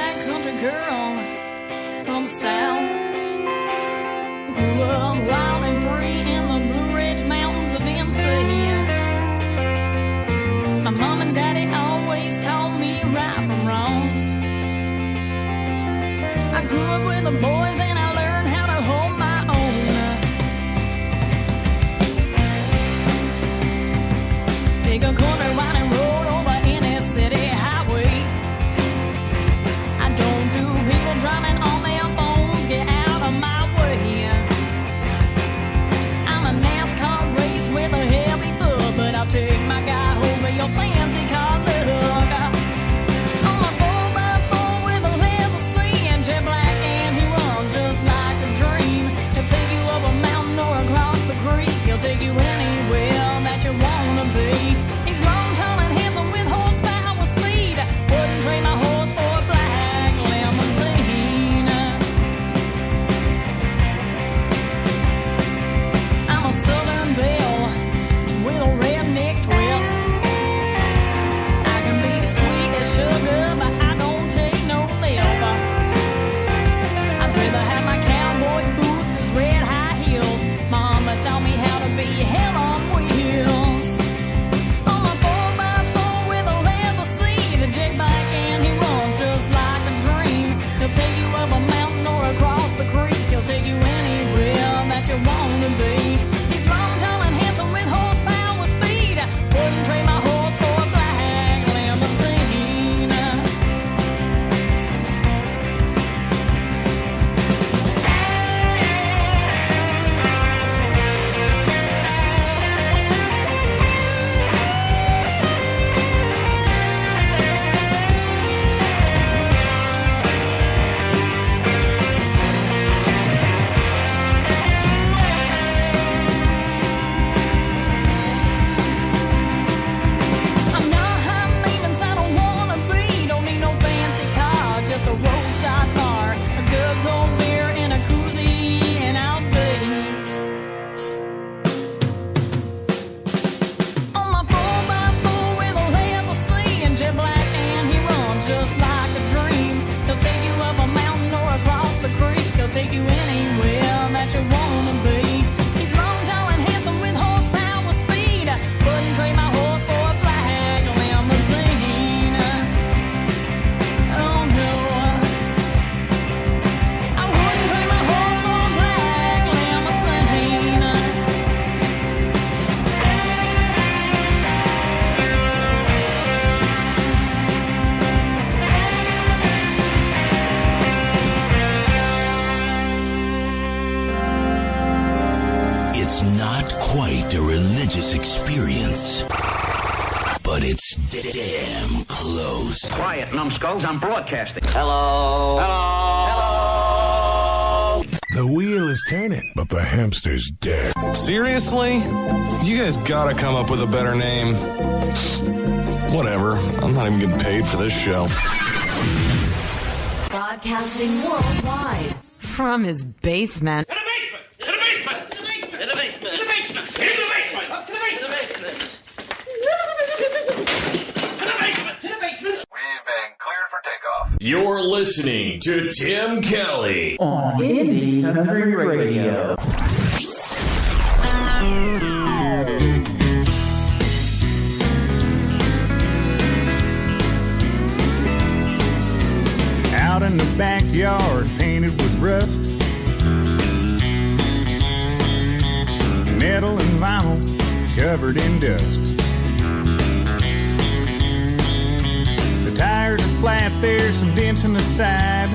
backcountry girl from the south. Grew up wild and free in the Blue Ridge Mountains of NC. My mom and daddy always taught me right from wrong. I grew up with the boys and I learned how to hold my own. Take a corner winding road over any city highway. I don't do people driving on their phones, get out of my way. I'm a NASCAR race with a heavy foot, but I'll take my guy over your fancy car look. On a 4x4 with a leather seat and jet black, and he runs just like a dream. He'll take you up a mountain or across the creek. He'll take you anywhere that you wanna be. He's long, tall, and handsome with horsepower speed. Wouldn't trade my horse for a black limousine. I'm a Southern belle with a redneck twist. I can be sweet as sugar, but I don't take no lip. I'd rather have my cowboy boots as red high heels. Mama taught me how to be hell on wheels. On a 4x4 with a leather seat, a jet bike, and he runs just like a dream. He'll take you up a mountain or across the creek. He'll take you anywhere that you wanna be. He's long, tall, and handsome with horsepower speed. Wouldn't trade my horse for a black limousine. I'm not high maintenance, I don't wanna be. Don't need no fancy car, just a roadside bar, a good cold beer and a koozie, and I'll be on my 4x4 with a leather seat and jet black, and he runs just like a dream. He'll take you up a mountain or across the creek. He'll take you anywhere that you wanna be. He's long, tall, and handsome with horsepower speed. Wouldn't trade my horse for a black limousine. Oh no, I wouldn't trade my horse for a black limousine. It's not quite a religious experience, but it's damn close. Quiet, numbskulls, I'm broadcasting. Hello. The wheel is turning, but the hamster's dead. Seriously? You guys gotta come up with a better name. Whatever. I'm not even getting paid for this show. Broadcasting worldwide from his basement. To the basement! To the basement! To the basement! To the basement! To the basement! Up to the basement! To the basement! To the basement! We've been cleared for takeoff. You're listening to Tim Kelly On Indie Country Radio. Out in the backyard, painted with rust, metal and vinyl covered in dust. The tires are flat, there's some dents in the side.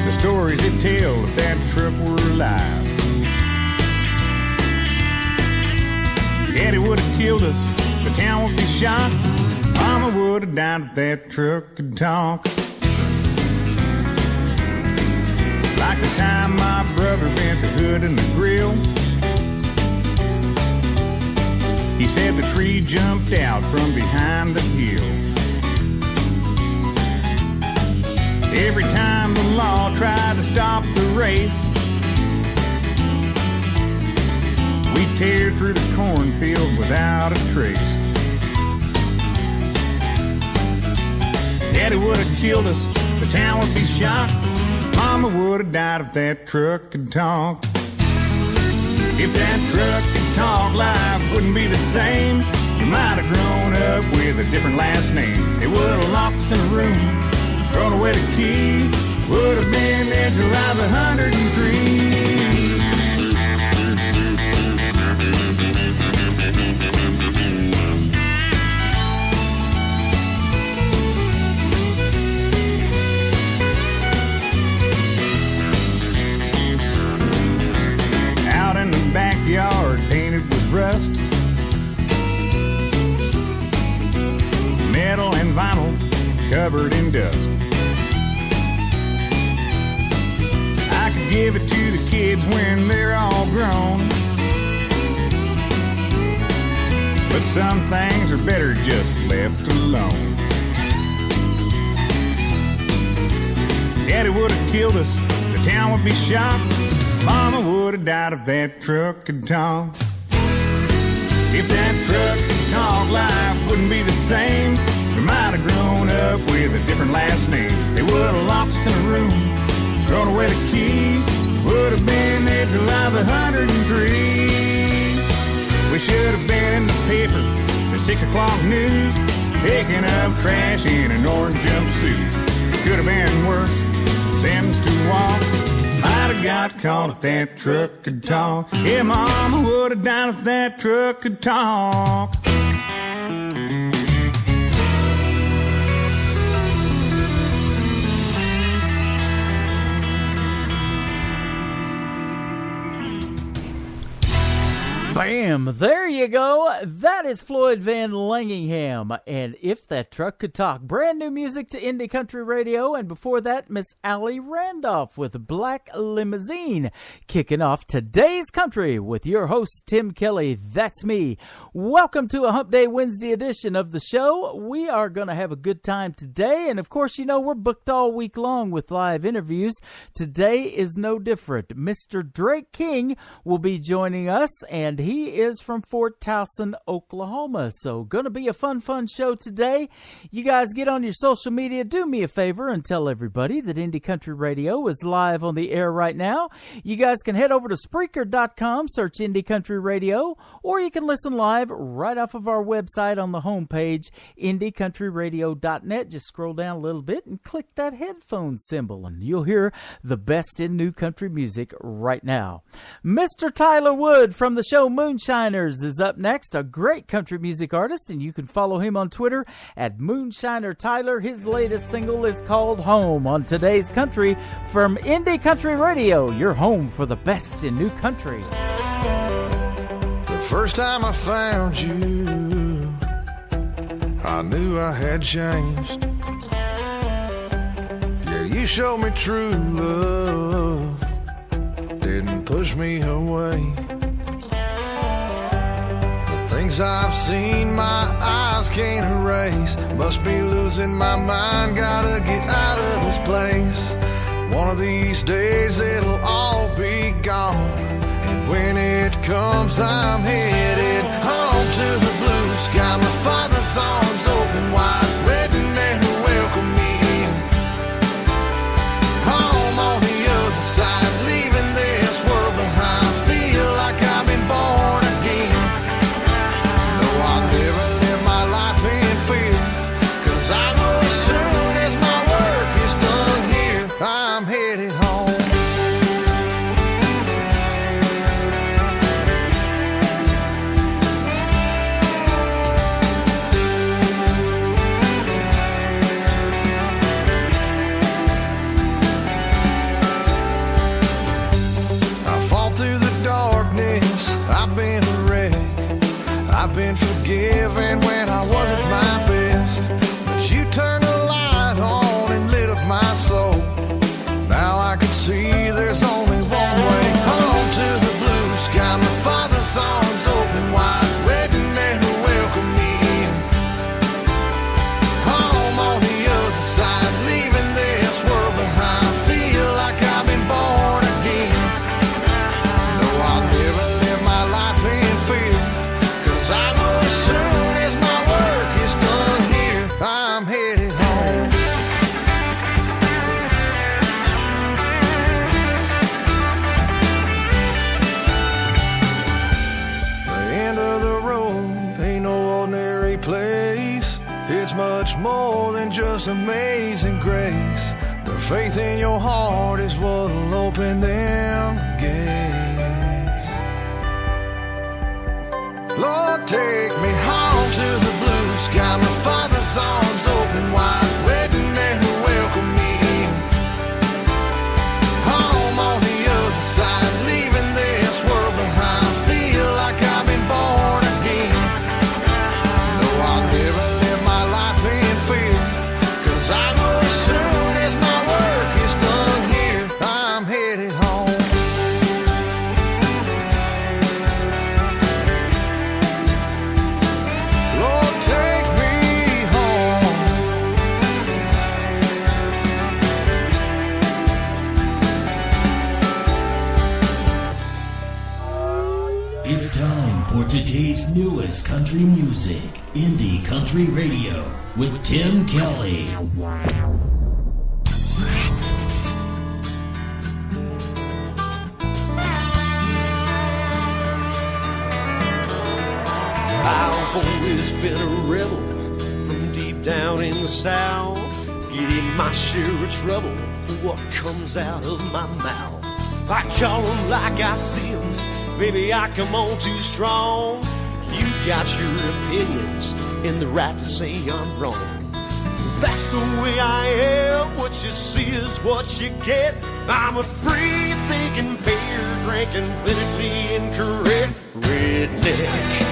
The stories it tell if that truck were alive. Daddy would have killed us, the town would be shot. Mama would have died if that truck could talk. Like the time my brother bent the hood and the grill. He said the tree jumped out from behind the hill. Every time the law tried to stop the race, we tear through the cornfield without a trace. Daddy would have killed us, the town would be shot. Mama would have died if that truck could talk. If that truck could talk, life wouldn't be the same. You might have grown up with a different last name. They would have locked us in a room, thrown away the key. Would have been there till I was 103. Out in the backyard, painted with rust, metal and vinyl covered in dust. I could give it to the kids when they're all grown, but some things are better just left alone. Daddy would have killed us, the town would be shot. Mama would have died if that truck could talk. If that truck could talk, life wouldn't be the same. We might have grown up with a different last name. They would have locked us in a room, thrown away the key. Would have been there till I was 103. We should have been in the paper, the 6 o'clock news, picking up trash in an orange jumpsuit. Could have been worse, Sims to walk. Might have got caught if that truck could talk. Yeah, Mama would have died if that truck could talk. Bam! There you go. That is Floyd Van Langingham. And If That Truck Could Talk. Brand new music to Indie Country Radio. And before that, Miss Allie Randolph with Black Limousine. Kicking off today's country with your host, Tim Kelly. That's me. Welcome to a Hump Day Wednesday edition of the show. We are going to have a good time today. And of course, you know, we're booked all week long with live interviews. Today is no different. Mr. Drake King will be joining us, and he is from Fort Towson, Oklahoma. So going to be a fun show today. You guys get on your social media. Do me a favor and tell everybody that Indie Country Radio is live on the air right now. You guys can head over to Spreaker.com, search Indie Country Radio, or you can listen live right off of our website on the homepage, IndieCountryRadio.net. Just scroll down a little bit and click that headphone symbol, and you'll hear the best in new country music right now. Mr. Tyler Wood from the show Moonshiners is up next, a great country music artist, and you can follow him on Twitter at Moonshiner Tyler. His latest single is called Home on today's country from Indie Country Radio, your home for the best in new country. The first time I found you, I knew I had changed. Yeah, you showed me true love, didn't push me away. Things I've seen my eyes can't erase. Must be losing my mind, gotta get out of this place. One of these days it'll all be gone, and when it comes I'm headed home to the blue sky. My father's arms open wide, ready there to welcome me in. Home on the other side, leaving this world behind. I feel like I've been born again. I'll never live my life in fear, 'cause I know as soon as my work is done here, I'm headed home. more than just amazing grace. The faith in your heart is what'll open them gates. Lord, take me home to the blue sky. My Father's arms open wide, waiting there to welcome me in. Home on the other side, leaving this world behind. I feel like I've been born again. No, I'll never live my life in fear, 'cause I know as soon as my work is done here, I'm headed home. Lord, take me home. It's time for today's newest country music, Indie Country Radio, with Tim Kelly. I've always been a rebel from deep down in the South, getting my share of trouble for what comes out of my mouth. I call them like I see them, baby, I come on too strong. You got your opinions and the right to say I'm wrong. That's the way I am, what you see is what you get. I'm a free-thinking, beer-drinking, politically incorrect redneck.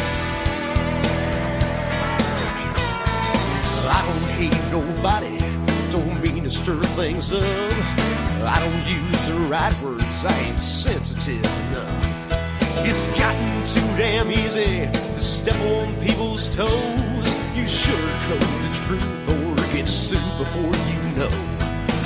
I don't hate nobody, don't mean to stir things up. I don't use the right words, I ain't sensitive enough. It's gotten too damn easy to step on people's toes. You sugarcoat the truth or get sued before you know.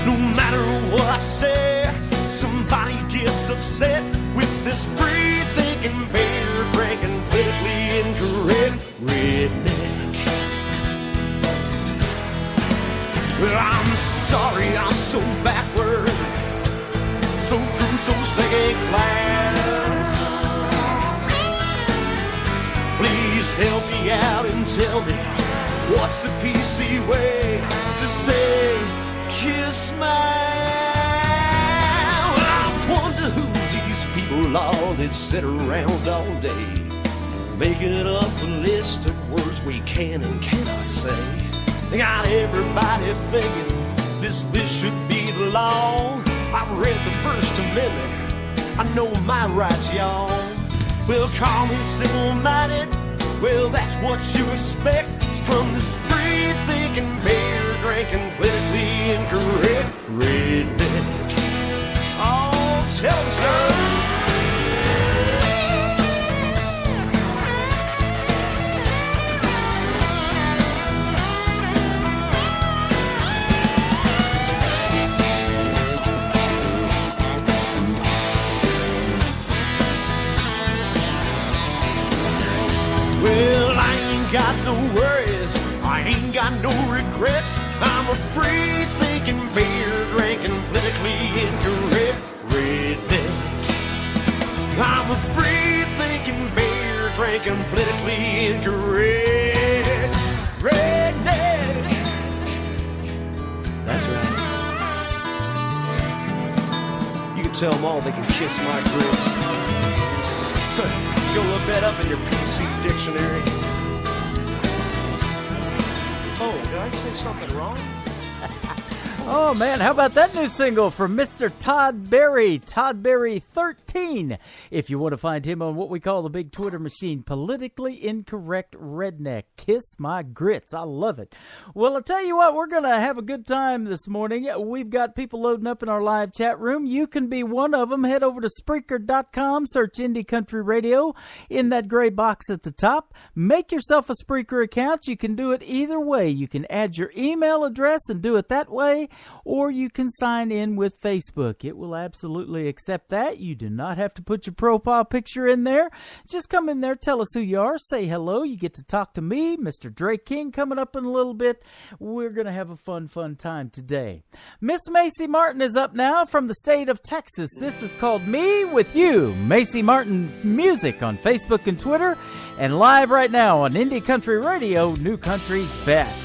No matter what I say, somebody gets upset with this free-thinking, beer-drinking, politically incorrect redneck. Well, I'm sorry, I'm so backward, so crude, so second class. Please help me out and tell me what's the PC way to say kiss my ass. Well, I wonder who these people are that sit around all day making up a list of words we can and cannot say. They got everybody thinking this should be the law. I read the First Amendment, I know my rights, y'all. Well, call me simple-minded, well, that's what you expect from this free-thinking, beer-drinking, politically incorrect redneck. Oh, tell me, sir. Well, I ain't got no worries, I ain't got no regrets. I'm a free-thinking, beer-drinking, politically incorrect redneck. I'm a free-thinking, beer-drinking, politically incorrect redneck. That's right. You can tell them all they can kiss my grits. Go look that up in your PC dictionary. Oh, did I say something wrong? Oh, man, how about that new single from Mr. Todd Berry, Todd Berry 13. If you want to find him on what we call the big Twitter machine, politically incorrect redneck. Kiss my grits. I love it. Well, I'll tell you what, we're going to have a good time this morning. We've got people loading up in our live chat room. You can be one of them. Head over to Spreaker.com, search Indie Country Radio in that gray box at the top. Make yourself a Spreaker account. You can do it either way. You can add your email address and do it that way, or you can sign in with Facebook. It will absolutely accept that. You do not have to put your profile picture in there. Just come in there, tell us who you are, say hello. You get to talk to me, Mr. Drake King, coming up in a little bit. We're going to have a fun time today. Miss Macy Martin is up now from the state of Texas. This is called Me With You. Macy Martin Music on Facebook and Twitter, and live right now on Indie Country Radio, New Country's Best.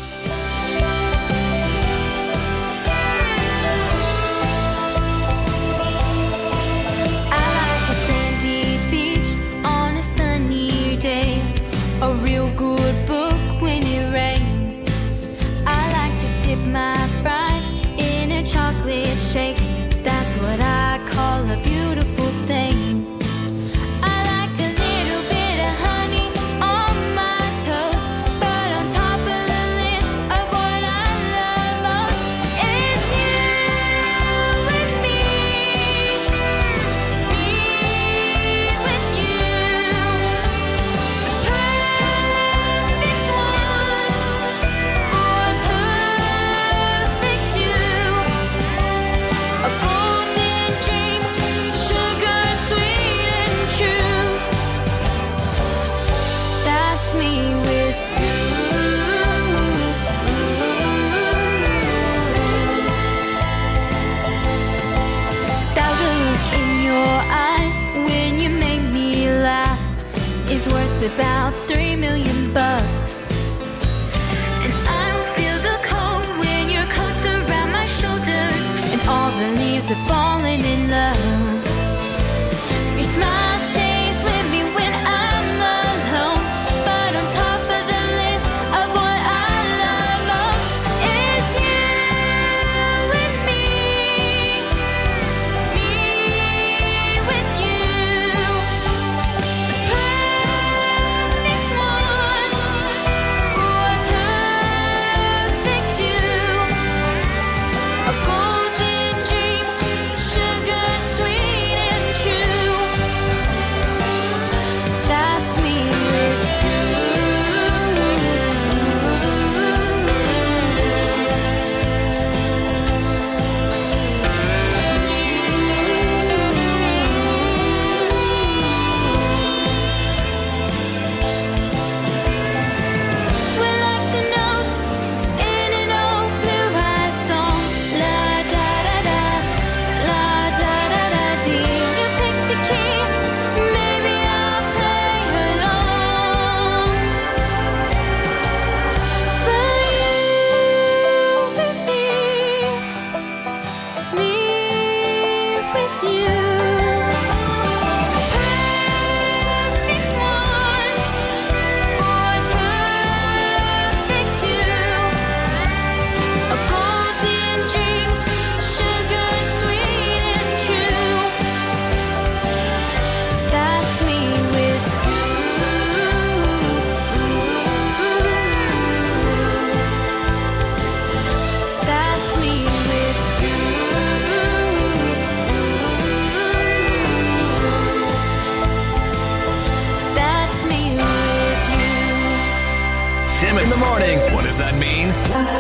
worth about $3 million. And I don't feel the cold when your coat's around my shoulders, and all the leaves are falling in love. Your smile stays with me when I'm alone, but on top of the list of what I love most is you and me with you. The perfect one for perfect two. A golden dream, sugar sweet and true. That's me with we're like the notes in an old blue-eyed song. La da da da, la da da da dee. You pick the key, maybe I'll play along. But you and me with you. Perfect one for perfect two. A golden dream, sugar sweet and true. That's me with you. That's me with you. That's me with you. Tim in the morning. What does that mean?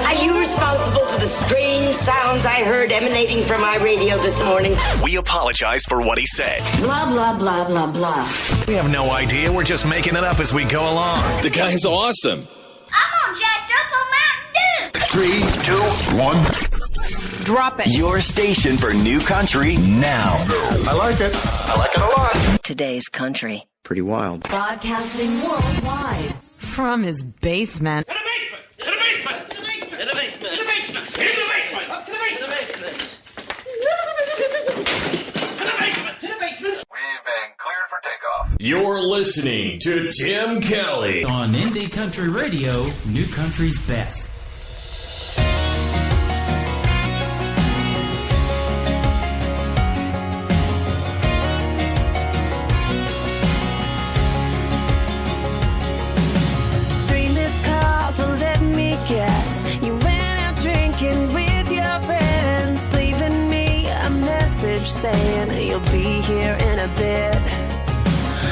Are you responsible for the strange sounds I heard emanating from my radio this morning? We apologize for what he said. Blah, blah, blah, blah, blah. We have no idea. We're just making it up as we go along. The guy's awesome. I'm all jacked up on Mountain Dew. 3, 2, 1. Drop it. Your station for new country now. I like it. I like it a lot. Today's country. Pretty wild. Broadcasting worldwide from his basement. In the basement! In the basement! In the basement! In the basement! In the basement! Up to the basement! In the basement! In the basement! We've been cleared for takeoff. You're listening to Tim Kelly. On Indie Country Radio, New Country's best. Three missed calls will let me guess. You went out drinking with your friends, leaving me a message saying you'll be here in a bit.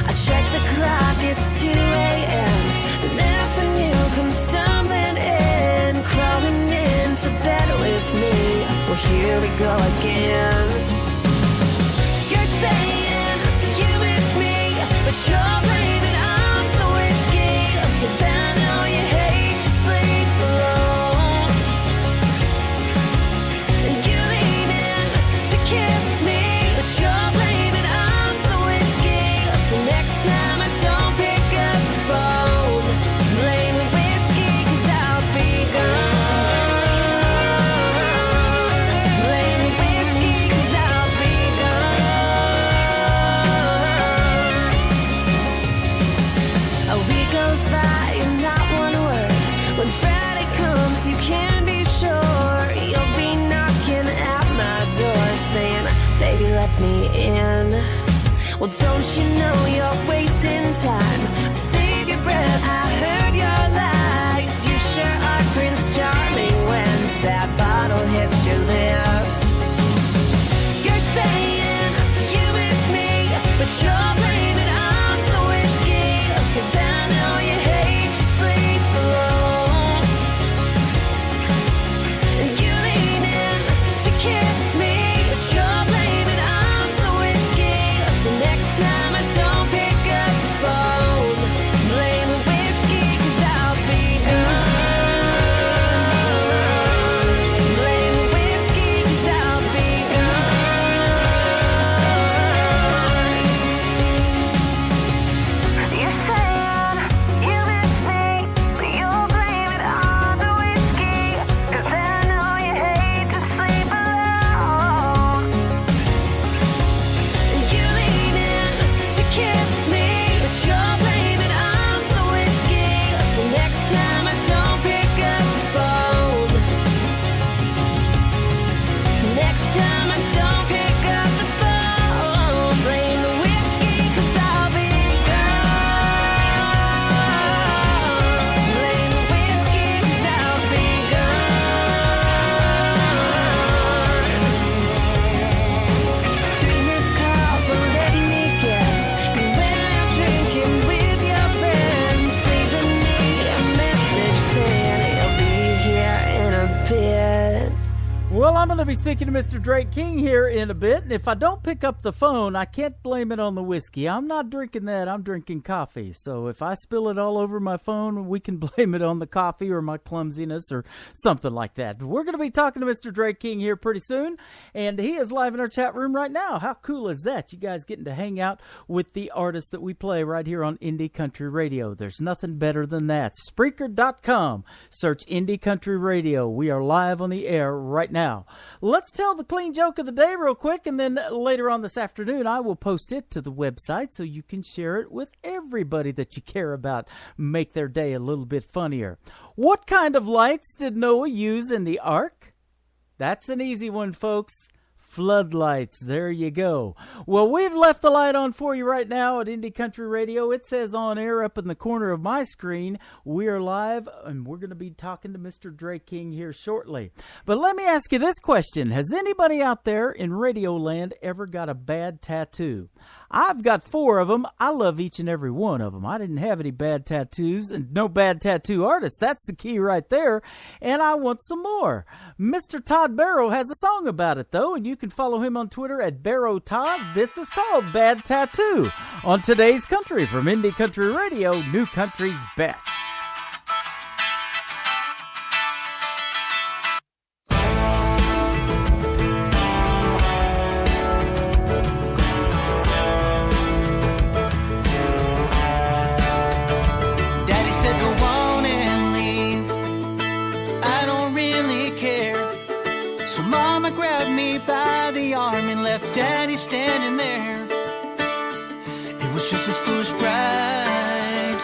I check the clock, it's 2 a.m. And that's when you come stumbling in, crawling into bed with me. Well, here we go again. You're saying you miss me, but you're blaming on the whiskey. 'Cause I know you hate to sleep alone. And you lean in to kiss me, but you're blaming on the whiskey. The next time I don't pick up the phone, blame the whiskey 'cause I'll be gone. Blame the whiskey 'cause I'll be gone. A week goes by and not one word. When Friday comes, you can be sure you'll be knocking at my door, saying, "Baby, let me in." Well, don't you know you're wasting time? Save your breath. I heard your lies. You sure are Prince Charming when that bottle hits your lips. You're saying you miss me, but you're blaming on the whiskey. 'Cause I know you hate to sleep alone. And you lean in to kiss me, but you're blaming on the whiskey. The next time I don't pick Well, I'm going to be speaking to Mr. Drake King here in a bit, and if I don't pick up the phone, I can't blame it on the whiskey. I'm not drinking that. I'm drinking coffee. So if I spill it all over my phone, we can blame it on the coffee or my clumsiness or something like that. But we're going to be talking to Mr. Drake King here pretty soon, and he is live in our chat room right now. How cool is that? You guys getting to hang out with the artists that we play right here on Indie Country Radio. There's nothing better than that. Spreaker.com. Search Indie Country Radio. We are live on the air right now. Let's tell the clean joke of the day real quick, and then later on this afternoon I will post it to the website so you can share it with everybody that you care about. Make their day a little bit funnier. What kind of lights did Noah use in the ark? That's an easy one, folks. Floodlights. There you go. Well, we've left the light on for you right now at Indie Country Radio. It says on air up in the corner of my screen. We are live, and we're going to be talking to Mr. Drake King here shortly. But let me ask you this question. Has anybody out there in Radio Land ever got a bad tattoo? I've got 4 of them. I love each and every one of them. I didn't have any bad tattoos and no bad tattoo artists. That's the key right there. And I want some more. Mr. Todd Barrow has a song about it, though, and you can follow him on Twitter at Barrow Todd. This is called Bad Tattoo on Today's Country from Indie Country Radio, New Country's best. Daddy standing there. It was just his foolish pride,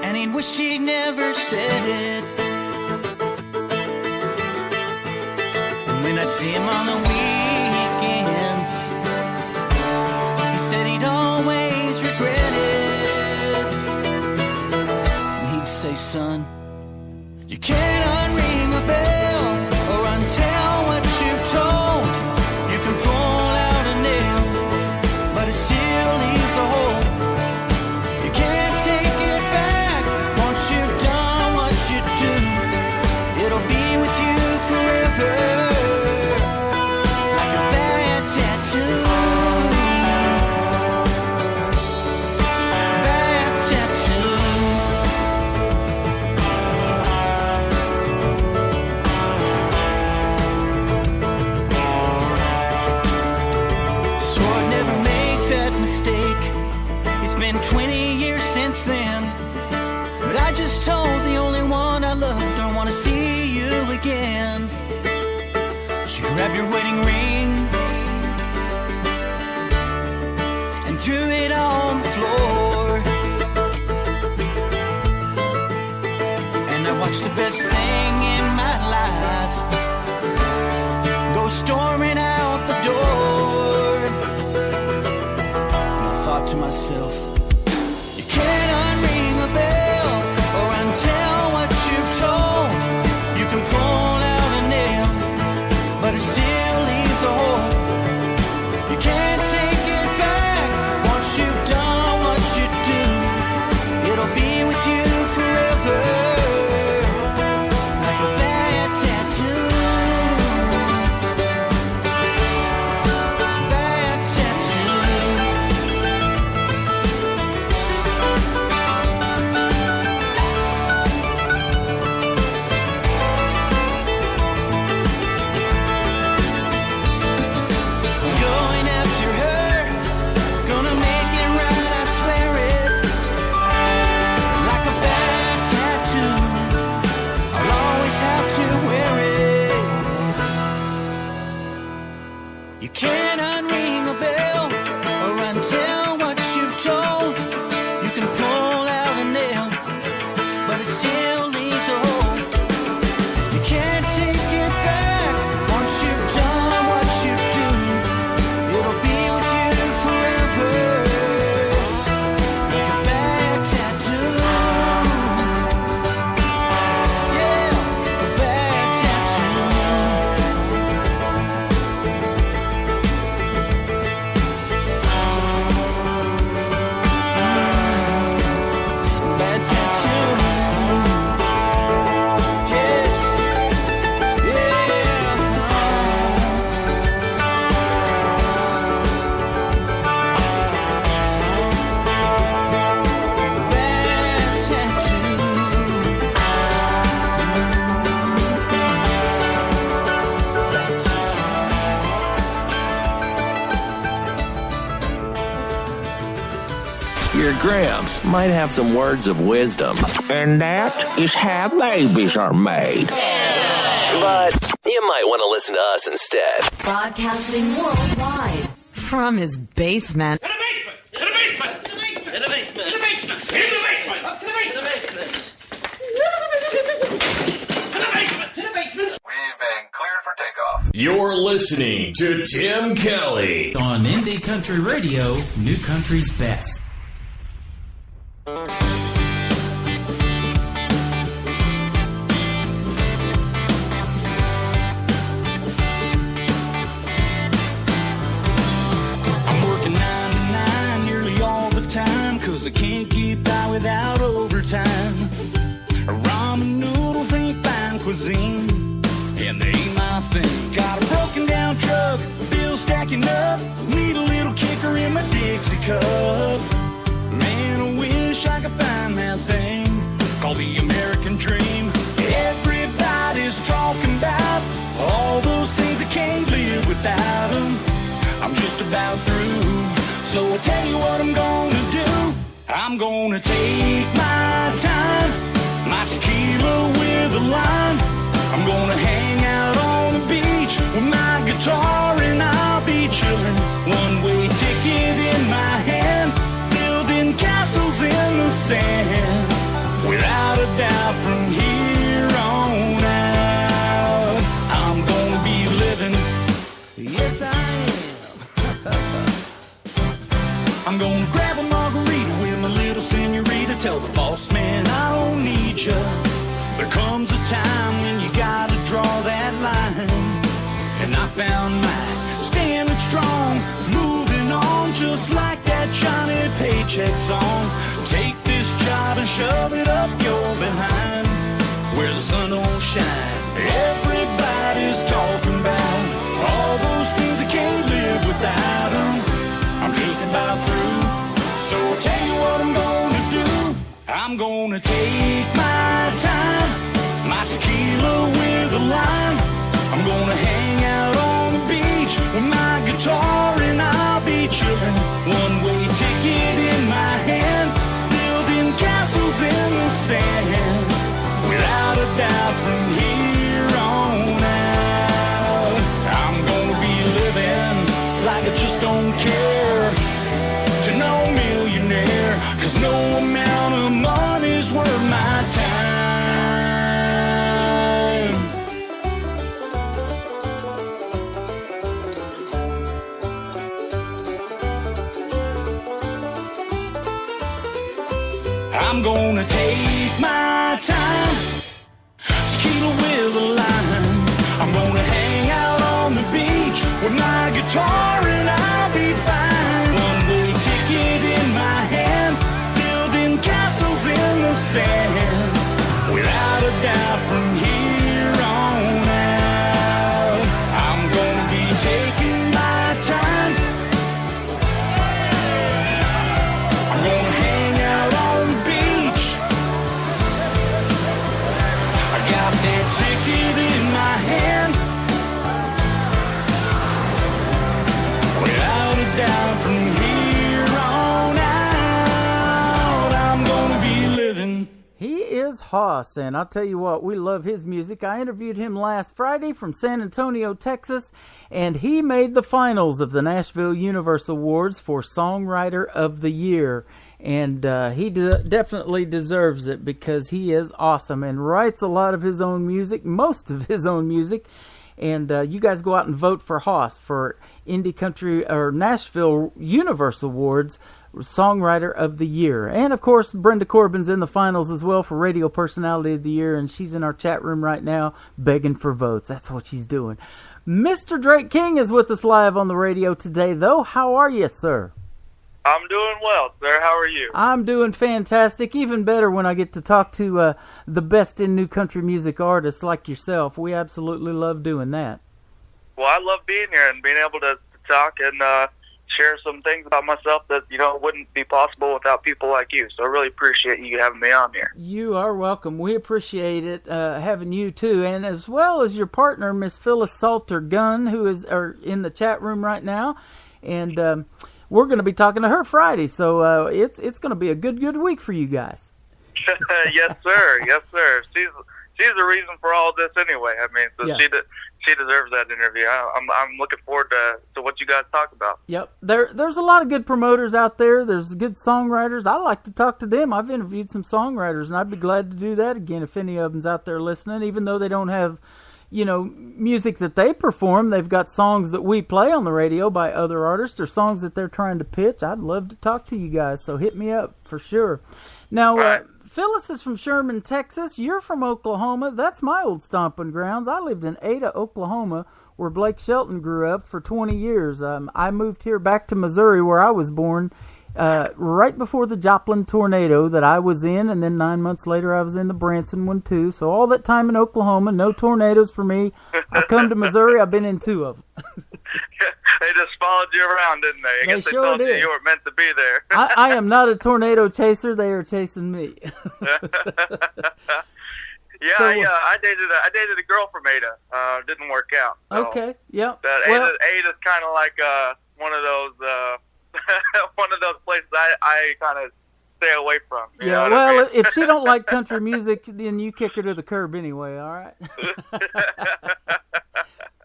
and he wished he'd never said it. And when I'd see him on the weekends, he said he'd always regret it. And he'd say, son, you can't unring a bell or untell what you've told. Pull out a nail, but it still leaves a hole. You can't take it back once you've done what you do. It'll be with you forever, like a bad tattoo. Bad tattoo. It's been 20 years since then, but I just told the only one I loved, don't want to see you again. She grabbed your wedding ring and threw it on the floor, and I watched the best thing in my life go storming out the door. To myself, you can't unring a bell or untell what you've told. You can pull out a nail, but it still leaves a hole. You can't take it back once you've done what you do. It'll be with you forever, like a bad tattoo. Bad tattoo. You can't unring a bell or untell what you've told. You can pull out a nail, but it still leaves a hole. You can't take it back once you've done what you do. It'll be with you forever, like a bad tattoo. Yeah, a bad tattoo. your Gramps might have some words of wisdom. And that is how babies are made. But you might want to listen to us instead. Broadcasting worldwide from his basement. To the basement! To the basement! To the basement! To the basement! To the basement! Up to the basement! To the basement! To the basement! We've been cleared for takeoff. You're listening to Tim Kelly on Indie Country Radio, New Country's best. I can't get by without overtime. Ramen noodles ain't fine cuisine, and they ain't my thing. Got a broken down truck, bills stacking up. Need a little kicker in my Dixie cup. Man, I wish I could find that thing called the American dream. Everybody's talking about all those things I can't live without them. I'm just about through, so I tell you what I'm gonna do. I'm gonna take my time, my tequila with a lime. I'm gonna hang out on the beach with my guitar and I'll be chillin'. One-way ticket in my hand, building castles in the sand. Without a doubt from here on out, I'm gonna be living. Yes, I am. I'm gonna grab a margarita with my little senorita. Tell the boss man I don't need ya. There comes a time when you gotta draw that line, and I found mine, standing strong, moving on, just like that Johnny Paycheck song. Take this job and shove it up your behind, where the sun don't shine. Everybody's talking about all those things I can't live without them. I'm just about through, so I'll tell you what I'm gonna do. I'm gonna take my time, my tequila with a lime. I'm gonna hang out on the beach with my guitar and I'll be chillin'. One-way ticket in my hand, building castles in the sand. Without a doubt from here on out, I'm gonna be living like I just don't care. To no millionaire, 'cause no amount of money's worth my time. I'm gonna take my time, tequila with a lime. I'm gonna hang out on the beach with my guitar and I'll be fine. One-way ticket in my hand, building castles in the sand. Without a doubt from here on out, I'm gonna be taking my time. I'm gonna hang out on the beach. I got that ticket in my hand. Without a doubt from here on out, I'm gonna be living. He is Hoss, and I'll tell you what, we love his music. I interviewed him last Friday from San Antonio, Texas, and he made the finals of the Nashville Universe Awards for Songwriter of the Year. And he definitely deserves it because he is awesome and writes a lot of his own music, most of his own music. And you guys go out and vote for Hoss for Indie Country or Nashville Universe Awards Songwriter of the Year. And of course, Brenda Corbin's in the finals as well for Radio Personality of the Year, and she's in our chat room right now begging for votes. That's what she's doing. Mr. Drake King is with us live on the radio today, though. How are you, sir? I'm doing well, sir. How are you? I'm doing fantastic. Even better when I get to talk to the best in new country music artists like yourself. We absolutely love doing that. Well, I love being here and being able to talk and share some things about myself that, wouldn't be possible without people like you. So I really appreciate you having me on here. You are welcome. We appreciate it, having you too, and as well as your partner, Miss Phyllis Salter Gunn, who is in the chat room right now. And we're going to be talking to her Friday. So it's going to be a good week for you guys. Yes, sir. Yes, sir. She's the reason for all this anyway. I mean, so Yeah. she deserves that interview. I'm looking forward to what you guys talk about. Yep. There's a lot of good promoters out there. There's good songwriters. I like to talk to them. I've interviewed some songwriters, and I'd be glad to do that again if any of them's out there listening, even though they don't have, music that they perform. They've got songs that we play on the radio by other artists or songs that they're trying to pitch. I'd love to talk to you guys, so hit me up for sure. Now, Phyllis is from Sherman, Texas. You're from Oklahoma. That's my old stomping grounds. I lived in Ada, Oklahoma, where Blake Shelton grew up for 20 years. I moved here back to Missouri, where I was born, right before the Joplin tornado that I was in, and then 9 months later I was in the Branson one too. So all that time in Oklahoma, no tornadoes for me. I come to Missouri, I've been in 2 of them. They just followed you around, didn't they? I guess they sure told did. you were meant to be there. I am not a tornado chaser. They are chasing me. Yeah, So- I dated a girl from Ada. Didn't work out. So Okay, yep. Ada's kind of like one of those one of those places I kind of stay away from. You know what I mean? If she don't like country music, then you kick her to the curb anyway, all right?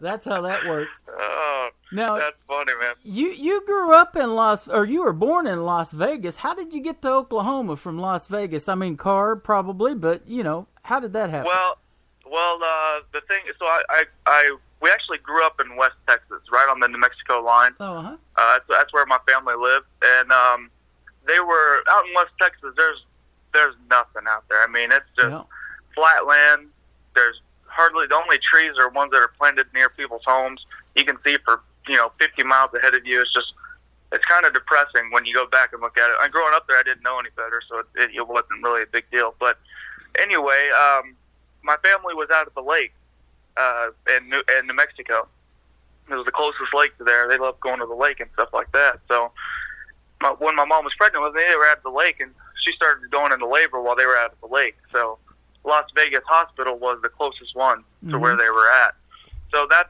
That's how that works. Oh, Now, that's funny, man. You grew up in you were born in Las Vegas. How did you get to Oklahoma from Las Vegas? I mean, car probably, but how did that happen? Well, the thing is, so we actually grew up in West Texas, right on the New Mexico line. Oh, uh-huh. That's where my family lived, and they were out in West Texas. There's nothing out there. I mean, it's just flat land. There's hardly, the only trees are ones that are planted near people's homes. You can see for 50 miles ahead of you. It's kind of depressing when you go back and look at it. And growing up there, I didn't know any better, so it wasn't really a big deal. But anyway, my family was out at the lake in New Mexico. It was the closest lake to there. They loved going to the lake and stuff like that. So when my mom was pregnant with me, they were at the lake, and she started going into labor while they were out at the lake. So Las Vegas Hospital was the closest one to where they were at. So that's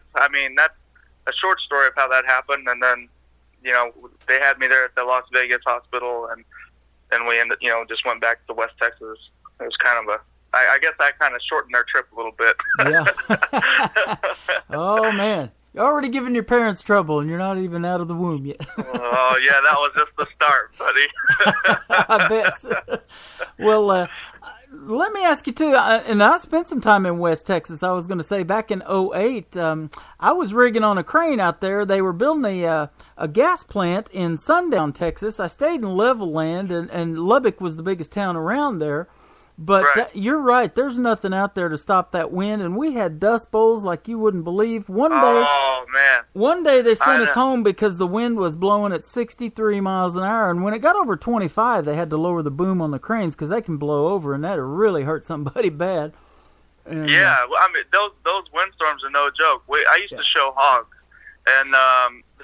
a short story of how that happened. And then, they had me there at the Las Vegas Hospital, and then we ended, just went back to West Texas. It was kind of I guess I kind of shortened their trip a little bit. Yeah. Oh, man. You're already giving your parents trouble, and you're not even out of the womb yet. Oh, yeah, that was just the start, buddy. I bet. Well, let me ask you, too, and I spent some time in West Texas. I was going to say back in 2008, I was rigging on a crane out there. They were building a gas plant in Sundown, Texas. I stayed in Level Land, and Lubbock was the biggest town around there. But you're right. There's nothing out there to stop that wind, and we had dust bowls like you wouldn't believe. One day they sent us home because the wind was blowing at 63 miles an hour, and when it got over 25, they had to lower the boom on the cranes because they can blow over, and that really hurt somebody bad. And, yeah, well, I mean those windstorms are no joke. I used to show hogs, and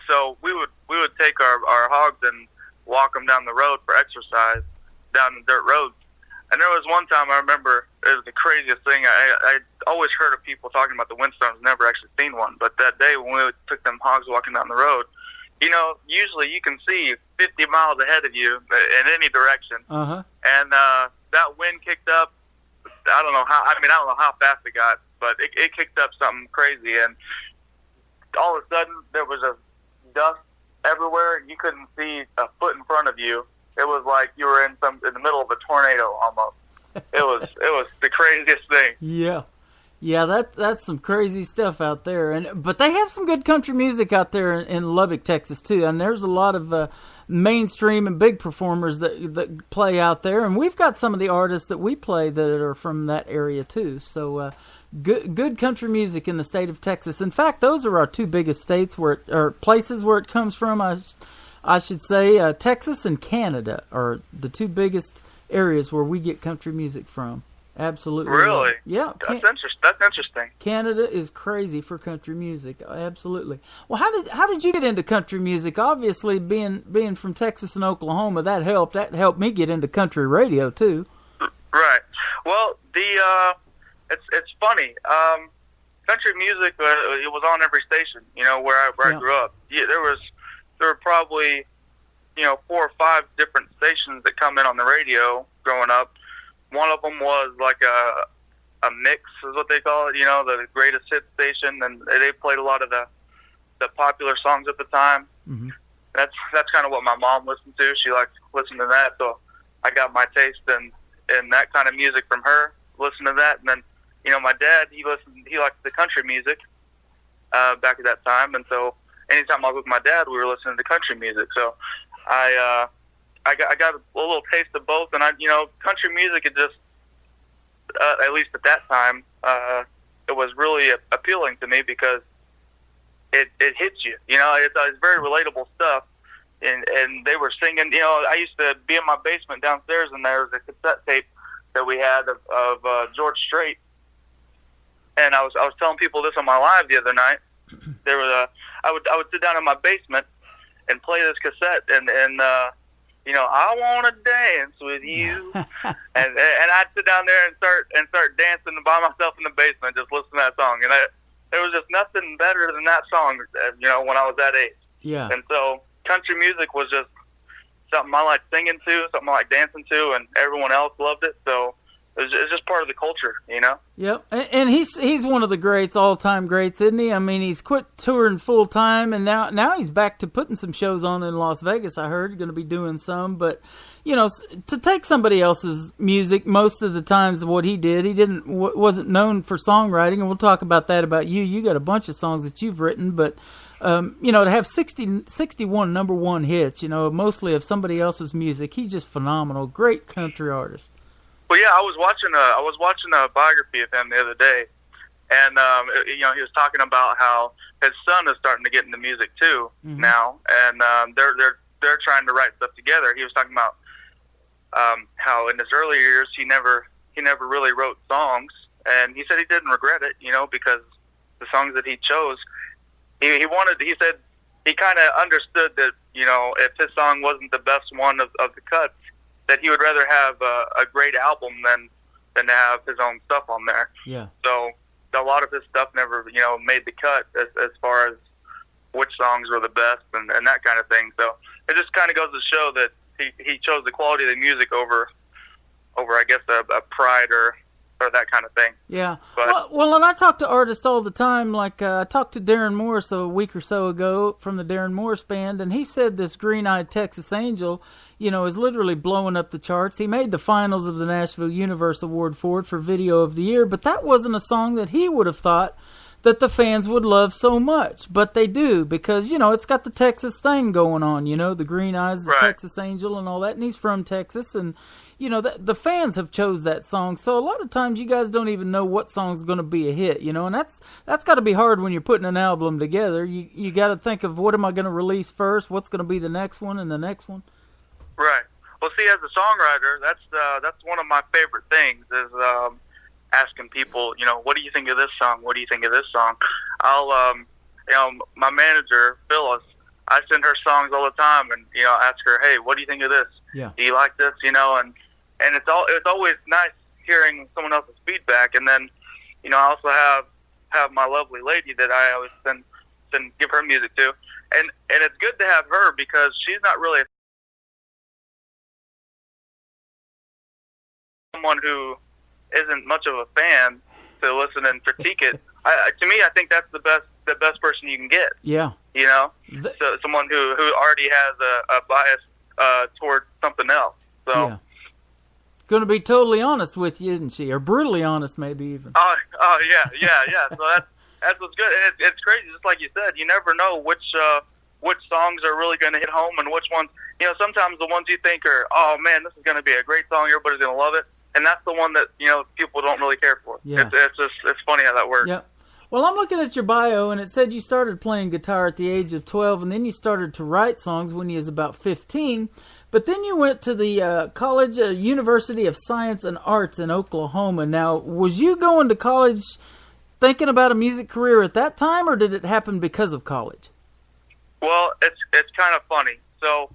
so we would take our hogs and walk them down the road for exercise down the dirt roads. And there was one time I remember, it was the craziest thing. I always heard of people talking about the windstorms, never actually seen one. But that day when we took them hogs walking down the road, usually you can see 50 miles ahead of you in any direction. Uh-huh. And that wind kicked up. I don't know how fast it got, but it kicked up something crazy. And all of a sudden there was a dust everywhere. You couldn't see a foot in front of you. It was like you were in the middle of a tornado almost. It was the craziest thing. Yeah, that's some crazy stuff out there. But they have some good country music out there in Lubbock, Texas too. And there's a lot of mainstream and big performers that play out there. And we've got some of the artists that we play that are from that area too. So good country music in the state of Texas. In fact, those are our 2 biggest states or places where it comes from. I should say Texas and Canada are the 2 biggest areas where we get country music from. Absolutely. Really? Yeah. That's interesting. Canada is crazy for country music. Absolutely. Well, how did you get into country music? Obviously, being from Texas and Oklahoma, that helped. That helped me get into country radio too. Right. Well, it's funny. Country music it was on every station. Where I grew up. Yeah, there were probably 4 or 5 different stations that come in on the radio growing up. One of them was like a mix is what they call it, the greatest hit station, and they played a lot of the popular songs at the time. Mm-hmm. That's kind of what my mom listened to. She liked to listen to that, so I got my taste in that kind of music from her, listen to that. And then, my dad, he liked the country music back at that time, and so anytime I was with my dad, we were listening to country music. So I got a little taste of both, and country music, it just at least at that time, it was really appealing to me because it hits you. It's very relatable stuff, and they were singing. I used to be in my basement downstairs, and there was a cassette tape that we had of George Strait, and I was telling people this on my live the other night. I would sit down in my basement and play this cassette, and I want to dance with you, and I'd sit down there and start dancing by myself in the basement, just listening to that song, and there was just nothing better than that song, when I was that age. Yeah. And so country music was just something I liked singing to, something I liked dancing to, and everyone else loved it. So it's just part of the culture, Yep, and he's one of the greats, all-time greats, isn't he? I mean, he's quit touring full-time, and now he's back to putting some shows on in Las Vegas, I heard. Going to be doing some, but, to take somebody else's music, most of the times what he did, he wasn't known for songwriting, and we'll talk about that about you. You got a bunch of songs that you've written, but, to have 61 number one hits, mostly of somebody else's music, he's just phenomenal. Great country artist. Well, yeah, I was watching a biography of him the other day, and he was talking about how his son is starting to get into music too now, and they're trying to write stuff together. He was talking about how in his early years he never really wrote songs, and he said he didn't regret it, because the songs that he chose, he said he kind of understood that if his song wasn't the best one of the cuts, that he would rather have a great album than to have his own stuff on there. Yeah. So a lot of his stuff never, made the cut as far as which songs were the best and that kind of thing. So it just kind of goes to show that he chose the quality of the music over I guess a pride or that kind of thing. Yeah. But, well, and I talk to artists all the time. Like I talked to Darren Morris a week or so ago from the Darren Morris Band, and he said this Green-Eyed Texas Angel, is literally blowing up the charts. He made the finals of the Nashville Universe Award for it for Video of the Year, but that wasn't a song that he would have thought that the fans would love so much. But they do, because, it's got the Texas thing going on, the Green Eyes, the Texas Angel and all that, and he's from Texas, and, the fans have chose that song. So a lot of times you guys don't even know what song's going to be a hit, and that's got to be hard when you're putting an album together. You got to think of what am I going to release first, what's going to be the next one and the next one. Right. Well, see, as a songwriter, that's one of my favorite things is asking people, what do you think of this song? What do you think of this song? I'll, my manager, Phyllis, I send her songs all the time, and ask her, hey, what do you think of this? Yeah. Do you like this? And it's always nice hearing someone else's feedback. And then, I also have my lovely lady that I always send give her music to, and it's good to have her because she's not really someone who isn't much of a fan to listen and critique it. To me, I think that's the best person you can get. Yeah. So someone who already has a bias towards something else. So. Yeah. Going to be totally honest with you, isn't she? Or brutally honest, maybe even. Oh yeah. So that's what's good. And it's crazy, just like you said. You never know which songs are really going to hit home and which ones. Sometimes the ones you think are, oh man, this is going to be a great song, everybody's going to love it, and that's the one that people don't really care for. Yeah. It's funny how that works. Yep. Well, I'm looking at your bio, and it said you started playing guitar at the age of 12, and then you started to write songs when you was about 15. But then you went to the University of Science and Arts in Oklahoma. Now, was you going to college thinking about a music career at that time, or did it happen because of college? Well, it's kind of funny. So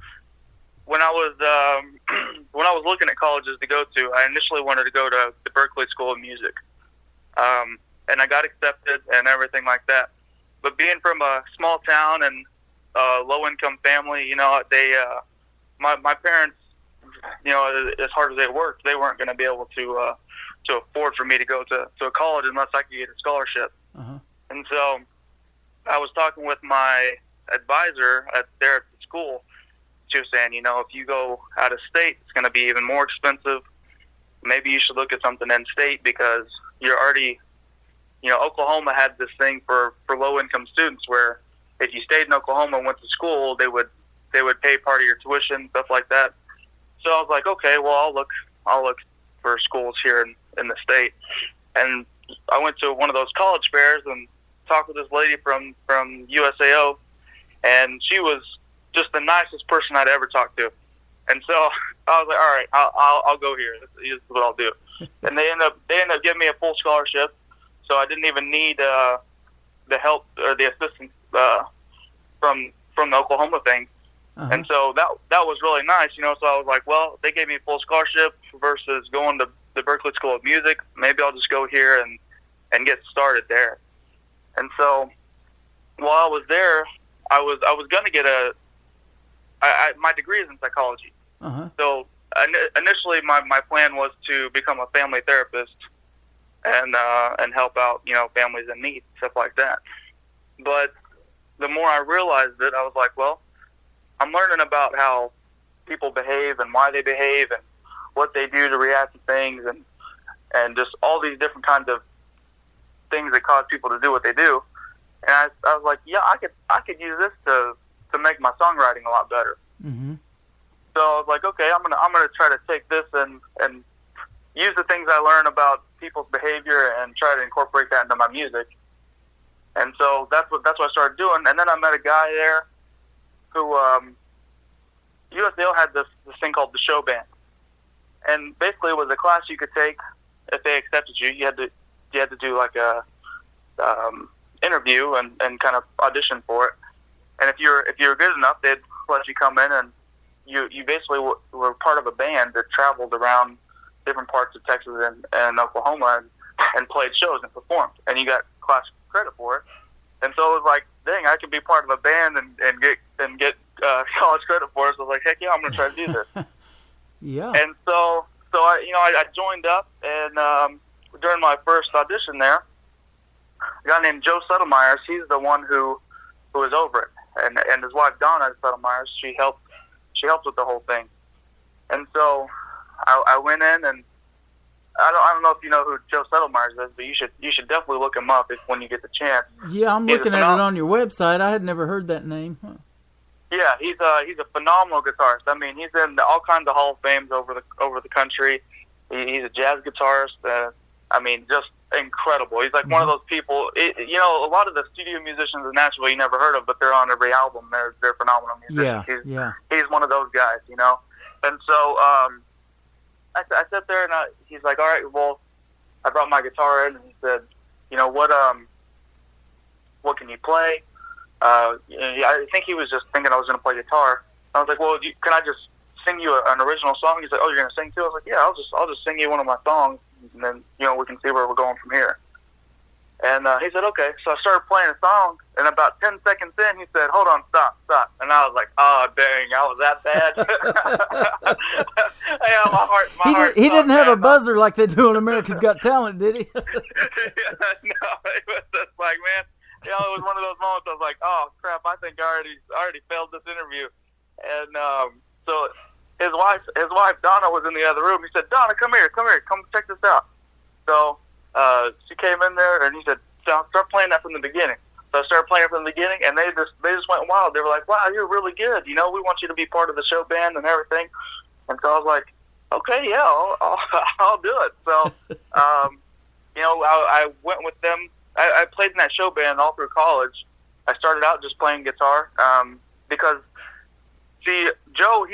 when I was looking at colleges to go to, I initially wanted to go to the Berklee School of Music, and I got accepted and everything like that. But being from a small town and a low income family, my parents, you know, as hard as they worked, they weren't going to be able to afford for me to go to a college unless I could get a scholarship. Uh-huh. And so I was talking with my advisor there at the school. She was saying, you know, if you go out of state, it's going to be even more expensive. Maybe you should look at something in state because you're already, you know, Oklahoma had this thing for low-income students where if you stayed in Oklahoma and went to school, they would pay part of your tuition, stuff like that. So I was like, okay, well, I'll look for schools here in the state. And I went to one of those college fairs and talked with this lady from USAO, and she was just the nicest person I'd ever talked to. And so I was like, all right, I'll go here. This is what I'll do. And they ended up giving me a full scholarship, so I didn't even need the help or the assistance from the Oklahoma thing. Uh-huh. And so that was really nice, you know. So I was like, well, they gave me a full scholarship versus going to the Berklee School of Music. Maybe I'll just go here and get started there. And so while I was there, I was going to get my degree is in psychology. Uh-huh. So initially my plan was to become a family therapist and help out, you know, families in need, stuff like that. But the more I realized it, I was like, well, I'm learning about how people behave and why they behave and what they do to react to things and just all these different kinds of things that cause people to do what they do. And I was like, yeah, I could use this to make my songwriting a lot better. Mm-hmm. So I was like, okay, I'm gonna try to take this and use the things I learn about people's behavior and try to incorporate that into my music. And so that's what I started doing. And then I met a guy there who USAO had this thing called the show band, and basically it was a class you could take if they accepted you. You had to do like a interview and kind of audition for it. And if you're good enough, they'd let you come in, and you basically were part of a band that traveled around different parts of Texas and Oklahoma and played shows and performed, and you got class credit for it. And so it was like, dang, I could be part of a band and get college credit for it. So I was like, heck yeah, I'm gonna try to do this. Yeah. And so I joined up, and during my first audition there, a guy named Joe Settlemyers, he's the one who was over it, and his wife Donna Settlemyers, she helped with the whole thing. And so I went in, and I don't know if you know who Joe Settlemyers is, but you should definitely look him up when you get the chance. Yeah, I'm looking at it on your website. I had never heard that name. Huh. Yeah, he's a phenomenal guitarist. I mean, he's in all kinds of Hall of Fames over the country. He's a jazz guitarist. I mean, just incredible. He's like one of those people. You know, a lot of the studio musicians in Nashville you never heard of, but they're on every album. They're phenomenal musicians. He's one of those guys, you know. And so I sat there, and he's like, all right, well, I brought my guitar in, and he said, you know, what can you play? I think he was just thinking I was going to play guitar. I was like, well, can I just sing you an original song? He's like, oh, you're going to sing too? I was like, yeah, I'll just sing you one of my songs, and then, you know, we can see where we're going from here. And he said, okay. So I started playing a song, and about 10 seconds in, he said, hold on, stop. And I was like, oh, dang, I was that bad. Yeah, my heart. He didn't have a buzzer like they do on America's Got Talent, did he? No, it was just like, man, you know, it was one of those moments I was like, oh, crap, I think I already failed this interview. And so his wife, Donna, was in the other room. He said, Donna, come here, come check this out. So she came in there, and he said, start playing that from the beginning. So I started playing it from the beginning, and they just went wild. They were like, wow, you're really good. You know, we want you to be part of the show band and everything. And so I was like, okay, yeah, I'll do it. So, you know, I went with them. I played in that show band all through college. I started out just playing guitar because, see, Joe,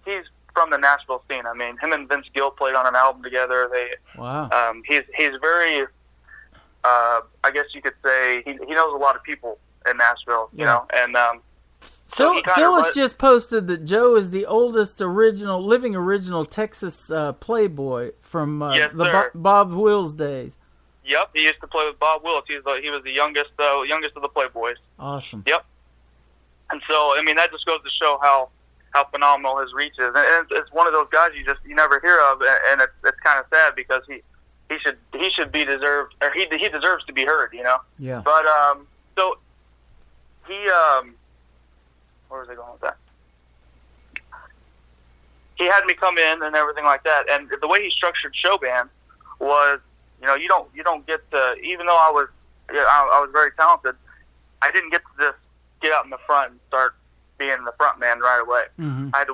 he's from the Nashville scene. I mean, him and Vince Gill played on an album together. Wow. He's very, I guess you could say, he knows a lot of people in Nashville, you know, and Phyllis just posted that Joe is the oldest living original Texas Playboy from Bob Wills days. Yep, he used to play with Bob Wills. He was the youngest of the Playboys. Awesome. Yep. And so, I mean, that just goes to show how how phenomenal his reach is. And it's one of those guys you never hear of, and it's kind of sad because he should be deserved, or he deserves to be heard, you know. Yeah. But so he where was I going with that? He had me come in and everything like that, and the way he structured show band was, you know, you don't get to, even though I was very talented, I didn't get to just get out in the front and start being the front man right away. Mm-hmm. I had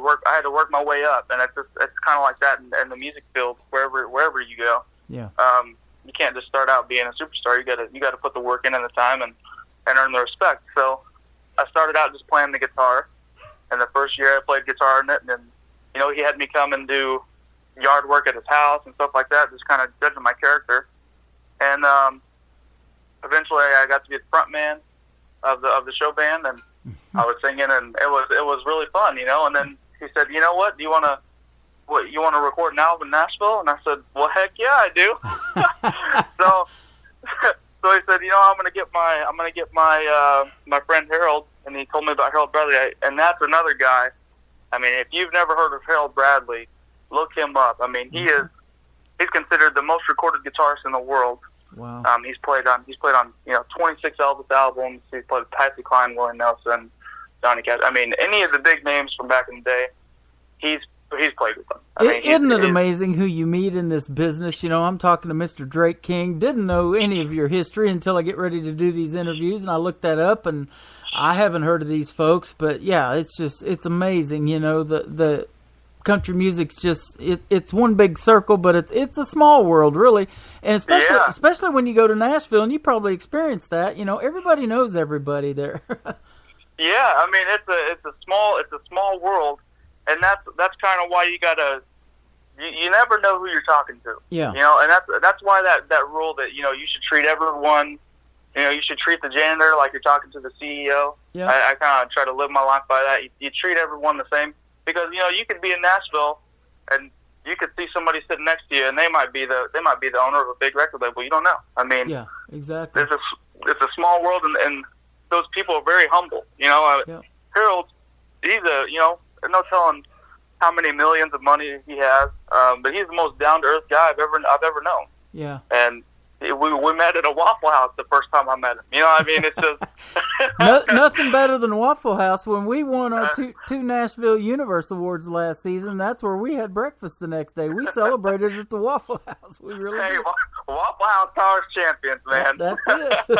to work my way up, and it's kind of like that in the music field, wherever you go. Yeah. You can't just start out being a superstar. You got to put the work in and the time and earn the respect. So I started out just playing the guitar, and the first year I played guitar in it, and then, you know, he had me come and do yard work at his house and stuff like that, just kind of judging my character. And eventually I got to be the front man of the show band, and I was singing, and it was really fun, you know. And then he said, "You know what? Do you want to record an album in Nashville?" And I said, "Well, heck yeah, I do." so he said, "You know, I'm gonna get my friend Harold," and he told me about Harold Bradley, and that's another guy. I mean, if you've never heard of Harold Bradley, look him up. I mean, he's considered the most recorded guitarist in the world. Wow. He's played on 26 Elvis albums. He's played with Patsy Cline, Willie Nelson, Johnny Cash. I mean, any of the big names from back in the day, he's played with them. Isn't it amazing who you meet in this business? You know, I'm talking to Mr. Drake King. Didn't know any of your history until I get ready to do these interviews, and I looked that up, and I haven't heard of these folks. But yeah, it's amazing. You know, the country music's just it's one big circle, but it's a small world, really. And especially when you go to Nashville, and you probably experienced that. You know, everybody knows everybody there. Yeah, I mean, it's a small world, and that's kind of why you never know who you're talking to. Yeah. You know, and that's why that rule that, you know, you should treat everyone, you know, you should treat the janitor like you're talking to the CEO. Yeah. I kind of try to live my life by that. You treat everyone the same, because, you know, you could be in Nashville and you could see somebody sitting next to you, and they might be the owner of a big record label. You don't know. I mean, yeah, exactly. It's a small world, and those people are very humble. You know, Harold, he's no telling how many millions of money he has, but he's the most down to earth guy I've ever known. Yeah. And we met at a Waffle House the first time I met him. You know what I mean? It's just nothing better than Waffle House. When we won our two Nashville Universe Awards last season, that's where we had breakfast the next day. We celebrated at the Waffle House. We really did. Waffle House Towers champions, man. That's it.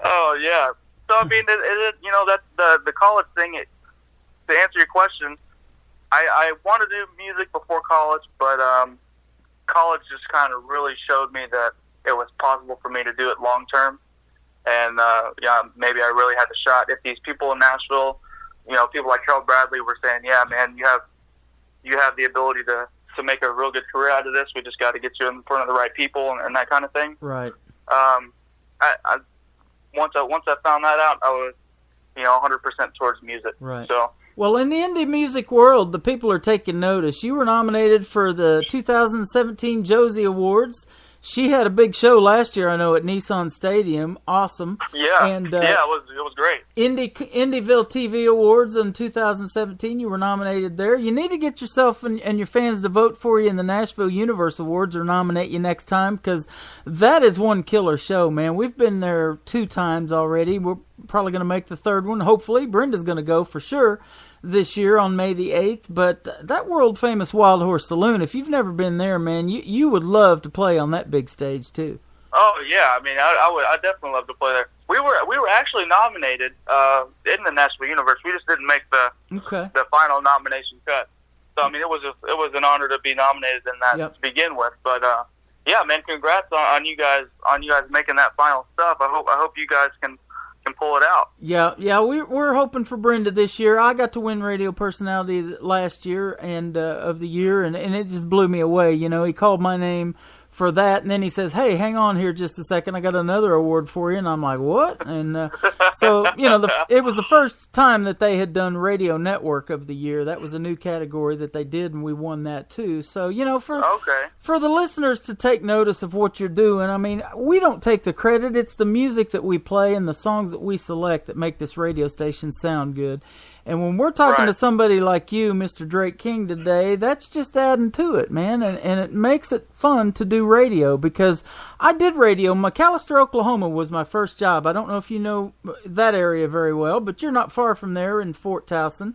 Oh yeah. So I mean, you know, that's the college thing. To answer your question, I wanted to do music before college, but college just kind of really showed me that it was possible for me to do it long term, and maybe I really had the shot. If these people in Nashville, you know, people like Harold Bradley were saying, "Yeah, man, you have the ability to make a real good career out of this. We just got to get you in front of the right people and that kind of thing." Right. Once I found that out, I was, you know, 100% towards music. Right. So. Well, in the indie music world, the people are taking notice. You were nominated for the 2017 Josie Awards. She had a big show last year, I know, at Nissan Stadium. Awesome. Yeah, and it was great. Indieville TV Awards in 2017, you were nominated there. You need to get yourself and your fans to vote for you in the Nashville Universe Awards or nominate you next time, because that is one killer show, man. We've been there 2 times already. We're probably going to make the 3rd one. Hopefully, Brenda's going to go for sure this year on May the 8th, but that world-famous Wild Horse Saloon, if you've never been there, man, you would love to play on that big stage, too. Oh, yeah, I mean, I definitely love to play there. We were actually nominated in the Nashville Universe. We just didn't make the final nomination cut. So, I mean, it was an honor to be nominated in that to begin with, but yeah, man, congrats on you guys making that final stuff. I hope you guys can pull it out. Yeah, we're hoping for Brenda this year. I got to win Radio Personality last year and of the year, and it just blew me away. You know, he called my name for that, and then he says, "Hey, hang on here just a second. I got another award for you." And I'm like, "What?" And so, you know, it was the first time that they had done Radio Network of the Year. That was a new category that they did, and we won that too. So, you know, for the listeners to take notice of what you're doing, I mean, we don't take the credit. It's the music that we play and the songs that we select that make this radio station sound good. And when we're talking to somebody like you, Mr. Drake King, today, that's just adding to it, man. And it makes it fun to do radio, because I did radio. McAllister, Oklahoma was my first job. I don't know if you know that area very well, but you're not far from there in Fort Towson.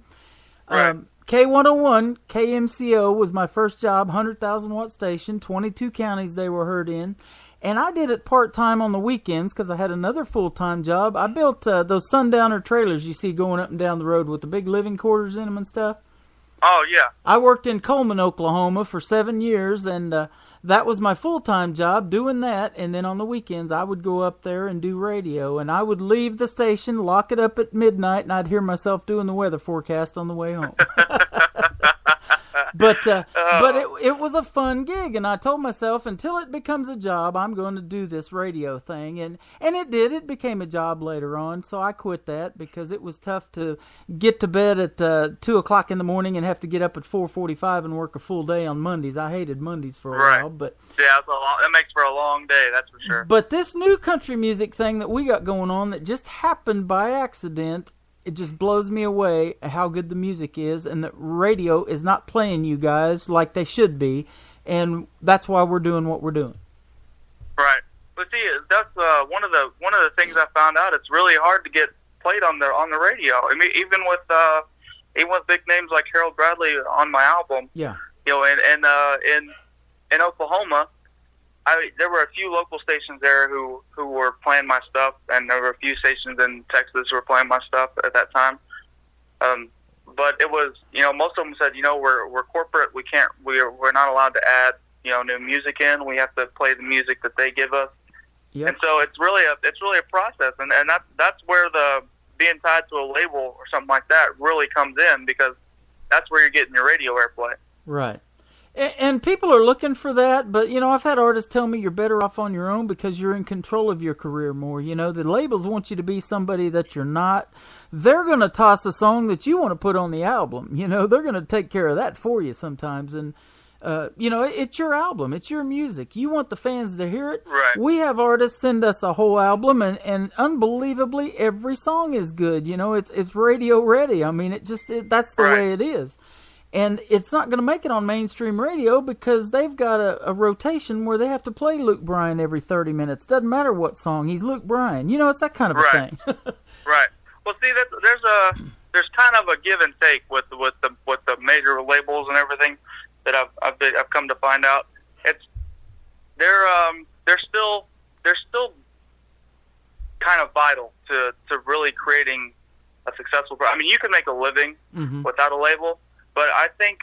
Right. K101, KMCO was my first job, 100,000 watt station, 22 counties they were heard in. And I did it part-time on the weekends because I had another full-time job. I built those sundowner trailers you see going up and down the road with the big living quarters in them and stuff. Oh, yeah. I worked in Coleman, Oklahoma for 7 years, and that was my full-time job, doing that. And then on the weekends, I would go up there and do radio. And I would leave the station, lock it up at midnight, and I'd hear myself doing the weather forecast on the way home. But it was a fun gig, and I told myself, until it becomes a job, I'm going to do this radio thing. And it did. It became a job later on, so I quit that because it was tough to get to bed at 2 o'clock in the morning and have to get up at 4:45 and work a full day on Mondays. I hated Mondays for a while. But yeah, that makes for a long day, that's for sure. But this new country music thing that we got going on that just happened by accident, it just blows me away how good the music is, and that radio is not playing you guys like they should be, and that's why we're doing what we're doing. Right. But see, that's one of the things I found out. It's really hard to get played on the radio. I mean, even with big names like Harold Bradley on my album. Yeah. You know, in Oklahoma, there were a few local stations there who were playing my stuff, and there were a few stations in Texas who were playing my stuff at that time. But it was, you know, most of them said, you know, we're corporate. We're not allowed to add, you know, new music in. We have to play the music that they give us. Yep. And so it's really a process, and that's where the being tied to a label or something like that really comes in, because that's where you're getting your radio airplay. Right. And people are looking for that, but, you know, I've had artists tell me you're better off on your own because you're in control of your career more. You know, the labels want you to be somebody that you're not. They're going to toss a song that you want to put on the album. You know, they're going to take care of that for you sometimes. And, you know, it's your album. It's your music. You want the fans to hear it. Right. We have artists send us a whole album, and unbelievably, every song is good. You know, it's radio ready. I mean, that's the way it is. And it's not going to make it on mainstream radio because they've got a rotation where they have to play Luke Bryan every 30 minutes. Doesn't matter what song, he's Luke Bryan. You know, it's that kind of a thing. Right. Well, see, there's kind of a give and take with the major labels and everything that I've come to find out. They're still kind of vital to really creating a successful. I mean, you can make a living without a label. But I think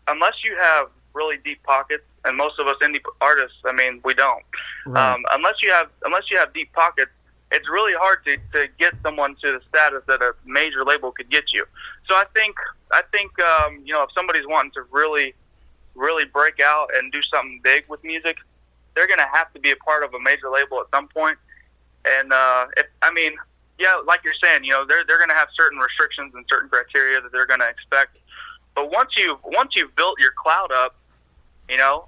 unless you have really deep pockets, and most of us indie artists, I mean, we don't. Right. Unless you have deep pockets, it's really hard to get someone to the status that a major label could get you. So I think you know, if somebody's wanting to really, really break out and do something big with music, they're going to have to be a part of a major label at some point. And yeah, like you're saying, you know, they're going to have certain restrictions and certain criteria that they're going to expect. But once you've built your clout up, you know,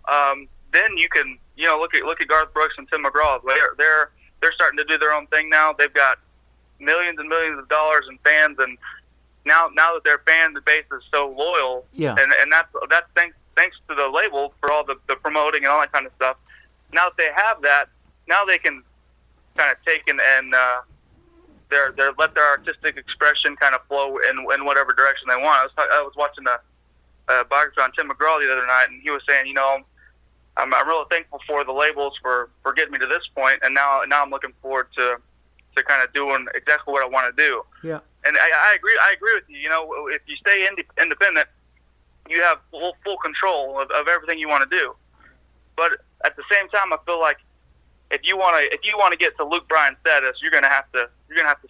then you can, you know, look at Garth Brooks and Tim McGraw. They're starting to do their own thing now. They've got millions and millions of dollars in fans, and now that their fan base is so loyal, and that's thanks to the label for all the promoting and all that kind of stuff. Now that they have that, now they can kind of take and let their artistic expression kind of flow in whatever direction they want. I was watching a biography on Tim McGraw the other night, and he was saying, you know, I'm really thankful for the labels for getting me to this point, and now I'm looking forward to kind of doing exactly what I want to do. Yeah. And I agree with you. You know, if you stay independent, you have full control of everything you want to do. But at the same time, I feel like if you want to get to Luke Bryan status, you're gonna have to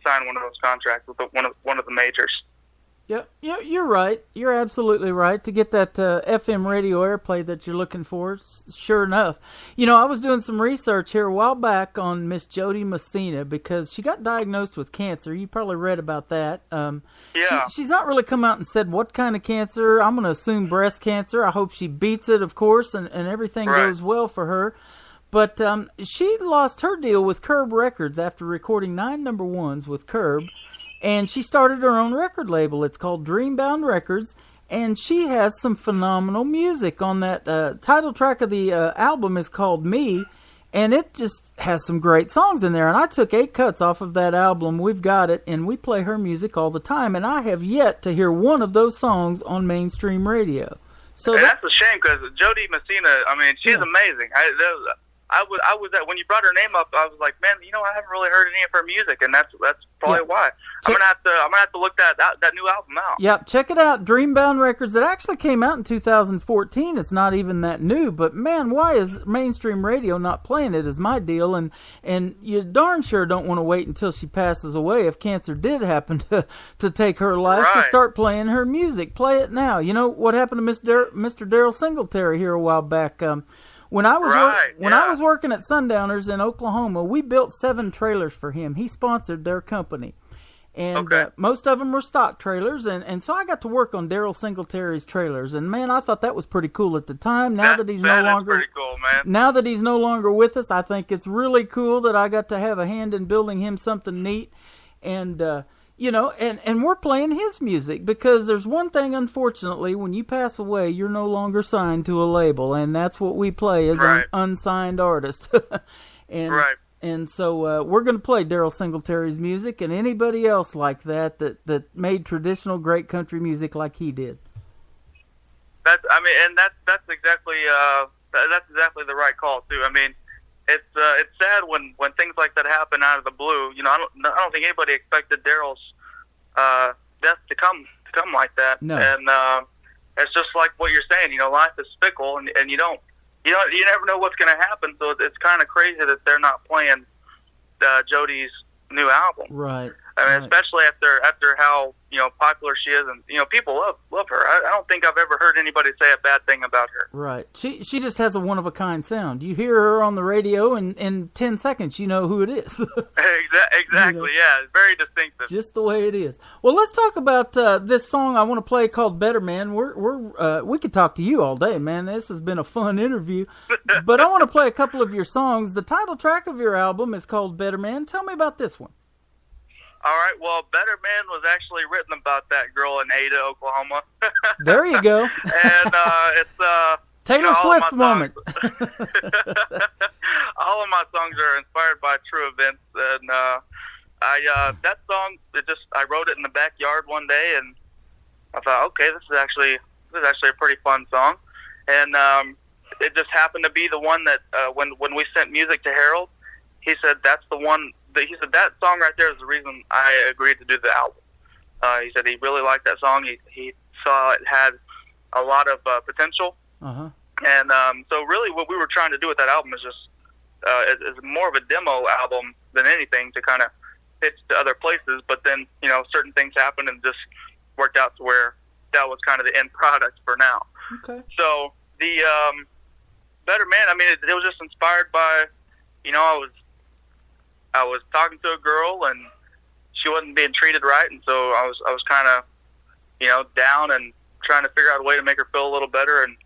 sign one of those contracts with one of the majors. Yeah, you're right. You're absolutely right. To get that FM radio airplay that you're looking for, sure enough. You know, I was doing some research here a while back on Miss Jody Messina because she got diagnosed with cancer. You probably read about that. Yeah. She's not really come out and said what kind of cancer. I'm going to assume breast cancer. I hope she beats it, of course, and everything goes well for her. But she lost her deal with Curb Records after recording 9 number ones with Curb. And she started her own record label. It's called Dreambound Records. And she has some phenomenal music on that. Title track of the album is called Me. And it just has some great songs in there. And I took 8 cuts off of that album. We've got it, and we play her music all the time. And I have yet to hear one of those songs on mainstream radio. So that's a shame, because Jody Messina, I mean, she's amazing. I was at, when you brought her name up, I was like, man, I haven't really heard any of her music, and that's probably why. I'm gonna have to look that new album out. Yep, check it out, Dreambound Records. It actually came out in 2014. It's not even that new, but man, why is mainstream radio not playing it? Is my deal, and you darn sure don't want to wait until she passes away. If cancer did happen to take her life, to start playing her music. Play it now. You know what happened to Mr. Daryl Singletary here a while back? When I was working at Sundowners in Oklahoma, we built 7 trailers for him. He sponsored their company. And most of them were stock trailers, and so I got to work on Daryl Singletary's trailers. And man, I thought that was pretty cool at the time. Now that he's no longer, pretty cool, man. Now that he's no longer with us, I think it's really cool that I got to have a hand in building him something neat. And and we're playing his music, because there's one thing, unfortunately, when you pass away, you're no longer signed to a label, and that's what we play as an unsigned artist. And so we're going to play Daryl Singletary's music, and anybody else like that made traditional great country music like he did. That's exactly the right call too. I mean, it's sad when things like that happen out of the blue. I don't think anybody expected Daryl's death to come like that. No. And it's just like what you're saying. Life is fickle, and you never know what's going to happen. So it's kind of crazy that they're not playing Jody's new album. Right. I mean, especially after how popular she is, and people love her. I don't think I've ever heard anybody say a bad thing about her. Right. She just has a one of a kind sound. You hear her on the radio, and in 10 seconds you know who it is. Exactly. Yeah, it's very distinctive. Just the way it is. Well, let's talk about this song I want to play called "Better Man." We could talk to you all day, man. This has been a fun interview, but I want to play a couple of your songs. The title track of your album is called "Better Man." Tell me about this one. All right, well, Better Man was actually written about that girl in Ada, Oklahoma. There you go. And it's Taylor Swift moment. All of my songs are inspired by true events, and that song, I wrote it in the backyard one day, and I thought, okay, this is actually a pretty fun song, and it just happened to be the one that when we sent music to Harold, he said that's the one. He said that song right there is the reason I agreed to do the album. He said he really liked that song. He saw it had a lot of potential. Uh-huh. And so really what we were trying to do with that album is just is more of a demo album than anything to kind of pitch to other places. But then, certain things happened and just worked out to where that was kind of the end product for now. Okay. So the Better Man, I mean, it was just inspired by, I was talking to a girl and she wasn't being treated right, and so I was kind of, down and trying to figure out a way to make her feel a little better and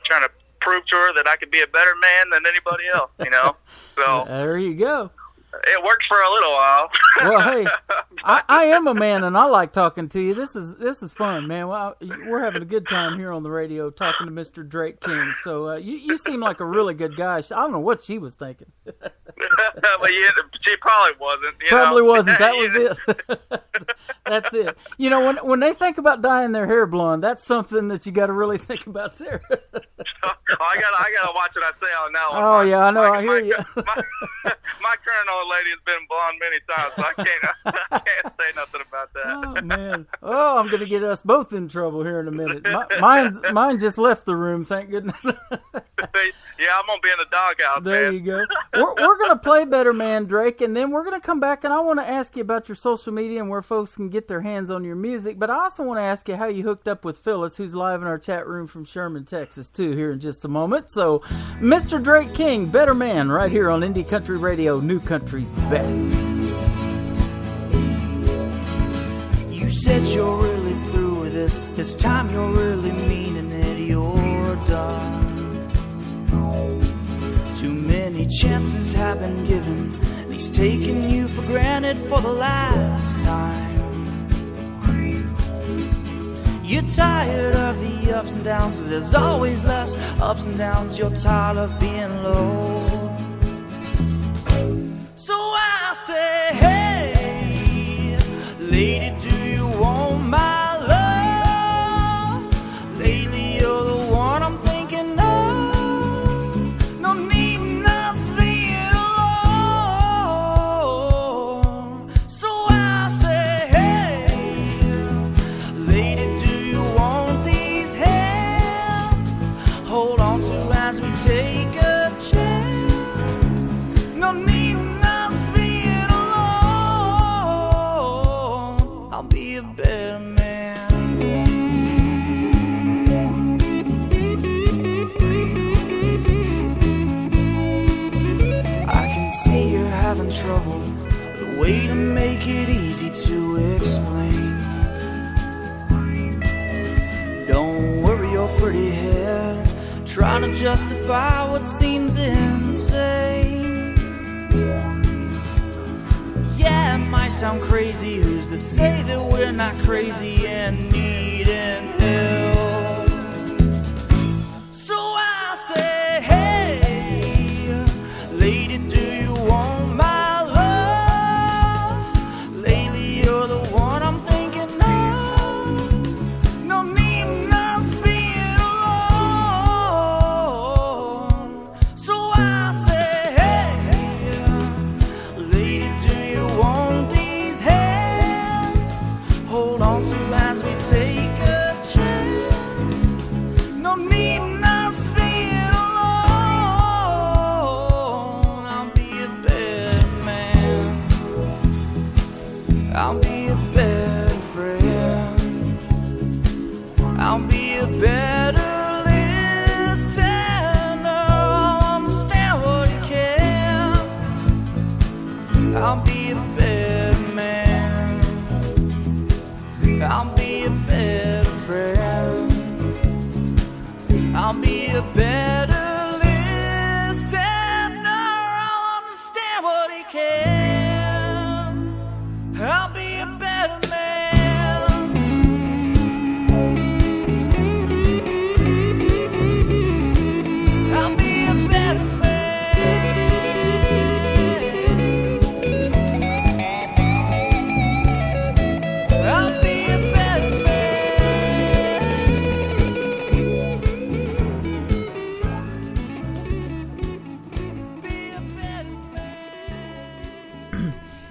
trying to prove to her that I could be a better man than anybody else, So there you go. It worked for a little while. Well, hey, I am a man, and I like talking to you. This is fun, man. Well, we're having a good time here on the radio talking to Mr. Drake King. So you seem like a really good guy. I don't know what she was thinking. Well, she probably wasn't. Probably wasn't. That was it. That's it. When they think about dyeing their hair blonde, that's something that you got to really think about there. I gotta watch what I say on that one. Oh yeah, I know. I hear you. My current old lady has been blonde many times, so I can't say nothing about that. Oh man. Oh, I'm gonna get us both in trouble here in a minute. Mine just left the room. Thank goodness. Yeah, I'm gonna be in the doghouse. There you go. We're gonna play Better Man, Drake, and then we're gonna come back and I want to ask you about your social media and where folks can get their hands on your music. But I also want to ask you how you hooked up with Phyllis, who's live in our chat room from Sherman, Texas, too, here in just a moment. So, Mr. Drake King, Better Man, right here on Indie Country Radio, New Country's best. You said you're really through with this. This time you're really meaning it. You're done. Too many chances have been given. He's taking you for granted for the last time. You're tired of the ups and downs, 'cause there's always less ups and downs. You're tired of being low. So I say, hey, lady, do you want my love? Lately you're the one I'm thinking of. No need us being alone. So I say, hey, lady, do you want these hands? Hold on to as we take a chance. No need us being alone. I'll be a better man. I can see you're having trouble. The way to make it easy to explain. Don't worry your pretty head, trying to justify what seems insane. Yeah, it might sound crazy, who's to say that we're not crazy and needing help? So I say, hey, lady, do you want my love? Lately you're the one I'm thinking of. No need us being alone. So I say, hey, lady, do you want these hands? Hold on to as we take a chance. No need us being alone. I'll be a better man. I'll be a better friend. I'll be a better listener. I'll understand what he can. I'll be a better man. I'll be a better friend. I'll be a better listener. I'll understand what he can. I'll be a better man. I'll be a better man. I'll be a better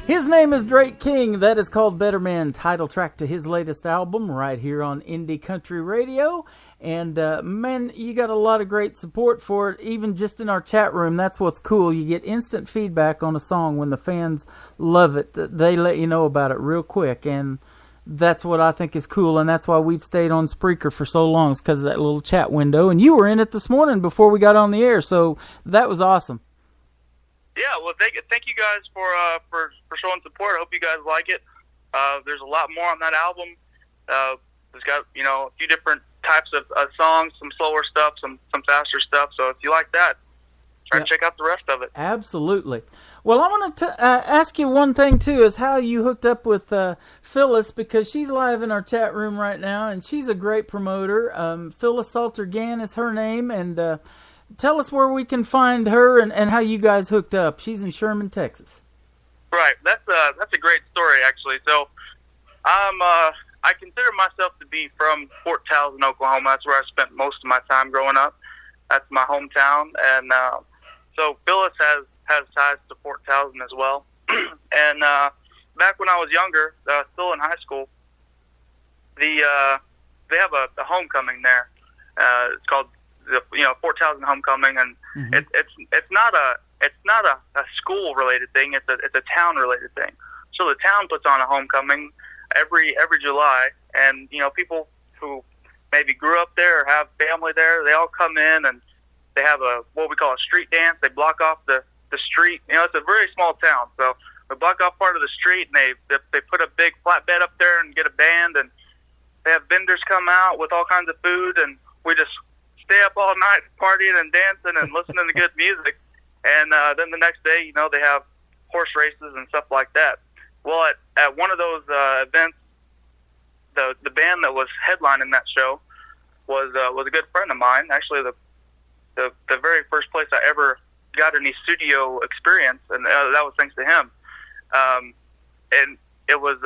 His name is Drake King. That is called Better Man, title track to his latest album right here on Indie Country Radio. And man, you got a lot of great support for it, even just in our chat room. That's what's cool. You get instant feedback on a song when the fans love it. They let you know about it real quick, and that's what I think is cool, and that's why we've stayed on Spreaker for so long, is because of that little chat window. And you were in it this morning before we got on the air, so that was awesome. Yeah, well, thank you guys for showing support. I hope you guys like it. There's a lot more on that album. It's got, a few different types of songs, some slower stuff, some faster stuff. So if you like that, try to check out the rest of it. Absolutely. Well, I want to ask you one thing, too, is how you hooked up with Phyllis, because she's live in our chat room right now, and she's a great promoter. Phyllis Salter-Gann is her name, and tell us where we can find her and how you guys hooked up. She's in Sherman, Texas. Right. That's a great story, actually. So I consider myself to be from Fort Towson, Oklahoma. That's where I spent most of my time growing up. That's my hometown. And so Phyllis has ties to Fort Towson as well. And back when I was younger, still in high school, they have a homecoming there. It's called the Fort Towson Homecoming, and it's not a school related thing. It's a town related thing. So the town puts on a homecoming every July, and people who maybe grew up there or have family there, they all come in and they have what we call a street dance. They block off the street. It's a very small town, so they block off part of the street, and they put a big flatbed up there and get a band, and they have vendors come out with all kinds of food, and we just stay up all night partying and dancing and listening to good music. And then the next day, they have horse races and stuff like that. Well, at one of those events, the band that was headlining that show was a good friend of mine. Actually, the very first place I ever got any studio experience, and that was thanks to him. And it was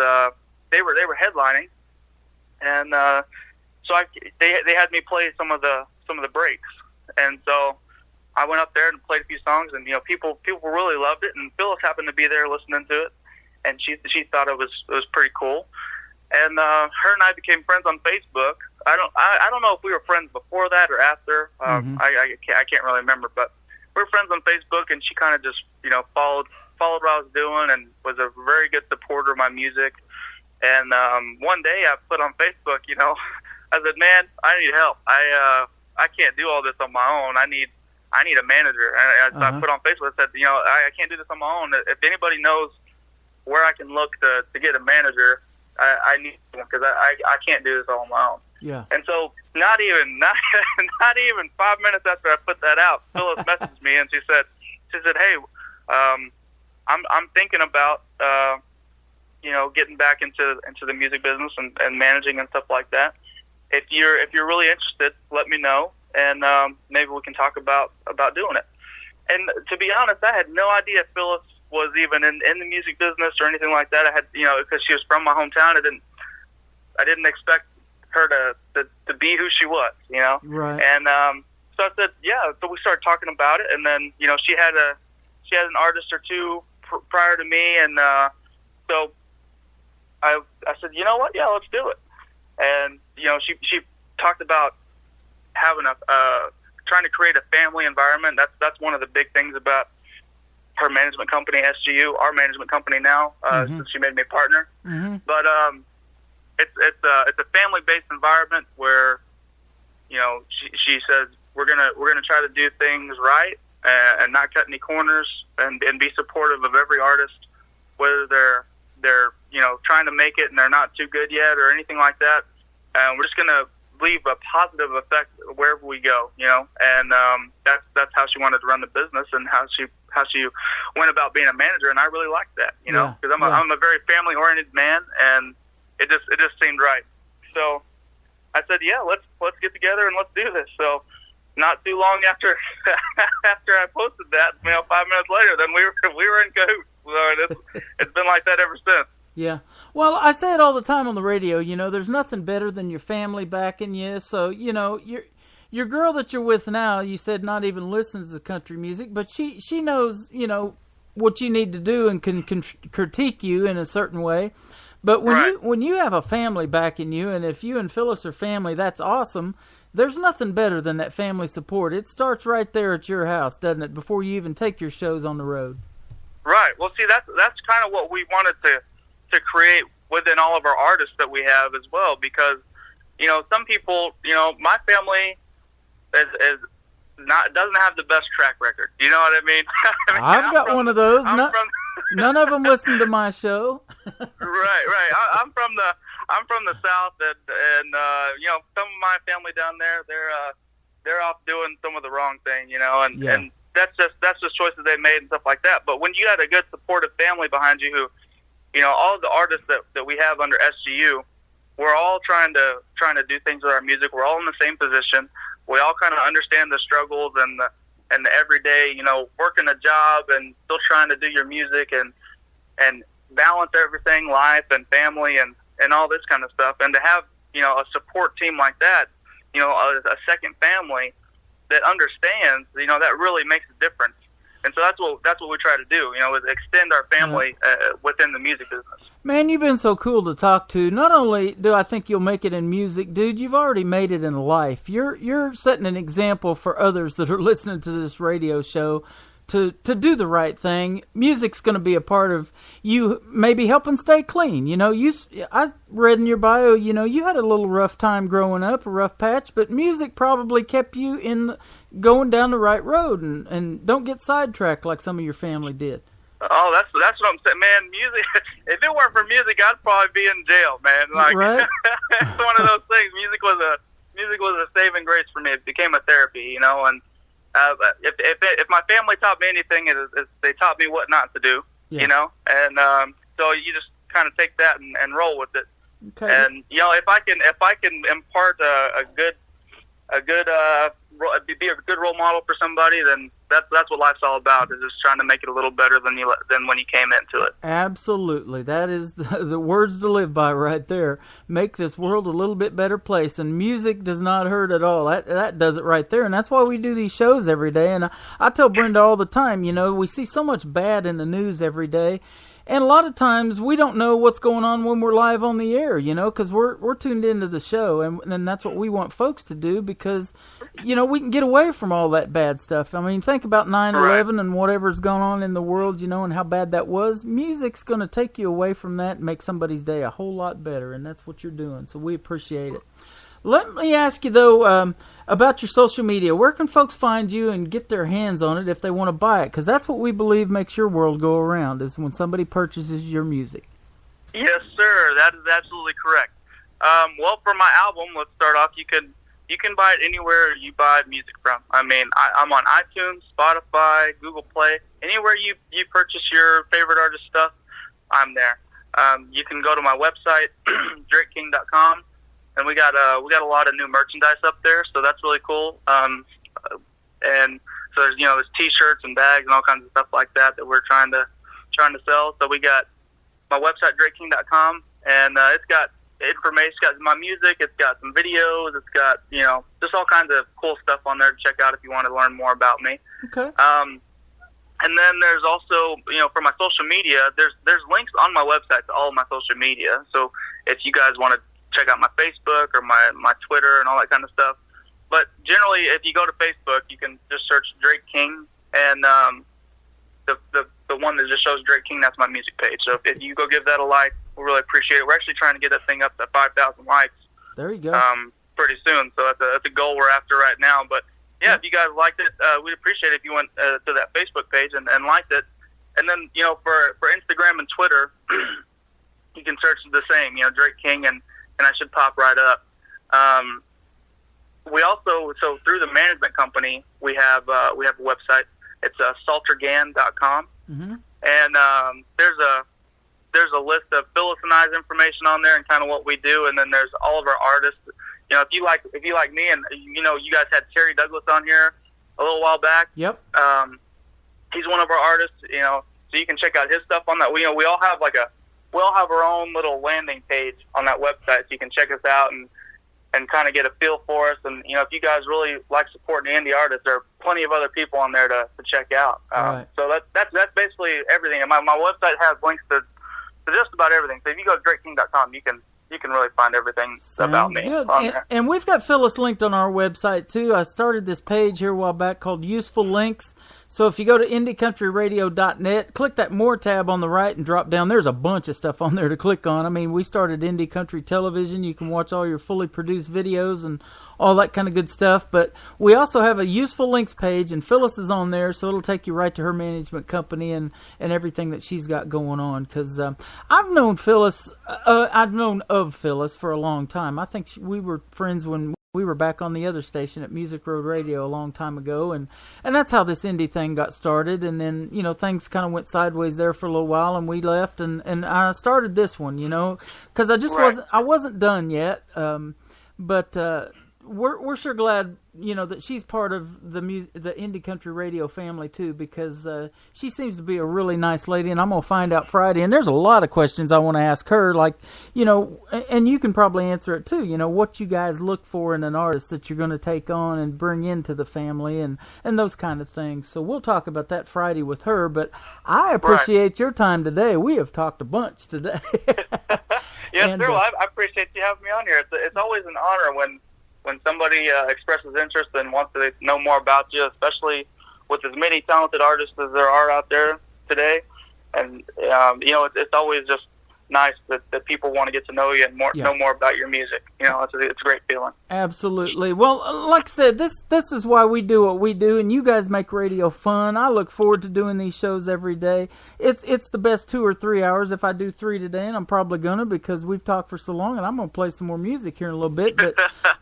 they were headlining, and so they had me play some of the breaks, and so I went up there and played a few songs, and people really loved it, and Phyllis happened to be there listening to it, and she thought it was pretty cool, and her and I became friends on Facebook. I don't know if we were friends before that or after. I can't really remember, but we were friends on Facebook, and she kind of just followed what I was doing and was a very good supporter of my music. And one day I put on Facebook, I said, man, I need help. I can't do all this on my own. I need a manager. And I put on Facebook, I said, I can't do this on my own. If anybody knows where I can look to get a manager, I need one, because I can't do this all on my own. Yeah. And so not even 5 minutes after I put that out, Phyllis messaged me and she said, hey, I'm thinking about getting back into the music business and managing and stuff like that. If you're really interested, let me know, and maybe we can talk about doing it. And to be honest, I had no idea Phyllis was even in the music business or anything like that. I had because she was from my hometown. I didn't expect her to be who she was, Right. And so I said, yeah. So we started talking about it, and then she had an artist or two prior to me, and so I said, you know what? Yeah, let's do it. And she talked about having trying to create a family environment. That's one of the big things about her management company, SGU, our management company now, since she made me a partner. Mm-hmm. But it's a family-based environment where she says we're gonna try to do things right and not cut any corners and be supportive of every artist, whether they're trying to make it and they're not too good yet or anything like that. And we're just gonna leave a positive effect wherever we go, and that's how she wanted to run the business and how she went about being a manager, and I really liked that, because I'm a very family oriented man, and it just seemed right. So I said, yeah, let's get together and let's do this. So not too long after I posted that, 5 minutes later, then we were in cahoots. So it's been like that ever since. Yeah. Well, I say it all the time on the radio, there's nothing better than your family backing you. So, your girl that you're with now, you said not even listens to country music, but she knows, what you need to do and can critique you in a certain way. But when you have a family backing you, and if you and Phyllis are family, that's awesome. There's nothing better than that family support. It starts right there at your house, doesn't it, before you even take your shows on the road? Right. Well, see, that's kind of what we wanted to create within all of our artists that we have as well, because some people, my family doesn't have the best track record. You know what I mean? I've got one of those. None of them listen to my show. Right. I'm from the South, and some of my family down there, they're off doing some of the wrong thing, and that's just choices they made and stuff like that. But when you had a good supportive family behind you who, all of the artists that we have under SGU, we're all trying to do things with our music. We're all in the same position. We all kind of understand the struggles and the everyday, working a job and still trying to do your music and balance everything, life and family and all this kind of stuff. And to have, a support team like that, a second family that understands, that really makes a difference. And so that's what we try to do, is extend our family within the music business. Man, you've been so cool to talk to. Not only do I think you'll make it in music, dude, you've already made it in life. You're setting an example for others that are listening to this radio show to do the right thing. Music's going to be a part of you maybe helping stay clean. I read in your bio, you had a little rough time growing up, a rough patch, but music probably kept you going down the right road, and don't get sidetracked like some of your family did. Oh, that's what I'm saying, man. Music. If it weren't for music, I'd probably be in jail, man. Right? It's one of those things. Music was a saving grace for me. It became a therapy, and if my family taught me anything, is they taught me what not to do. you know, and so you just kind of take that and roll with it. Okay. And you know, if I can impart a good be a good role model for somebody, then that's what life's all about, is just trying to make it a little better than when you came into it. Absolutely. That is the words to live by right there. Make this world a little bit better place, and music does not hurt at all. That does it right there, and that's why we do these shows every day. And I tell Brenda all the time, you know, we see so much bad in the news every day. And a lot of times we don't know what's going on when we're live on the air, you know, because we're tuned into the show, and that's what we want folks to do, because, you know, we can get away from all that bad stuff. I mean, think about 9/11 and whatever's going on in the world, you know, and how bad that was. Music's going to take you away from that and make somebody's day a whole lot better, and that's what you're doing, so we appreciate it. Let me ask you, though, about your social media. Where can folks find you and get their hands on it if they want to buy it? Because that's what we believe makes your world go around, is when somebody purchases your music. Yes, sir. That is absolutely correct. Well, for my album, let's start off. You can buy it anywhere you buy music from. I mean, I'm on iTunes, Spotify, Google Play. Anywhere you purchase your favorite artist stuff, I'm there. You can go to my website, DrakeKing.com. And we got a lot of new merchandise up there, so that's really cool. And so there's T-shirts and bags and all kinds of stuff like that we're trying to sell. So we got my website, DrakeKing.com, and it's got information, it's got my music, it's got some videos, it's got just all kinds of cool stuff on there to check out if you want to learn more about me. Okay. And then there's also for my social media, there's links on my website to all of my social media. So if you guys want to check out my Facebook or my Twitter and all that kind of stuff. But generally, if you go to Facebook, you can just search Drake King, and the one that just shows Drake King, that's my music page. So if you go give that a like, we'll really appreciate it. We're actually trying to get that thing up to 5,000 likes. There you go. Pretty soon. So that's a goal we're after right now. But yeah, if you guys liked it, we'd appreciate it if you went to that Facebook page and liked it. And then for Instagram and Twitter, you can search the same, Drake King, and I should pop right up. We also, so through the management company, we have a website. It's saltergan.com, and there's a list of Phyllis and I's information on there and kind of what we do, and then there's all of our artists. If you like me, and you guys had Terry Douglas on here a little while back. Yep. He's one of our artists. So you can check out his stuff on that. We all have we'll have our own little landing page on that website, so you can check us out and kind of get a feel for us. And, if you guys really like supporting indie artists, there are plenty of other people on there to check out. Right. So that's basically everything. And my website has links to just about everything. So if you go to DrakeKing.com, you can really find everything about me. Good. And we've got Phyllis linked on our website, too. I started this page here a while back called Useful Links. So if you go to IndieCountryRadio.net, click that More tab on the right and drop down. There's a bunch of stuff on there to click on. I mean, we started Indie Country Television. You can watch all your fully produced videos and all that kind of good stuff. But we also have a Useful Links page, and Phyllis is on there, so it'll take you right to her management company and everything that she's got going on. Because I've known of Phyllis for a long time. I think we were friends when we were back on the other station at Music Road Radio a long time ago, and that's how this indie thing got started. And then things kind of went sideways there for a little while, and we left, and I started this one, because I just wasn't done yet. But we're sure glad that she's part of the Indie Country Radio family too, because she seems to be a really nice lady, and I'm gonna find out Friday. And there's a lot of questions I want to ask her, like and you can probably answer it too. What you guys look for in an artist that you're going to take on and bring into the family, and those kind of things. So we'll talk about that Friday with her. But I appreciate your time today. We have talked a bunch today. Yes, sir. Well, I appreciate you having me on here. It's always an honor when somebody expresses interest and wants to know more about you, especially with as many talented artists as there are out there today. And, it's always just nice that people want to get to know you and know more about your music. It's a great feeling. Absolutely. Well, like I said, this is why we do what we do, and you guys make radio fun. I look forward to doing these shows every day. It's the best 2 or 3 hours. If I do 3 today, and I'm probably gonna, because we've talked for so long, and I'm gonna play some more music here in a little bit.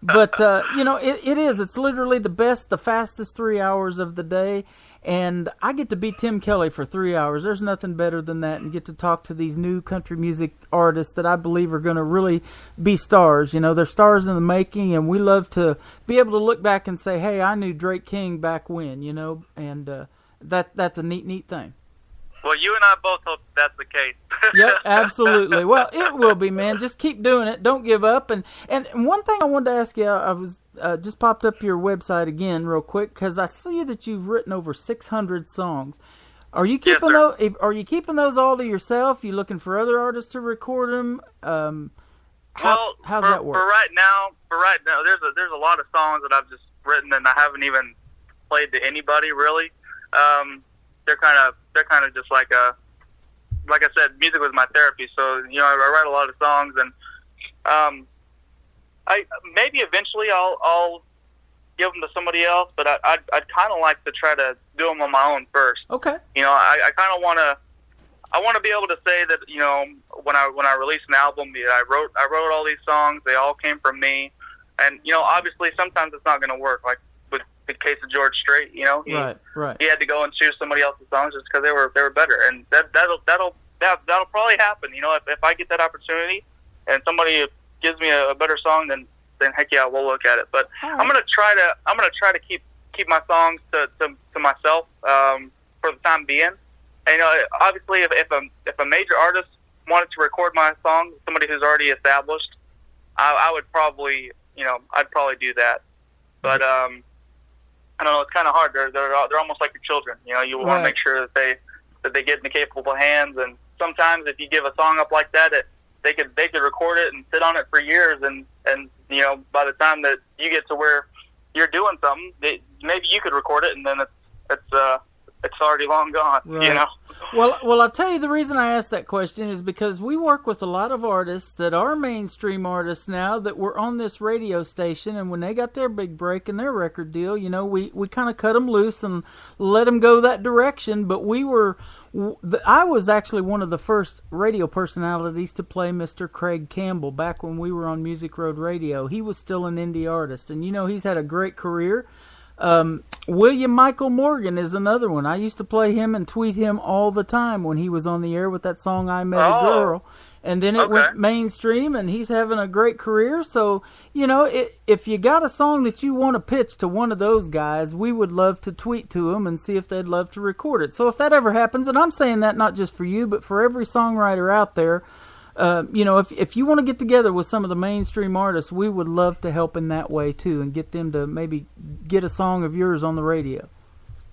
But it is. It's literally the best, the fastest 3 hours of the day. And I get to be Tim Kelly for 3 hours. There's nothing better than that, and get to talk to these new country music artists that I believe are going to really be stars. You know, they're stars in the making, and we love to be able to look back and say, hey, I knew Drake King back when, you know, and that's a neat thing. Well, you and I both hope that's the case. Yep, absolutely. Well, it will be, man. Just keep doing it. Don't give up. And one thing I wanted to ask you, I was just popped up your website again real quick because I see that you've written over 600 songs. Are you keeping those? Are you keeping those all to yourself? You looking for other artists to record them? How's that work? For right now, there's a lot of songs that I've just written and I haven't even played to anybody really. They're kind of just like I said, music was my therapy. So you know, I write a lot of songs, and I maybe eventually I'll give them to somebody else, but I'd kind of like to try to do them on my own first. Okay. You know, I kind of want to be able to say that, you know, when I release an album, I wrote all these songs. They all came from me, and you know, obviously sometimes it's not going to work. Like with the case of George Strait, you know, right. He had to go and choose somebody else's songs just because they were better, and that'll probably happen. You know, if I get that opportunity and somebody gives me a better song, then heck yeah, we'll look at it. But I'm gonna try to keep my songs to myself for the time being. And you know, obviously, if a major artist wanted to record my song, somebody who's already established, I would probably, you know, I'd probably do that. But I don't know, it's kind of hard. They're almost like your children. You know, you want to make sure that they get in the capable hands. And sometimes if you give a song up like that, they could record it and sit on it for years, and you know, by the time that you get to where you're doing something, maybe you could record it, and then it's already long gone. Right. You know. Well, I'll tell you the reason I asked that question is because we work with a lot of artists that are mainstream artists now that were on this radio station, and when they got their big break and their record deal, you know, we kind of cut them loose and let them go that direction. But I was actually one of the first radio personalities to play Mr. Craig Campbell back when we were on Music Road Radio. He was still an indie artist, and you know, he's had a great career. William Michael Morgan is another one. I used to play him and tweet him all the time when he was on the air with that song I Met a Girl. And then it went mainstream, and he's having a great career. So, you know, if you got a song that you want to pitch to one of those guys, we would love to tweet to them and see if they'd love to record it. So if that ever happens, and I'm saying that not just for you, but for every songwriter out there, you know, if you want to get together with some of the mainstream artists, we would love to help in that way, too, and get them to maybe get a song of yours on the radio.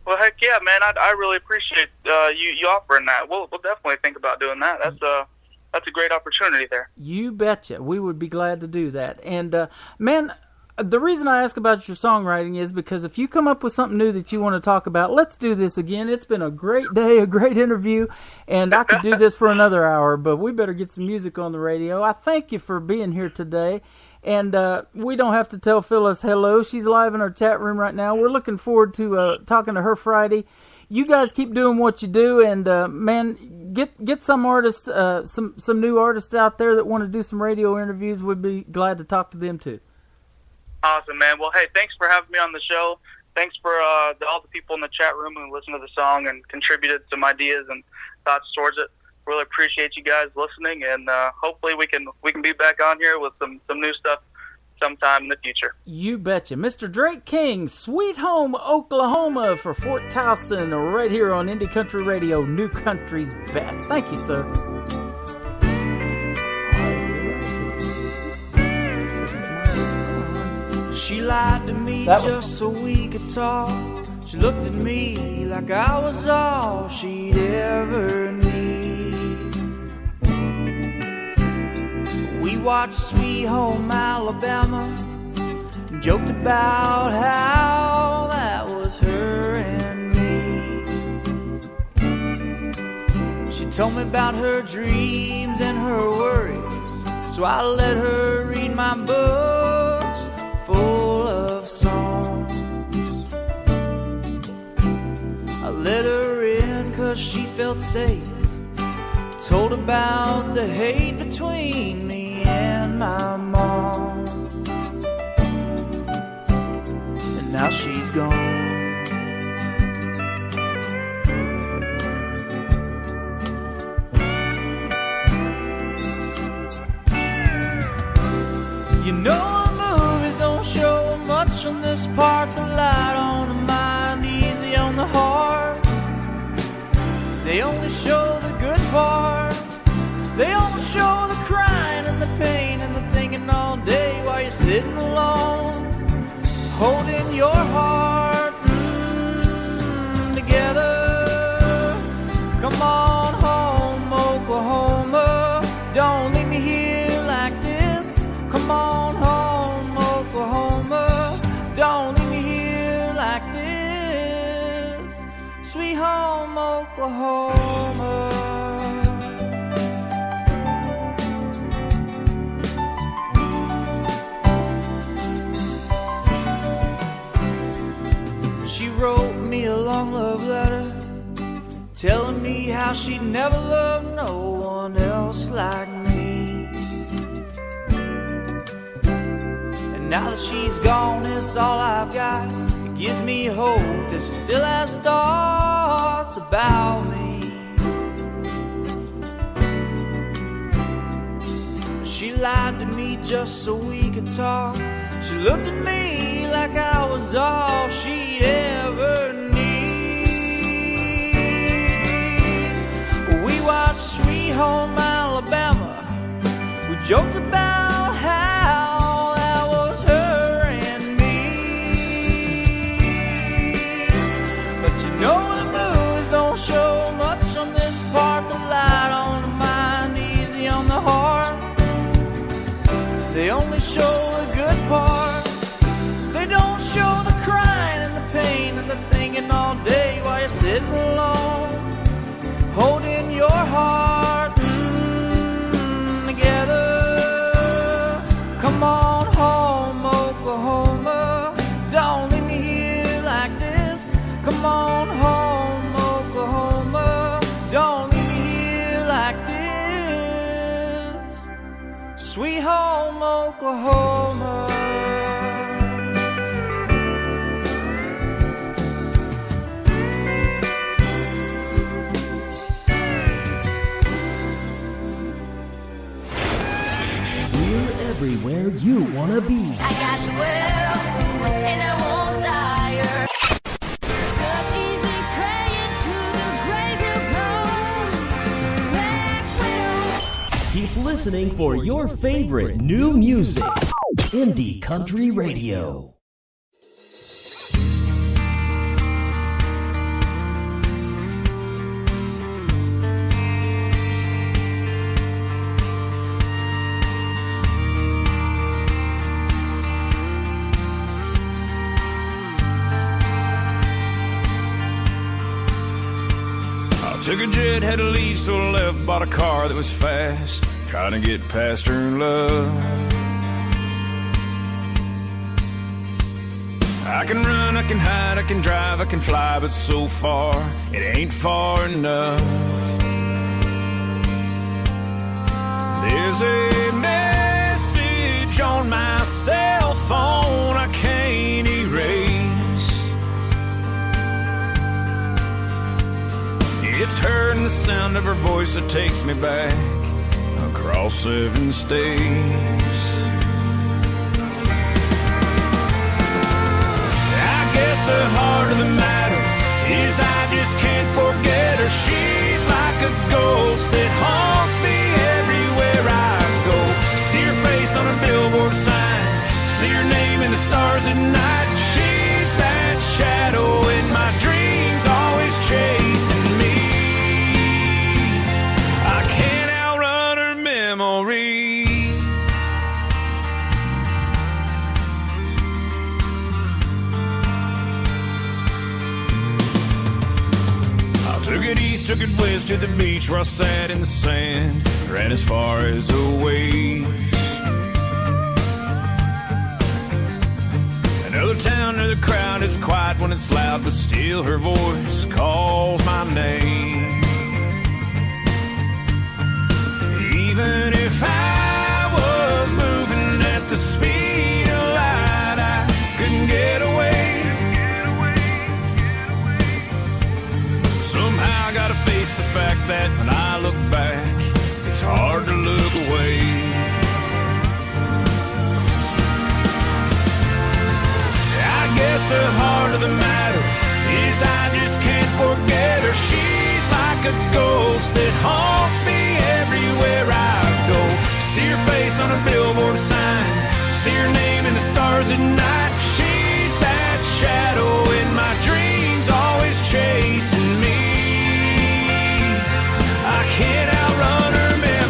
Well, heck yeah, man. I really appreciate you offering that. We'll definitely think about doing that. That's a great opportunity there. You betcha. We would be glad to do that. And, man, the reason I ask about your songwriting is because if you come up with something new that you want to talk about, let's do this again. It's been a great day, a great interview, and I could do this for another hour, but we better get some music on the radio. I thank you for being here today. And we don't have to tell Phyllis hello. She's live in our chat room right now. We're looking forward to talking to her Friday. You guys keep doing what you do, and man, get some artists, some new artists out there that want to do some radio interviews. We'd be glad to talk to them too. Awesome, man. Well, hey, thanks for having me on the show. Thanks for all the people in the chat room who listened to the song and contributed some ideas and thoughts towards it. Really appreciate you guys listening, and hopefully we can be back on here with some new stuff sometime in the future. You betcha. Mr. Drake King, Sweet Home, Oklahoma for Fort Towson, right here on Indie Country Radio, New Country's Best. Thank you, sir. She lied to me just so we could talk. She looked at me like I was all she'd ever need. We watched Sweet Home Alabama and joked about how that was her and me. She told me about her dreams and her worries, so I let her read my books full of songs. I let her in 'cause she felt safe. Told about the hate between me and my mom. And now she's gone. You know the movies don't show much on this part. The light on the mind, easy on the heart. They only show the good part. They only show the crying and the pain and the thinking all day while you're sitting alone, holding your heart together. Come on home, Oklahoma. Don't leave me here like this. Come on home, Oklahoma. Don't leave me here like this. Sweet home, Oklahoma. She wrote me a long love letter, telling me how she'd never loved no one else like me. And now that she's gone, it's all I've got. It gives me hope that she still has thoughts about me. She lied to me just so we could talk. She looked at me like I was all she'd ever need. We watched Sweet Home Alabama. We joked about how that was her and me. But you know the movies don't show much on this part. The light on the mind, easy on the heart. They only show the good part. They don't show the crying and the pain and the thinking all day while you're sitting alone, holding your heart together. Come on home, Oklahoma. Don't leave me here like this. Come on home, Oklahoma. Don't leave me here like this. Sweet home, Oklahoma. Everywhere you want to be. I got the world, and I won't tire. Such easy praying to the grave you go. Black widow. Keep listening for your favorite new music. Indie Country Radio. Took a jet, had a lead, so I left, bought a car that was fast, trying to get past her love. I can run, I can hide, I can drive, I can fly, but so far, it ain't far enough. There's a message on my cell phone I can't erase. It's her and the sound of her voice that takes me back across 7 states. I guess the heart of the matter is I just can't forget her. She's like a ghost that haunts me everywhere I go. See her face on a billboard sign, see her name in the stars at night. She's that shadow in my dreams, always chasing me. Took it east, took it west to the beach where I sat in the sand, ran as far as a ways. Another town, another crowd, it's quiet when it's loud, but still her voice calls my name. Even if I was moving at the speed of light, I couldn't get away. Somehow I gotta face the fact that when I look back, it's hard to look away. of the matter is I just can't forget her. She's like a ghost that haunts me everywhere I go. See her face on a billboard sign, see her name in the stars at night. She's that shadow in my dreams, always chasing me. I can't outrun her memory.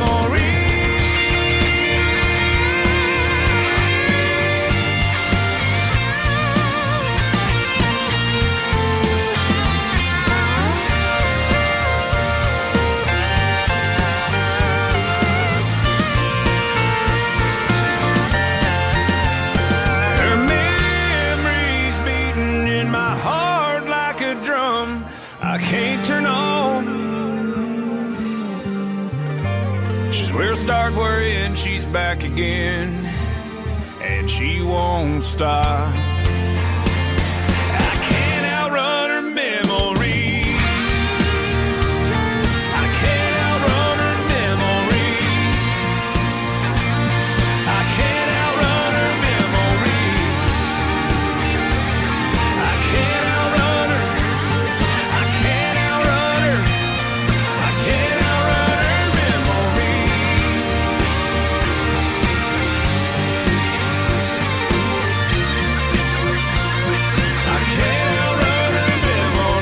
Her memory's beating in my heart like a drum I can't turn on. She's where I start worrying, she's back again, and she won't stop. I can't outrun her memory. I can't outrun her memory. I can't outrun her memory. I can't outrun her. I can't outrun her. I can't outrun her memory. I can't outrun her memory.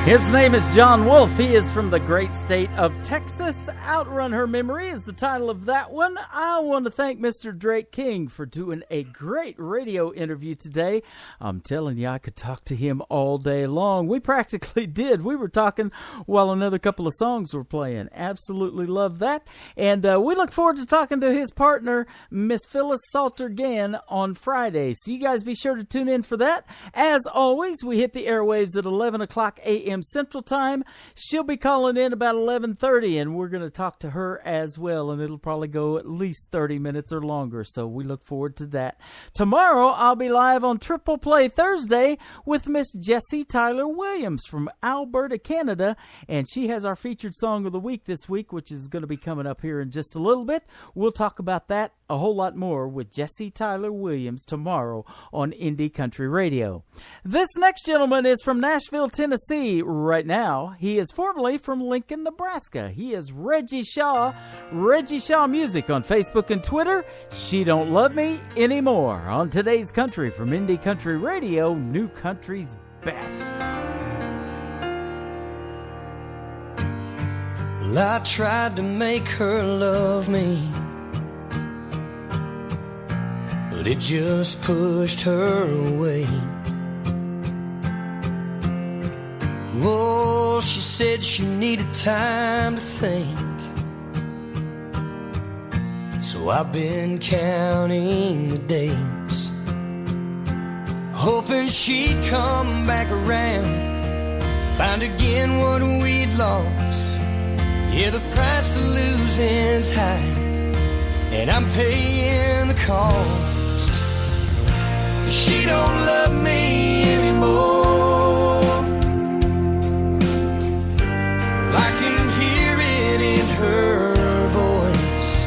His name is John Wolf. He is from the great state of Texas. Outrun Her Memory is the title of that one. I want to thank Mr. Drake King for doing a great radio interview today. I'm telling you, I could talk to him all day long. We practically did. We were talking while another couple of songs were playing. Absolutely love that. And we look forward to talking to his partner, Miss Phyllis Salter Gann, on Friday. So you guys be sure to tune in for that. As always, we hit the airwaves at 11 o'clock a.m. Central Time. She'll be calling in about 11:30, and we're going to talk to her as well, and it'll probably go at least 30 minutes or longer, so we look forward to that. Tomorrow, I'll be live on Triple Play Thursday with Miss Jessie Tyler Williams from Alberta, Canada, and she has our featured song of the week this week, which is going to be coming up here in just a little bit. We'll talk about that a whole lot more with Jessie Tyler Williams tomorrow on Indie Country Radio. This next gentleman is from Nashville, Tennessee right now. He is formerly from Lincoln, Nebraska. He is Reggie Shaw Music on Facebook and Twitter. She Don't Love Me Anymore on today's Country from Indie Country Radio, New Country's best. Well, I tried to make her love me, but it just pushed her away. Oh, she said she needed time to think, so I've been counting the days, hoping she'd come back around, find again what we'd lost. Yeah, the price of losing's high, and I'm paying the cost. She don't love me anymore. I can hear it in her voice,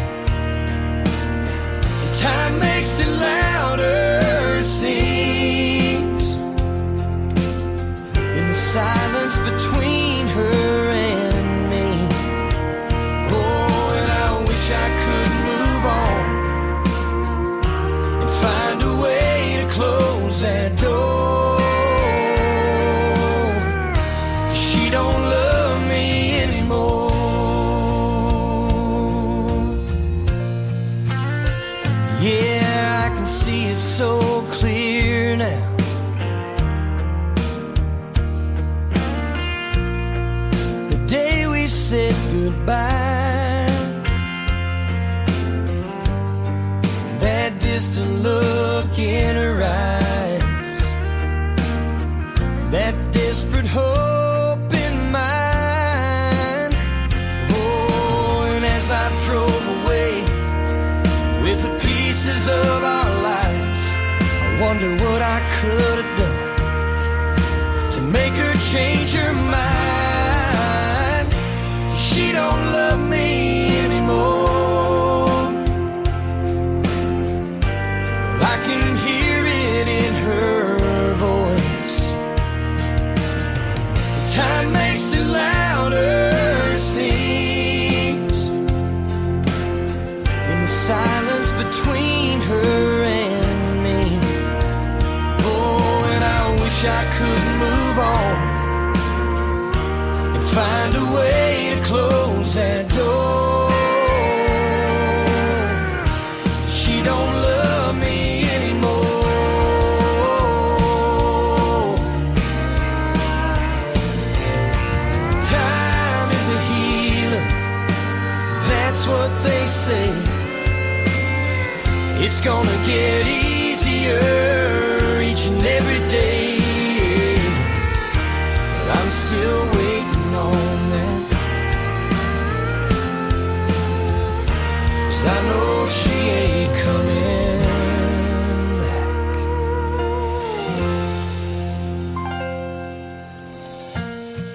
and time makes it louder, it seems, in the silence between her and me. Oh, and I wish I could move on and find a way to close that door. She don't love me anymore. Yeah, I can see it so clear now. The day we said goodbye, that distant look in her eyes, that desperate hope in mine. Oh, and as I drove away with the pieces of our lives, I wonder what I could have done to make her change her mind. She don't love me I could move on and find a way to close that door. She don't love me anymore. Time is a healer, that's what they say. It's gonna get easier each and every day. But I'm still waiting on that, 'cause I know she ain't coming back.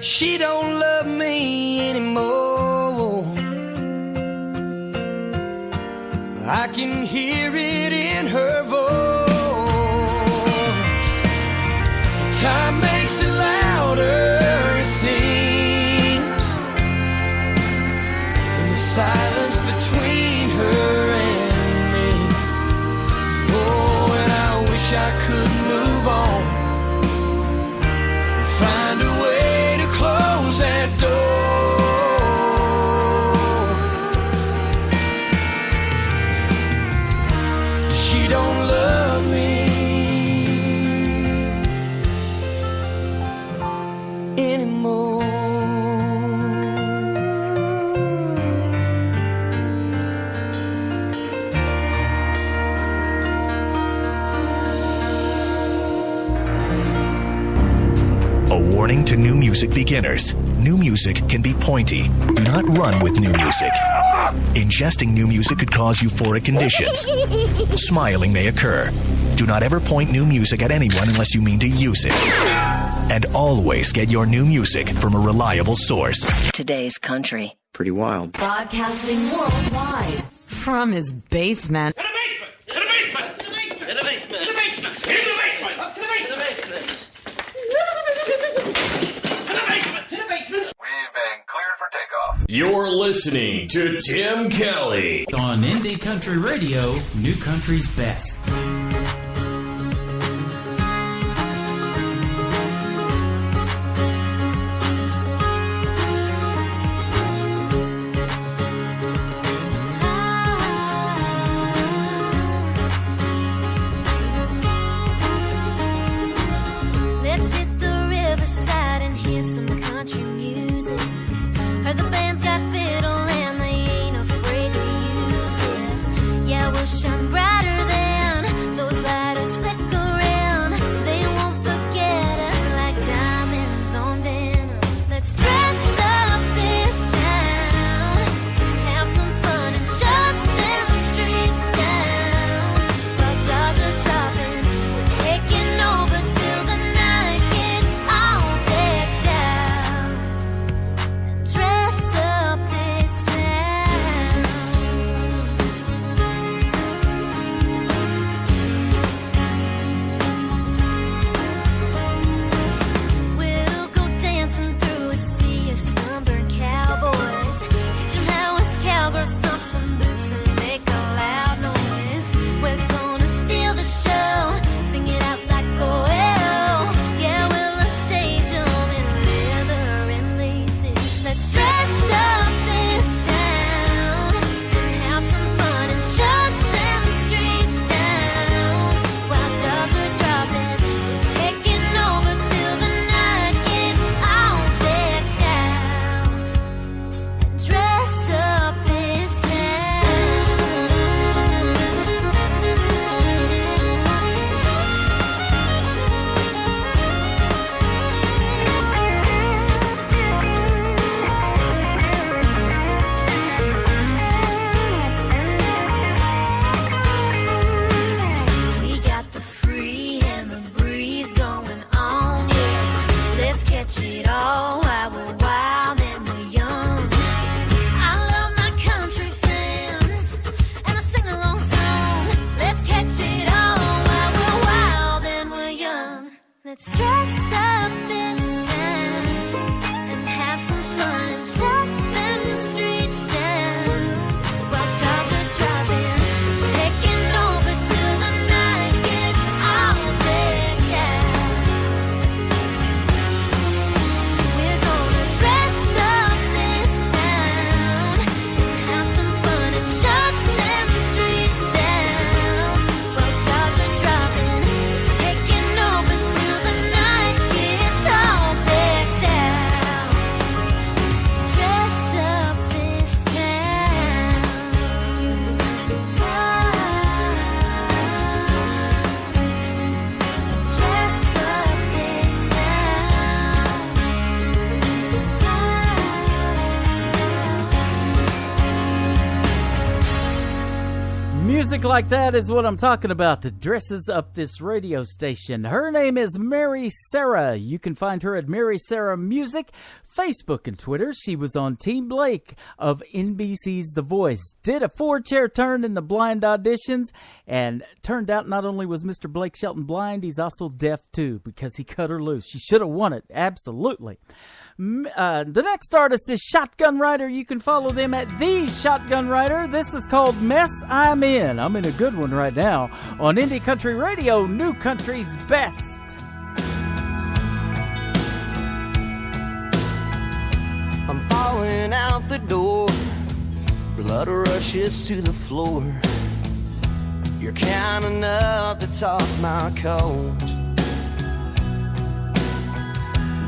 She don't love me anymore. I can hear it in her voice. Time makes it louder, it seems, in the silence between her and me. Oh, and I wish I could move on and find a way to close that door. She don't love me anymore. A warning to new music beginners. New music can be pointy. Do not run with new music. Ingesting new music could cause euphoric conditions. Smiling may occur. Do not ever point new music at anyone unless you mean to use it. And always get your new music from a reliable source. Today's country. Pretty wild. Broadcasting worldwide from his basement. To the basement! To the basement! To the basement! To the basement! To the basement! Up to the basement! To the basement! To the basement! We've been cleared for takeoff. You're listening to Tim Kelly on Indie Country Radio, New Country's Best. Let's hit the riverside and hear some country music. Heard the band's got fiddle and they ain't afraid to use it. Yeah, we'll shine brighter than those lighters flicker around. They won't forget us like diamonds on denim. Let's dress up this town, have some fun and shut them streets down. While jaws are dropping, we're taking over till the night gets all decked out. And dress up this town. We'll go dancing through a sea of sunburned cowboys. Teach 'em how us cowgirls stomp some boots and make a loud noise. We're gonna steal the show, sing it out like oil. Yeah, we'll upstage 'em in leather and laces. Let's dress up this town and have some fun and shut them streets down. While jaws are dropping, we're taking over till the night gets all decked out. And dress up this We got the free and the breeze going on, yeah. Let's catch it all while we're wild and we're young. I love my country fans and a sing-along song. Let's catch it all while we're wild and we're young. Let's dress up this town and have some fun and shut them streets down. While jaws are dropping, taking over till the night gets all decked out. Music like that is what I'm talking about, that dresses up this radio station. Her name is Mary Sarah. You can find her at Mary Sarah Music, Facebook and Twitter. She was on Team Blake of NBC's The Voice. Did a 4-chair turn in the blind auditions, and turned out not only was Mr. Blake Shelton blind, he's also deaf too, because he cut her loose. She should have won it, absolutely. The next artist is Shotgun Rider. You can follow them at The Shotgun Rider. This is called Mess I'm In. I'm in a good one right now on Indie Country Radio, New Country's Best. I'm falling out the door, blood rushes to the floor. You're kind enough to toss my coat.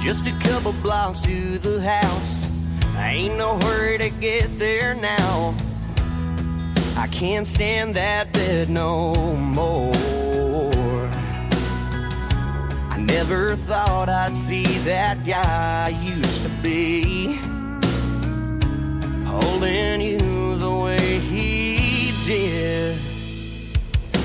Just a couple blocks to the house, I ain't no hurry to get there now. I can't stand that bed no more. I never thought I'd see that guy I used to be, holding you the way he did.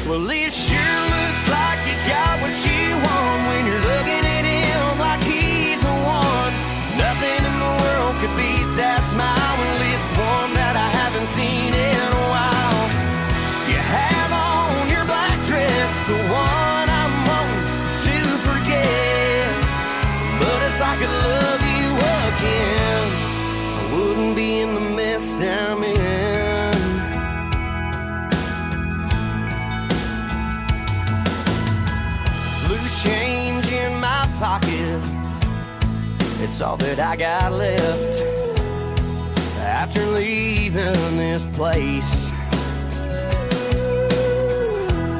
Well, it sure looks like you got what you want when you're looking at him like he's the one. Nothing in the world could beat that smile. Well, it's one that I haven't seen in a while. You have on your black dress, the one I'm wanting to forget. But if I could love you again, I wouldn't be in the mess I'm in. Loose change in my pocket, it's all that I got left after leaving this place.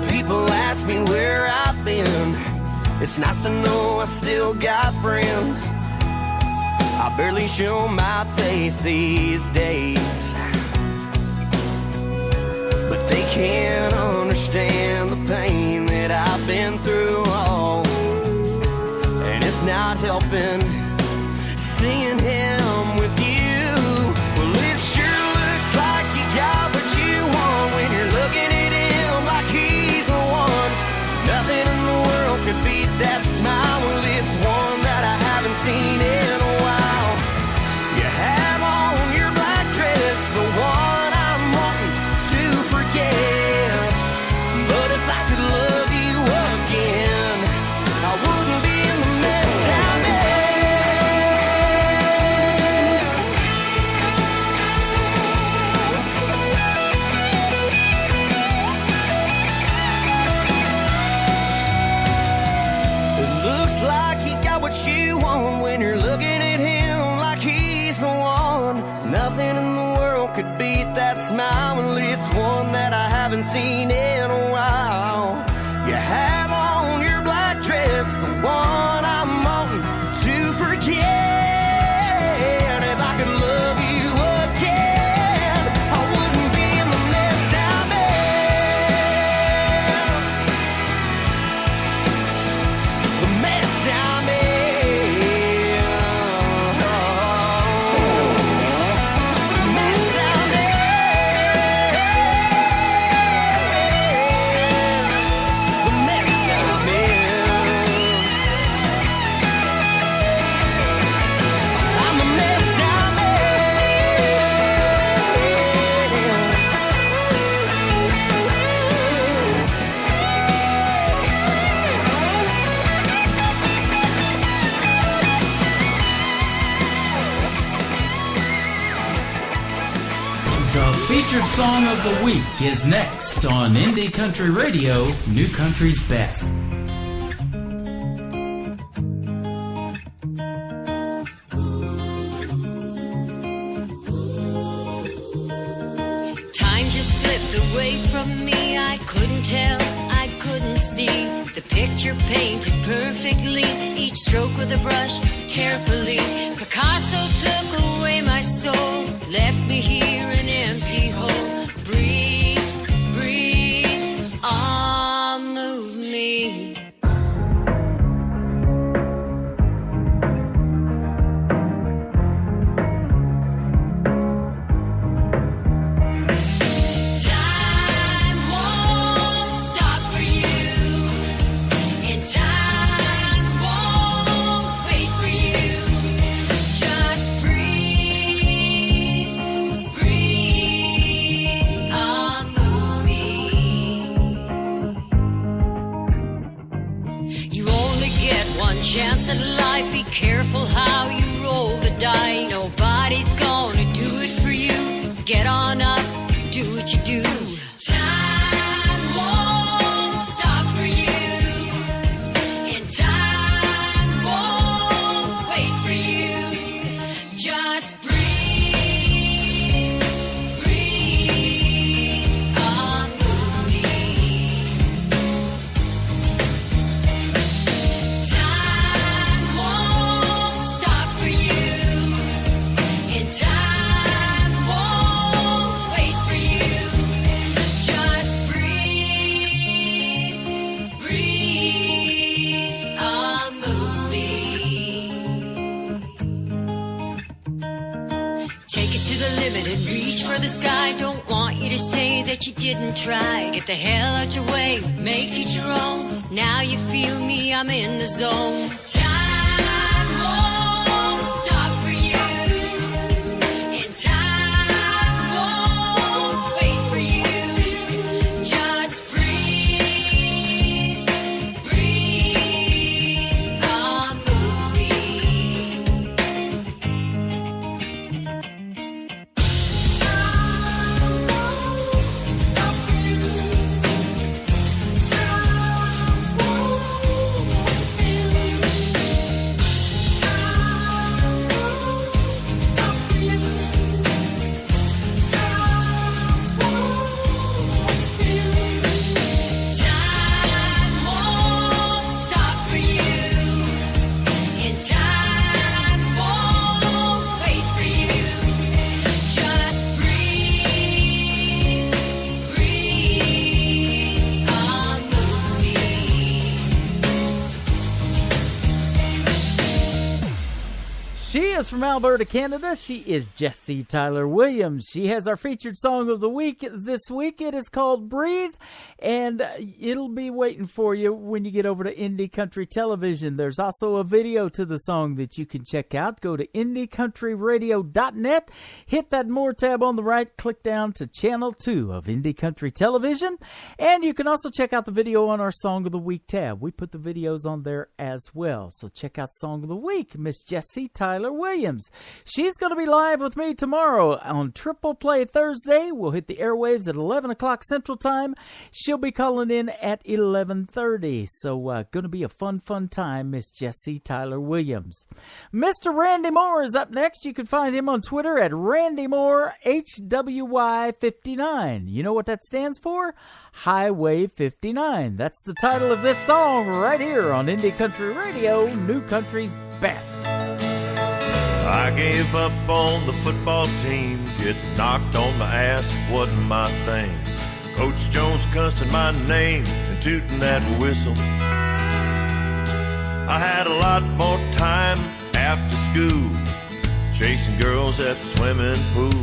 People ask me where I've been. It's nice to know I still got friends. I barely show my face these days, but they can't understand the pain that I've been through. Oh, and it's not helping seeing him with you. Well, it sure looks like you got what you want when you're looking at him like he's the one. Nothing in the world could beat that smile. Well, it's one that I haven't seen in a while. You have on your black dress, the one I'm wanting to forget. But if I could love you again, I wouldn't be in the mess I'm in. What you want when you're looking at him like he's the one. Nothing in the world could beat that smile. Well, it's one that I haven't seen in a while. You have on your black dress, the one I'm wanting to forget. If I could love you again, I wouldn't be in the mess I'm in. The mess I'm in. Featured song of the week is next on Indie Country Radio, New Country's Best. Time just slipped away from me. I couldn't tell, I couldn't see. The picture painted perfectly, each stroke with a brush, carefully. Picasso took away my soul, left me here an empty hole. Breathe, breathe, ah, move me. Time won't You only get one chance at life. Be careful how you roll the dice. Nobody's gonna do it for you. Get on up, do what you do. Time won't stop for you, and time won't wait for you. Just breathe, breathe on me. Time won't stop for you, and time won't wait for you. Just breathe, breathe on me. Take it to the limit and reach for the sky. Don't want you to say that you didn't try. Get the hell out your way, make it your own. Now you feel me, I'm in the zone. Time won't stop for you, and time won't wait for you. Just breathe, breathe on me. Time won't stop for you, and time won't wait for you. Just breathe, breathe on me. She is from Alberta, Canada. She is Jessie Tyler Williams. She has our featured song of the week this week. It is called Breathe, and it'll be waiting for you when you get over to Indie Country Television. There's also a video to the song that you can check out. Go to IndieCountryRadio.net, hit that More tab on the right, click down to Channel 2 of Indie Country Television, and you can also check out the video on our Song of the Week tab. We put the videos on there as well, so check out Song of the Week, Miss Jessie Tyler Williams. She's going to be live with me tomorrow on Triple Play Thursday. We'll hit the airwaves at 11 o'clock Central Time. She'll be calling in at 11:30. So going to be a fun time, Miss Jessie Tyler Williams. Mr. Randy Moore is up next. You can find him on Twitter at Randy Moore HWY59. You know what that stands for? Highway 59. That's the title of this song right here on Indie Country Radio, New Country's Best. I gave up on the football team. Getting knocked on my ass wasn't my thing. Coach Jones cussing my name and tooting that whistle. I had a lot more time after school, chasing girls at the swimming pool.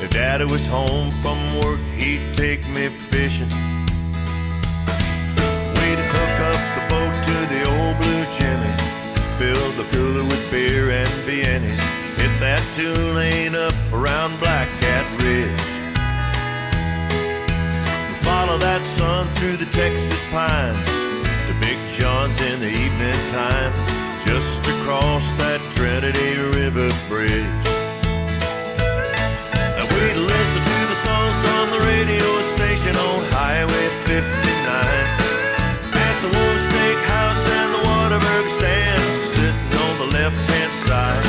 If Daddy was home from work, he'd take me fishing. We'd hook up the boat to the old Blue Jimmy, fill the cooler with beer and Viennas, hit that 2-lane up around Black Cat Ridge. Follow that sun through the Texas pines to Big John's in the evening time, just across that Trinity River Bridge. Now we'd listen to the songs on the radio station on Highway 59, past the Wolf Steakhouse and the Waterberg stand, sitting on the left-hand side.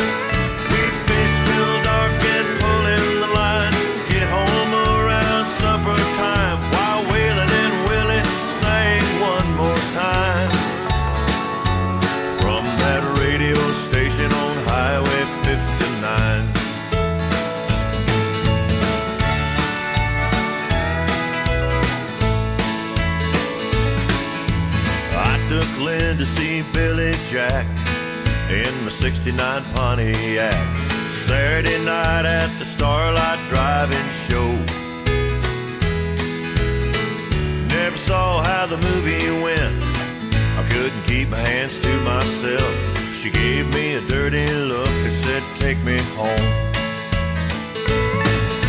We'd fish till dark and pull in the lines, get home around supper time, while Waylon and Willie sang one more time. From that radio station on Highway 59. I took Lynn to see Billy Jack in my '69 Pontiac, Saturday night at the Starlight Drive-In show. Never saw how the movie went, I couldn't keep my hands to myself. She gave me a dirty look and said, take me home.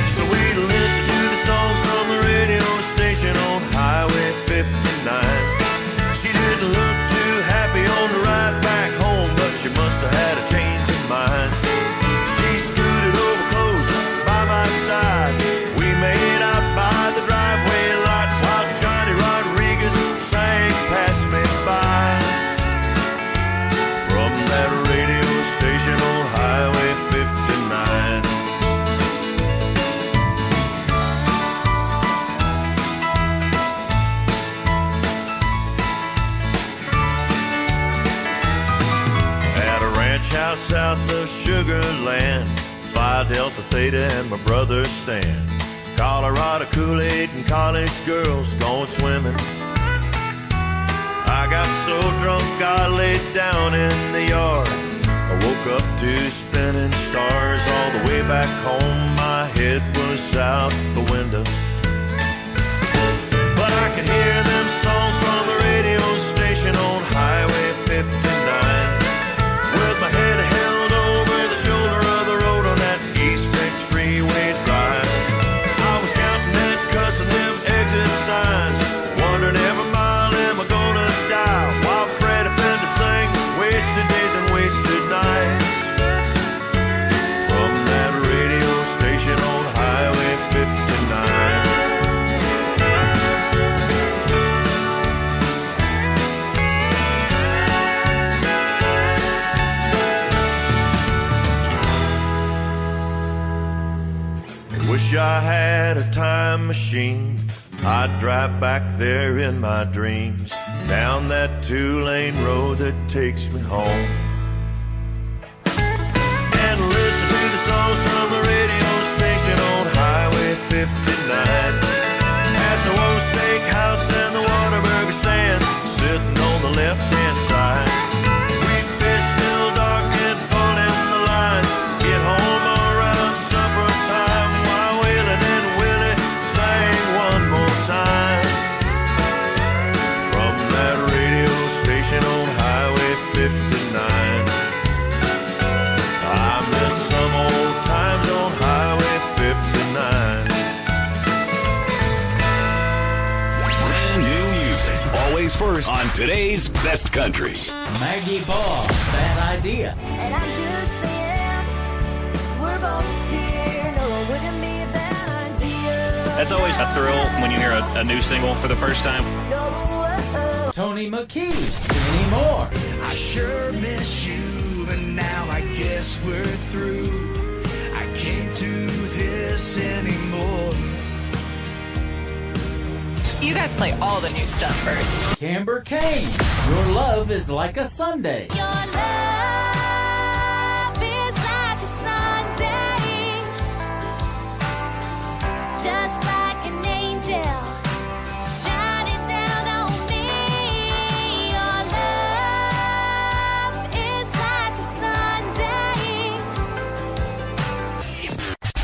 So we listened to the songs on the radio station on Highway 59. She didn't look too happy steakhouse south of Sugar Land. Phi Delta Theta and my brother Stan. Colorado Kool-Aid and college girls going swimming. I got so drunk I laid down in the yard. I woke up to spinning stars. All the way back home my head was out the window. But I could hear them songs from the radio station on Highway 59. With my head held over the shoulder of the road on that East Tex Freeway drive. I was counting and cussing them exit signs, wondering every mile am I gonna die. While Fred Fender sang wasted days and wasted nights. From that radio station on Highway 59. Wish I had a time machine. I'd drive back there in my dreams, down that 2-lane road that takes me home, and listen to the songs from the radio station on Highway 59. Past the Woe Steakhouse and the Whataburger stand, sitting on the left-hand side. We'd fish till dark and pull in the lines, get home around supper time, while Waylon and Willie sang one more time. From that radio station on Highway 59, I miss some old times on Highway 59. Brand new music, always first on today's Best Country. Maggie Ball, Bad Idea. And I'm just saying, we're both here. No, it wouldn't be a bad idea. That's always a thrill when you hear a new single for the first time. Tony McKee, anymore. I sure miss you, but now I guess we're through. I can't do this anymore. You guys play all the new stuff first. Camber Kane, Your Love is Like a Sunday. Your love is like a Sunday, just like an angel shining down on me. Your love is like a Sunday.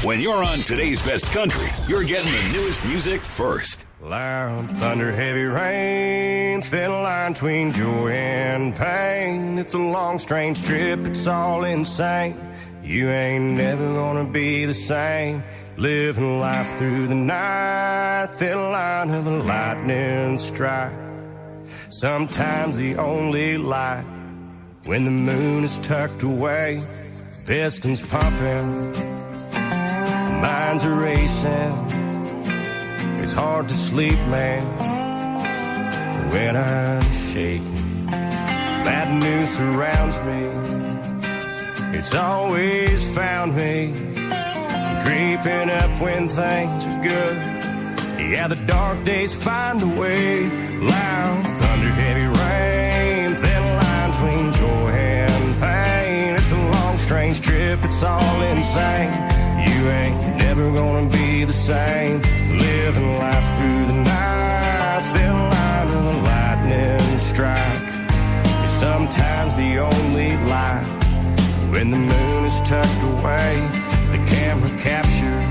When you're on today's Best Country, you're getting the newest music first. Loud thunder, heavy rain, thin line between joy and pain. It's a long, strange trip, it's all insane. You ain't never gonna be the same. Living life through the night, thin line of a lightning strike. Sometimes the only light when the moon is tucked away. Pistons pumping, minds are racing. It's hard to sleep, man, when I'm shaking. Bad news surrounds me. It's always found me creeping up when things are good. Yeah, the dark days find a way. Loud thunder, heavy rain, thin line between joy and pain. It's a long, strange trip, it's all insane. You ain't never gonna be the same. Living life through the night, thin line of a lightning strike. It's sometimes the only light when the moon is tucked away. The camera captures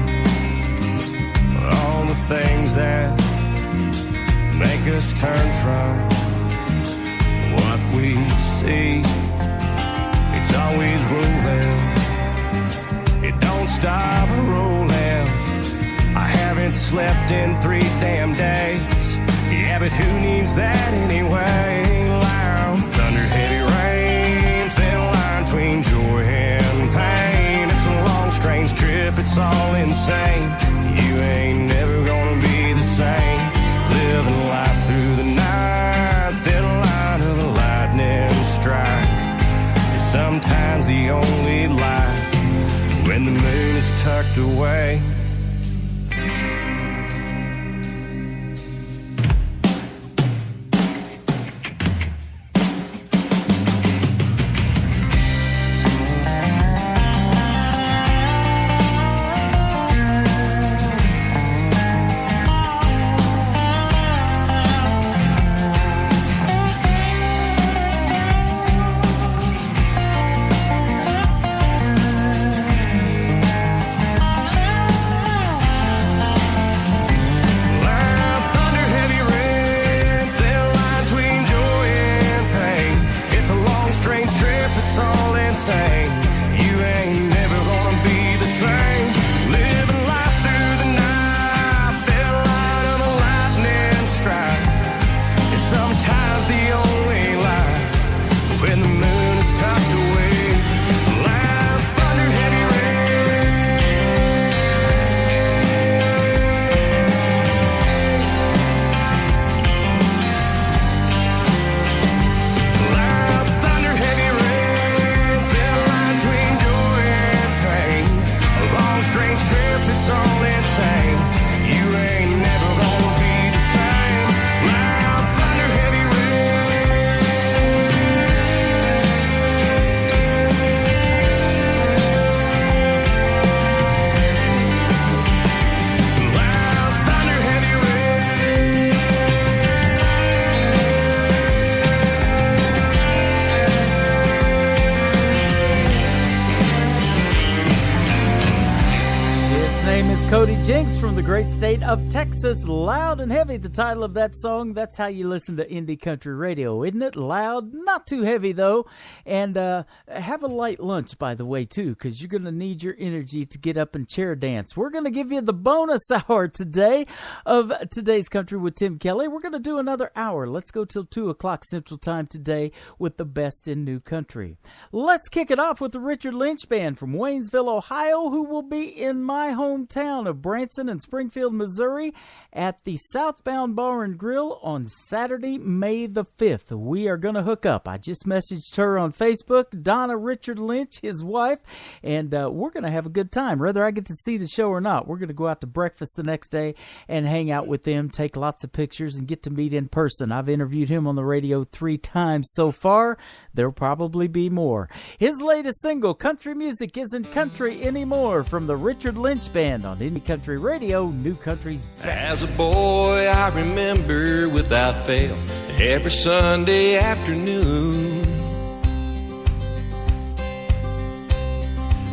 all the things that make us turn from what we see. It's always rolling, it don't stop rolling. I haven't slept in 3 damn days. Yeah, but who needs that anyway? Loud thunder, heavy rain, thin line between joy and pain. It's a long, strange trip, it's all insane. You ain't never gonna be the same. Living life through the night, thin line of a lightning strike. It's sometimes the only light when the moon is tucked away. Cody Jinks from the great state of Texas. Loud and Heavy, the title of that song. That's how you listen to indie country radio, isn't it? Loud, not too heavy, though. And have a light lunch, by the way, too, because you're going to need your energy to get up and chair dance. We're going to give you the bonus hour today of Today's Country with Tim Kelly. We're going to do another hour. Let's go till 2 o'clock Central Time today with the best in new country. Let's kick it off with the Richard Lynch Band from Waynesville, Ohio, who will be in my hometown of Branson and Springfield, Missouri at the Southbound Bar and Grill on Saturday, May the 5th. We are going to hook up. I just messaged her on Facebook, Donna Richard Lynch, his wife, and we're going to have a good time. Whether I get to see the show or not, we're going to go out to breakfast the next day and hang out with them, take lots of pictures, and get to meet in person. I've interviewed him on the radio 3 times so far. There'll probably be more. His latest single, Country Music Isn't Country Anymore, from the Richard Lynch Band on Indie Country Radio, New Country's Best. As a boy, I remember without fail every Sunday afternoon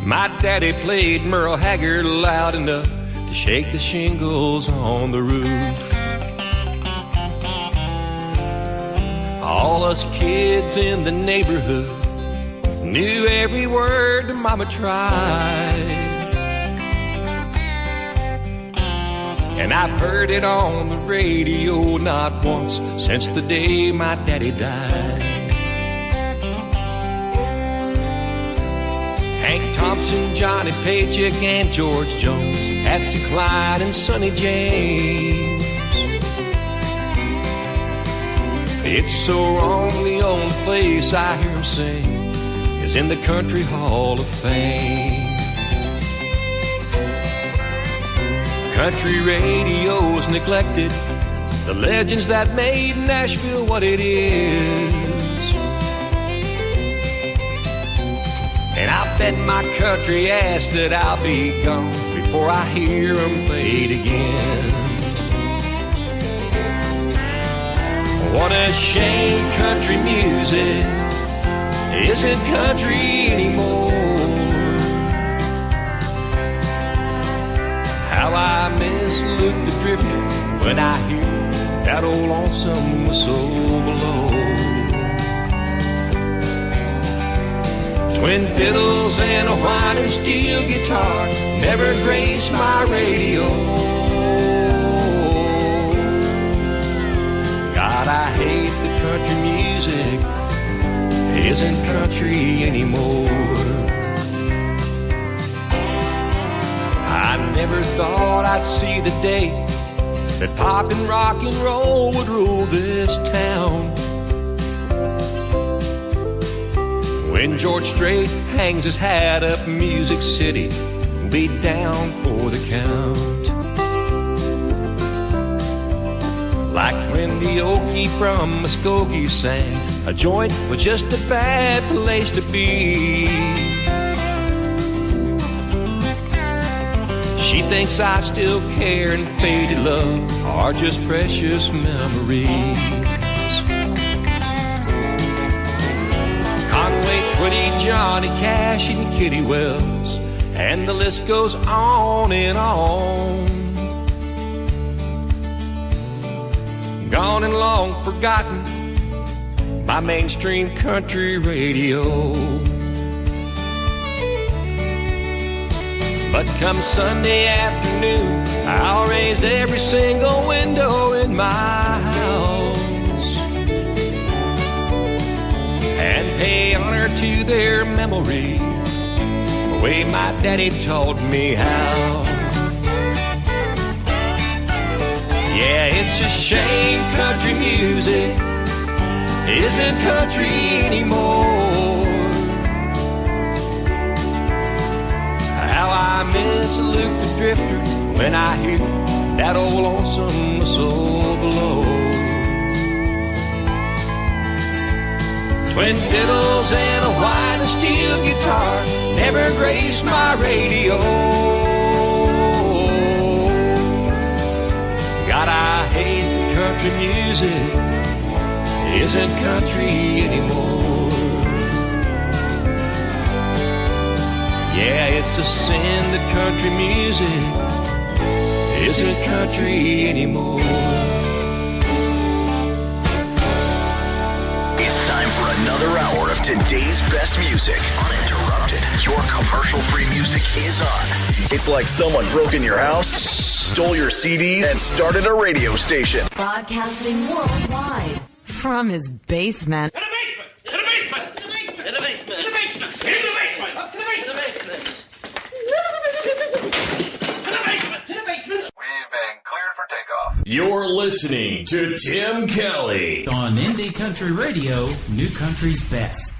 my daddy played Merle Haggard loud enough to shake the shingles on the roof. All us kids in the neighborhood knew every word that Mama tried. And I've heard it on the radio not once since the day my daddy died. Hank Thompson, Johnny Paycheck, and George Jones, Patsy Cline, and Sonny James. It's so wrong, the only place I hear him sing is in the Country Hall of Fame. Country radio's neglected the legends that made Nashville what it is. And I bet my country ass that I'll be gone before I hear them played again. What a shame country music isn't country anymore. How I miss Luke the Drifter when I hear that old lonesome whistle blow. Twin fiddles and a whining steel guitar never graced my radio. God, I hate the country music isn't country anymore. I never thought I'd see the day that pop and rock and roll would rule this town. When George Strait hangs his hat up in Music City, be down for the count. Like Wendy Oakey from Muskogee sang, a joint was just a bad place to be. She thinks I still care and faded love are just precious memories. Conway Twitty, Johnny Cash, and Kitty Wells, and the list goes on and on. Gone and long forgotten by mainstream country radio. But come Sunday afternoon, I'll raise every single window in my house and pay honor to their memories, the way my daddy taught me how. Yeah, it's a shame country music isn't country anymore. How I miss Luke the Drifter when I hear that old lonesome whistle blow. Twin fiddles and a whining steel guitar never graced my radio. God, I hate country music isn't country anymore. Yeah, it's a sin that country music isn't country anymore. It's time for another hour of today's best music. Uninterrupted. Your commercial-free music is on. It's like someone broke in your house, stole your CDs, and started a radio station. Broadcasting worldwide from his basement. In the basement! In the basement! In the basement! In the basement! Up to the basement! In the basement! In the basement! We've been cleared for takeoff. You're listening to Tim Kelly on Indie Country Radio, New Country's Best.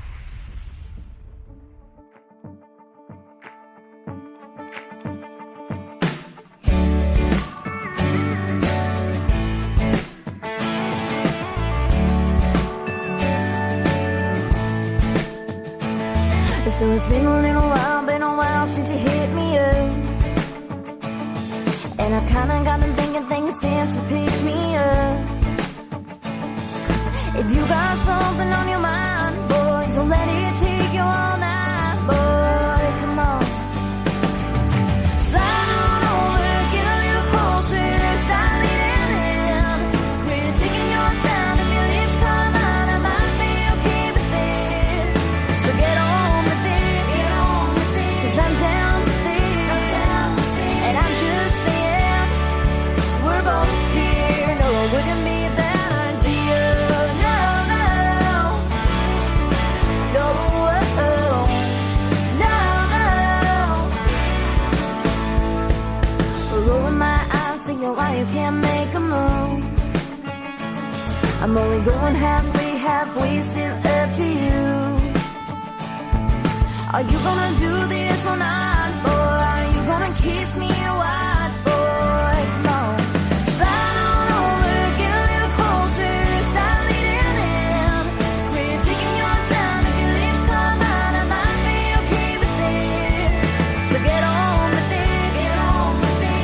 So it's been a while since you hit me up. And I've kinda gotten thinking since you picked me up. If you got something on your mind, boy, don't let it take you all night, boy, come on. Slide on over, get a little closer, start leaning in. Quit taking your time, if your lips come out, I might be okay with it. So get on. I'm down with it, and I'm just saying, we're both here. No, it wouldn't be a bad idea. No, rolling my eyes, thinking why you can't make a move. I'm only going halfway, still up to you. Are you gonna do this or not, boy? Are you gonna kiss me or what, boy? Come on. Slide on over, get a little closer, start leaning in. Quit taking your time, if your lips come out, I might be okay with it. So get on with it,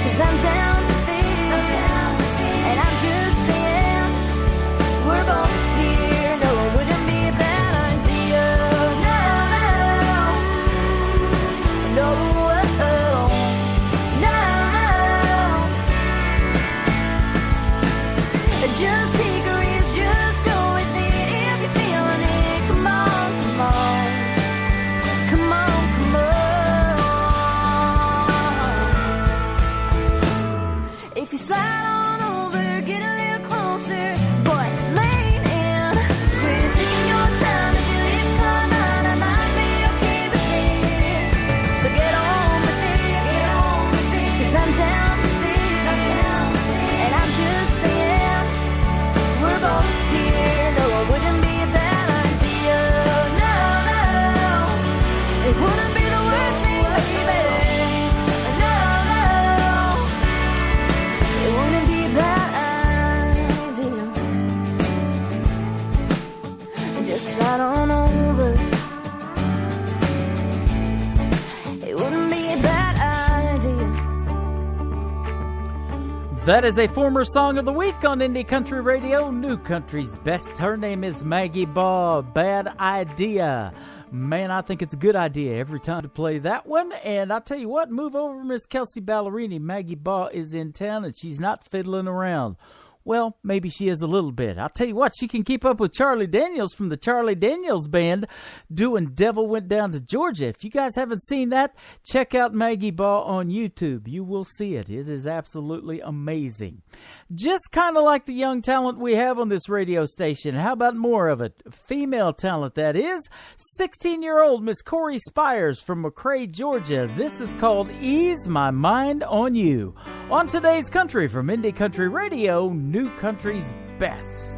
'cause I'm down with it. And I'm just saying, we're both here. No, it wouldn't be a bad idea. No, just take a risk, just go with it if you're feeling it. Come on, come on, come on, come on. If you slide on over, get a little closer, boy, lean in. Quit taking your time, if your lips come out, I might be okay with it. So get on with it, 'cause I'm down with it, and I'm just saying, we're both here. No, it wouldn't be a bad idea. No, it wouldn't be the worst thing, baby. No, it wouldn't be a bad idea. Just slide on over. It wouldn't be a bad idea. That is a former song of the week on Indie Country Radio, New Country's Best. Her name is Maggie Baugh. Bad Idea. Man, I think it's a good idea every time to play that one. And I'll tell you what, move over, Miss Kelsey Ballerini. Maggie Baugh is in town and she's not fiddling around. Well, maybe she is a little bit. I'll tell you what, she can keep up with Charlie Daniels from the Charlie Daniels Band doing Devil Went Down to Georgia. If you guys haven't seen that, check out Maggie Baugh on YouTube. You will see it. It is absolutely amazing. Just kind of like the young talent we have on this radio station. How about more of it? Female talent, that is. 16-year-old Miss Corey Spires from McRae, Georgia. This is called Ease My Mind on You. On today's Country from Indie Country Radio, New Country's Best.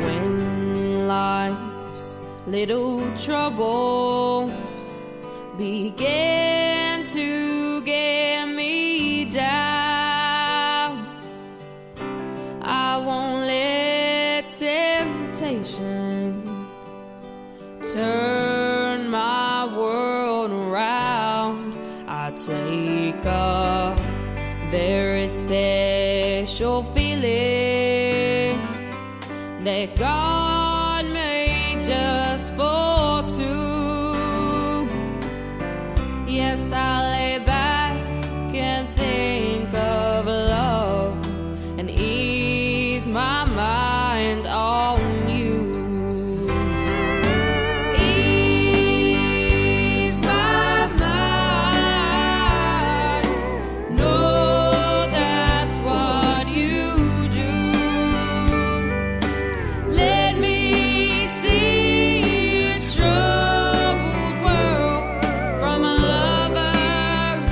When life's little troubles began to get me down, I won't let temptation turn my world around. I take a very special feeling that God made just for two. Yes, As I lay back and think of love and ease my mind on you. Ease my mind. Know that's what you do. Let me see a troubled world from a lover's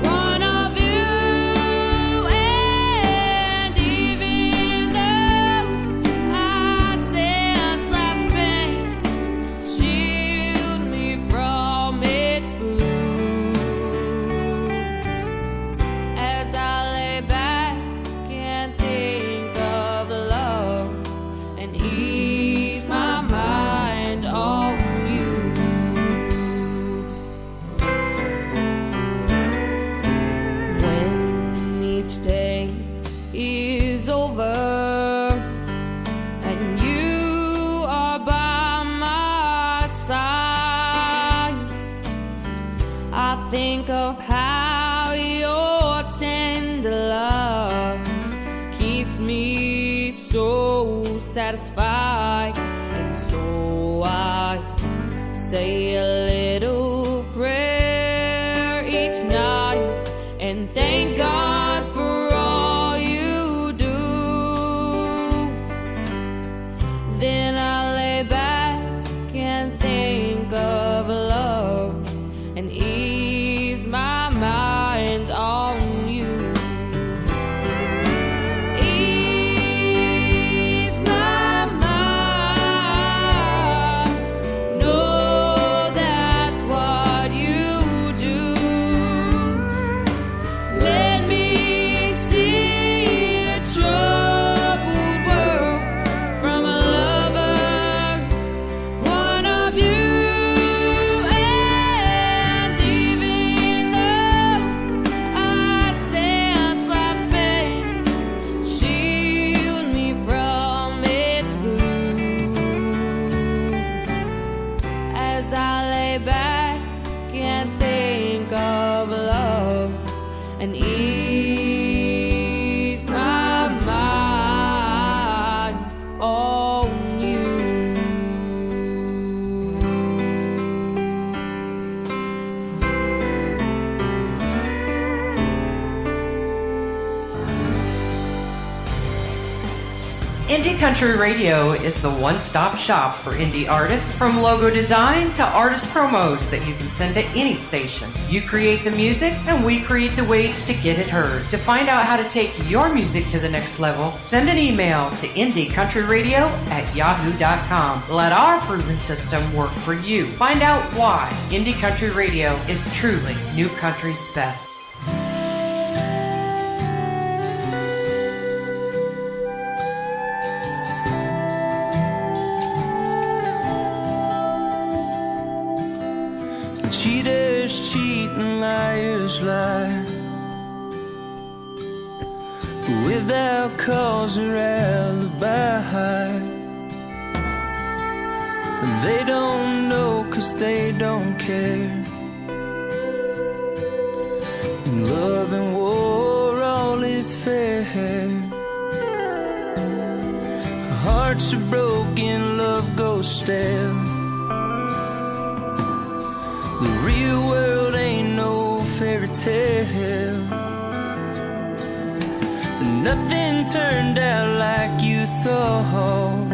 point of view. And even though I sense life's pain, shield me from its blues. As I lay back and think of love and ease my mind on you. When each day is over and you are by my side, I think of how your tender love keeps me so satisfied. And so I say a little prayer each night and thank God for all you do. Then I lay back and think of love and ease my mind on you. Ease my mind. Know that's what you do. Let me see a troubled world from a lover's point of view. And even though I sense life's pain, shield me from its blues. As I lay back and think of love and ease my mind on you. Indie Country Radio is the one-stop shop for indie artists, from logo design to artist promos that you can send to any station. You create the music and we create the ways to get it heard. To find out how to take your music to the next level, send an email to indiecountryradio@yahoo.com. Let our proven system work for you. Find out why Indie Country Radio is truly New Country's best. Cheaters cheat and liars lie without cause or alibi. They don't know 'cause they don't care. In love and war all is fair. Hearts are broken, love goes stale. The real world ain't no fairy tale. Nothing turned out like you thought.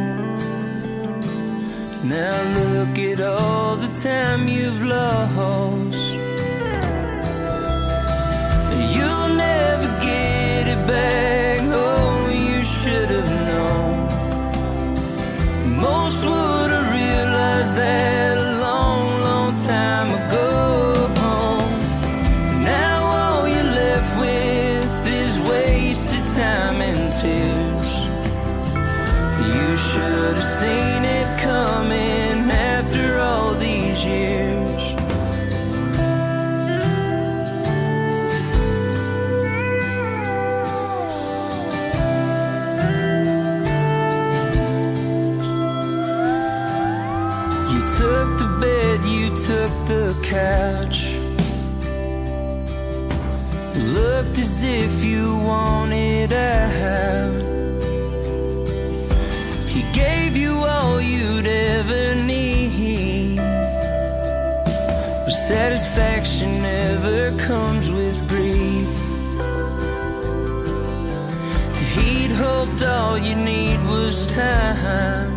Now look at all the time you've lost. You'll never get it back. Oh, you should have known. Most would have realized that a long, long time ago. Now all you're left with is wasted time and tears. You should have seen it coming after all these years. You took the bed, you took the couch. looked as if you wanted out. He gave you all you'd ever need, but satisfaction never comes with greed. He'd hoped all you need was time,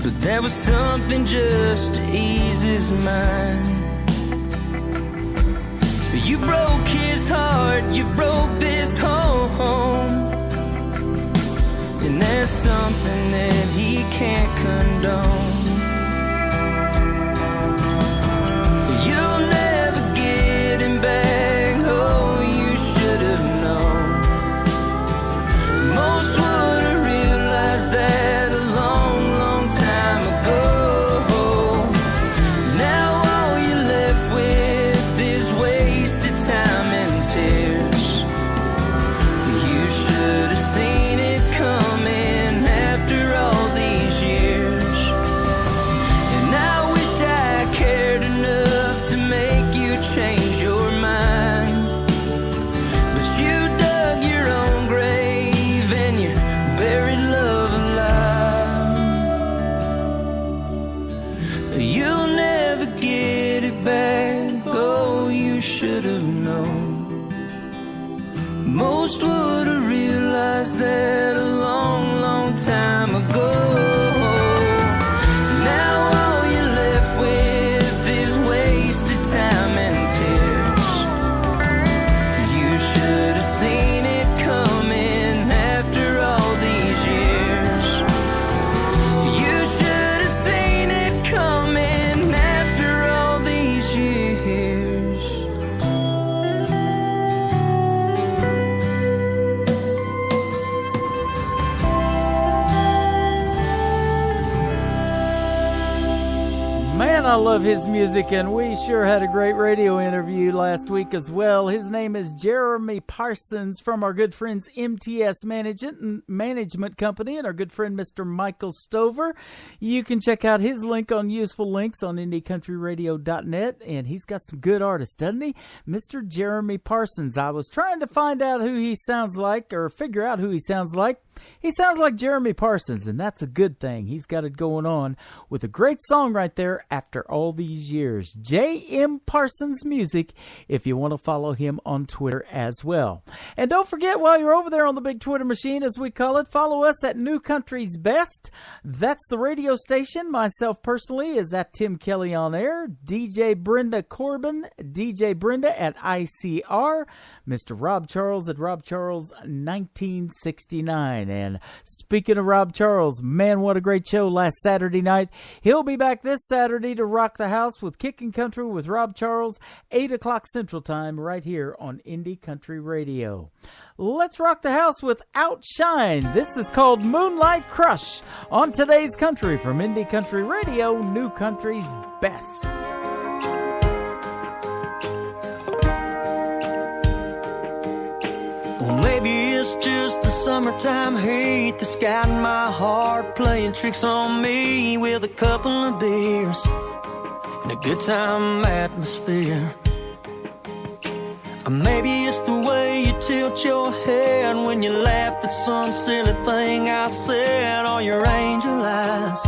but there was something just to ease his mind. You broke his heart, you broke this home, and there's something that he can't condone. You'll never get him back, oh, you should have known. Most would have realized that a long, long time ago. Now all you're left with is wasted time and tears. You should have seen it coming after all these years. And I wish I cared enough to make you change your mind, but you dug your own grave and you buried love alive. You'll never get it back, oh, you should have known. Most would have realized that a long, long time ago. Now all you're left with is wasted time and tears. You should have seen it coming after all these years. You should have seen it coming after all these years. Man, I love his music, and we sure had a great radio interview last week as well. His name is Jeremy Parsons from our good friends MTS Management Company and our good friend Mr. Michael Stover. You can check out his link on Useful Links on IndieCountryRadio.net, and he's got some good artists, doesn't he? Mr. Jeremy Parsons. I was trying to find out who he sounds like, or figure out who he sounds like. He sounds like Jeremy Parsons, and that's a good thing. He's got it going on with a great song right there after all these years. J.M. Parsons Music, if you want to follow him on Twitter as well. And don't forget, while you're over there on the big Twitter machine, as we call it, follow us at New Country's Best. That's the radio station. Myself personally is at Tim Kelly on Air. DJ Brenda Corbin, DJ Brenda at ICR. Mr. Rob Charles at Rob Charles 1969. And speaking of Rob Charles, man, what a great show last Saturday night. He'll be back this Saturday to rock the house with Kickin' Country with Rob Charles, 8 o'clock Central Time, right here on Indie Country Radio. Let's rock the house with Outshine. This is called Moonlight Crush on today's country from Indie Country Radio, New Country's Best. Well, maybe it's just the summertime heat that's got my heart playing tricks on me with a couple of beers and a good time atmosphere. Or maybe it's the way you tilt your head when you laugh at some silly thing I said, or your angel eyes.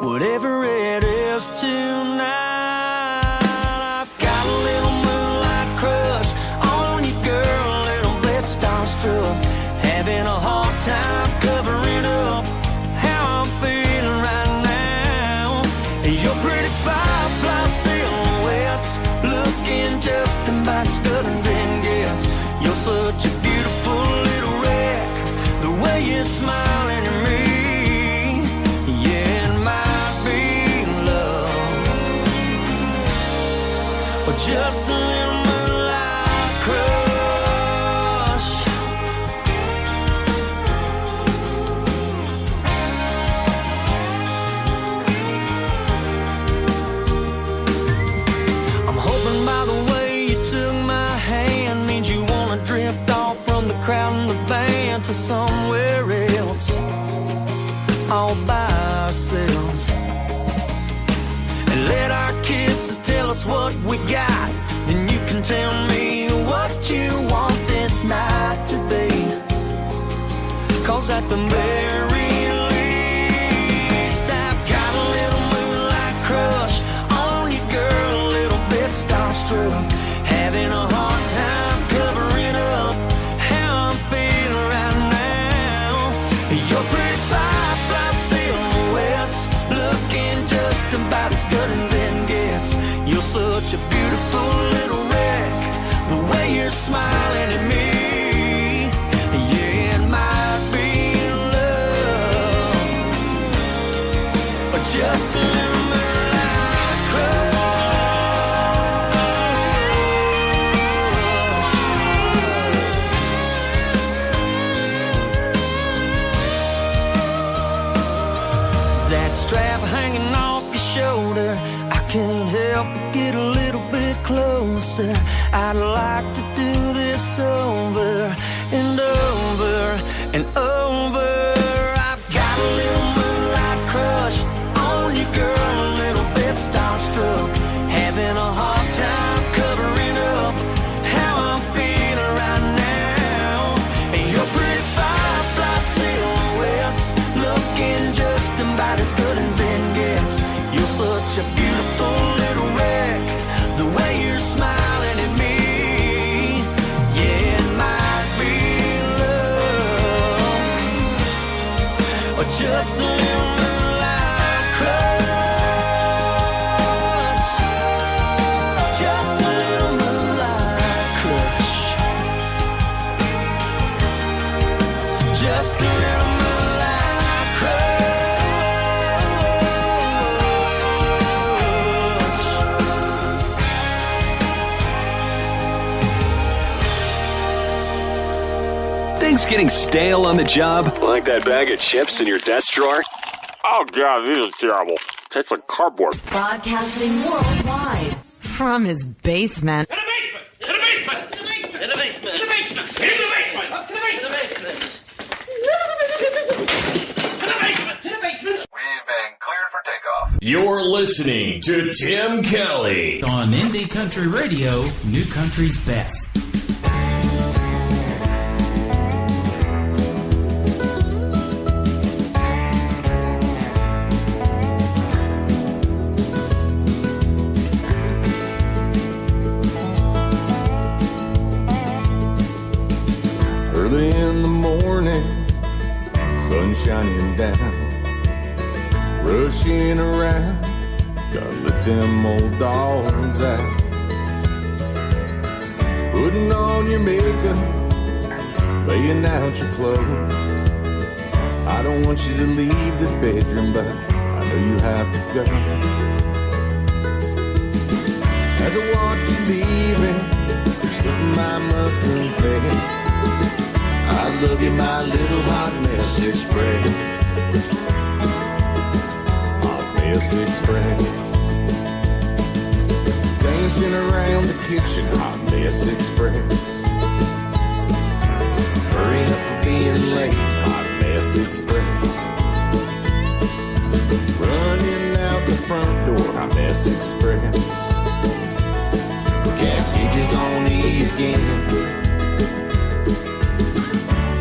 Whatever it is tonight, I've got a little moonlight crush on you, girl. Starstruck, having a hard time covering up how I'm feeling right now. Your pretty firefly silhouettes looking just about as good as it gets. You're such a beautiful little wreck, the way you're smiling at me. Yeah, it might be love, or just a little moonlight crush. To somewhere else, all by ourselves, and let our kisses tell us what we got. Then you can tell me at the very least. I've got a little moonlight crush on you, girl, a little bit starstruck, having a hard time covering up how I'm feeling right now. Your pretty firefly silhouettes looking just about as good as it gets. You're such a beautiful little wreck, the way you're smiling at me. Yeah, it might be love, or just a little moonlight crush. That strap hanging off your shoulder, I can't help but get a little bit closer. I'd like to do this over and over and over. I've got a little moonlight crush on you, girl, a little bit starstruck, having a hard time covering up how I'm feeling right now. And your pretty firefly silhouettes looking just about as good as it gets. You're such a beautiful little wreck, the way you're smiling at me. Yeah, it might be love, or just a little moonlight crush. Just a little moonlight crush. Just a little moonlight crush. Things getting stale on the job? Like that bag of chips in your desk drawer? Oh, God, these are terrible. Tastes like cardboard. Broadcasting worldwide from his basement. In the basement! In the basement! In the basement! In the basement! Up to the basement! In the basement! In the basement! We've been cleared for takeoff. You're listening to Tim Kelly On Indie Country Radio, New Country's Best. Early in the morning, sun shining down, rushing around, gotta let them old dogs out. Putting on your makeup, laying out your clothes. I don't want you to leave this bedroom, but I know you have to go. As I watch you leaving, there's something I must confess. I love you, my little hot mess express. Hot mess express. Dancing around the kitchen, hot mess express. Hurrying up for being late, hot mess express. Running out the front door, hot mess express. Gas gauge is on E again.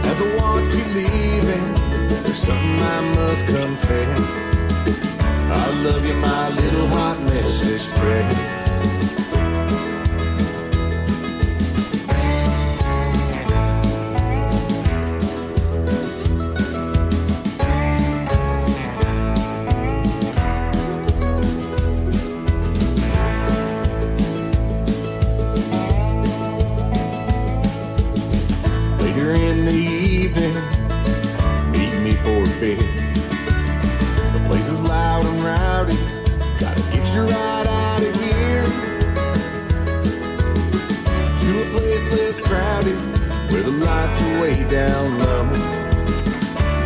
As I watch you leaving, there's something I must confess. I love you, my little hot mess express. Later in the evening, meet me for bed. The place is loud and rowdy, gotta get you right out of here. To a place less crowded, where the lights are way down low.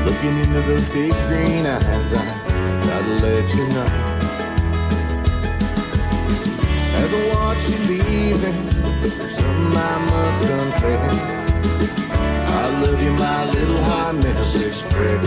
Looking into those big green eyes, I gotta let you know. As I watch you leaving, there's something I must confess. I love you, my little hot mess express.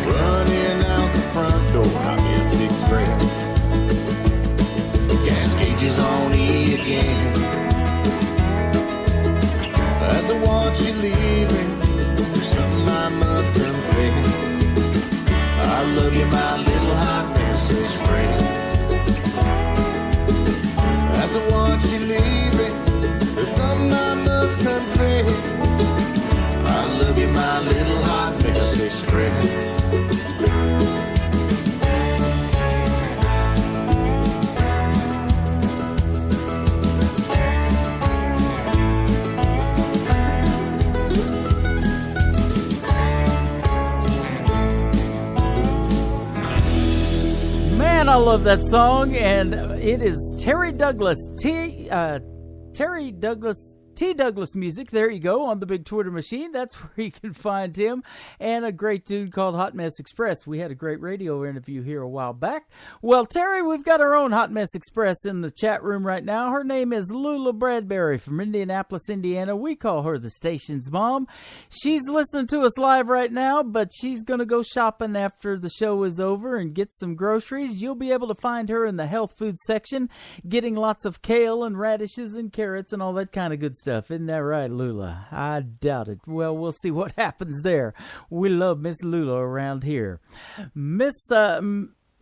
Running out the front door, Hot Mess Express. Gas gauge is on E again. As I watch you leaving, there's something I must confess. I love you, my little Hot Mess Express. As I watch you leaving, there's something I must confess. I love you, my little Hot Mess Express. Man, I love that song, and it is Terry Douglas T. Douglas music. There you go, on the big Twitter machine. That's where you can find him. And a great tune called Hot Mess Express. We had a great radio interview here a while back. Well, Terry, we've got our own Hot Mess Express in the chat room right now. Her name is Lula Bradbury from Indianapolis, Indiana. We call her the station's mom. She's listening to us live right now, but she's going to go shopping after the show is over and get some groceries. You'll be able to find her in the health food section, getting lots of kale and radishes and carrots and all that kind of good stuff. Isn't that right, Lula? I doubt it. Well, we'll see what happens there. We love Miss Lula around here.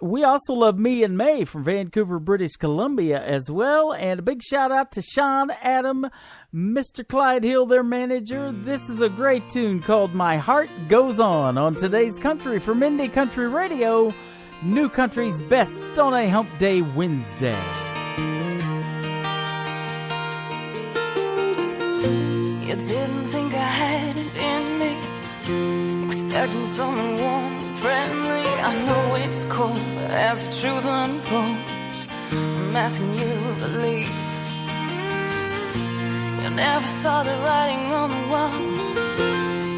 We also love Me and May from Vancouver, British Columbia as well. And a big shout out to Sean, Adam, Mr. Clyde Hill, their manager. This is a great tune called My Heart Goes On today's Country from Indie Country Radio, New Country's best on a Hump Day Wednesday. You didn't think I had it in me, expecting someone warm and friendly. I know it's cold, but as the truth unfolds, I'm asking you to believe. You never saw the writing on the wall,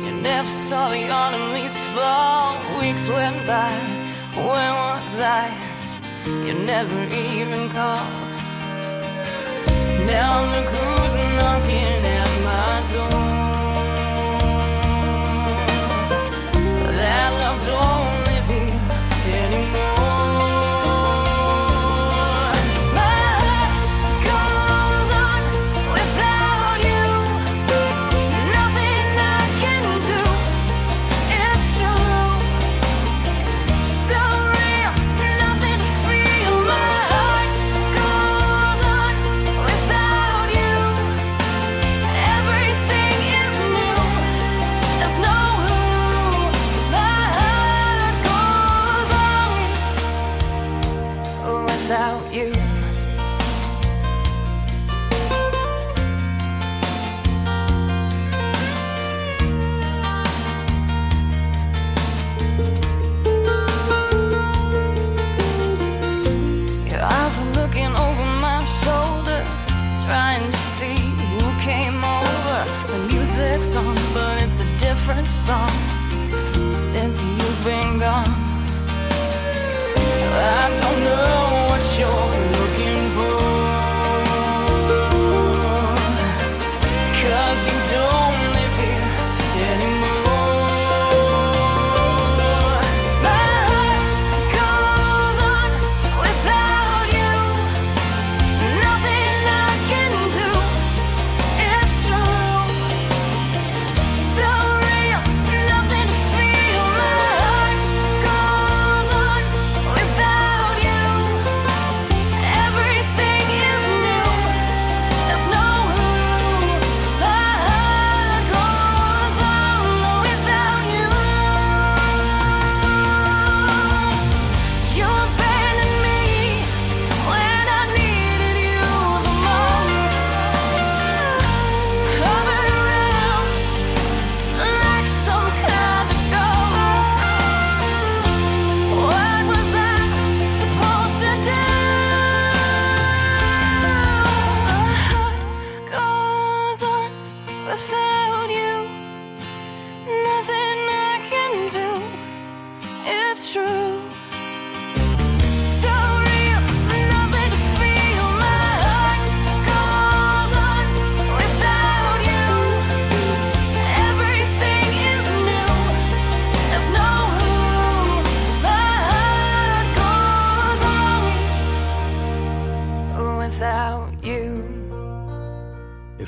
you never saw the autumn leaves fall. Weeks went by, where was I? You never even called. Now I'm cruising, knocking at my door. That love don't live here anymore. My heart goes on without you. Nothing I can do. It's true, so real, nothing to feel. My heart goes on without you. Everything is new. There's no who. My heart goes on without you. Your eyes are looking over my shoulder, trying to see who came over. The music's on, but it's a different song since you've been gone. I don't know what you're looking for, 'cause you don't live here anymore. My heart goes on without you. Nothing I can do. It's true, so real,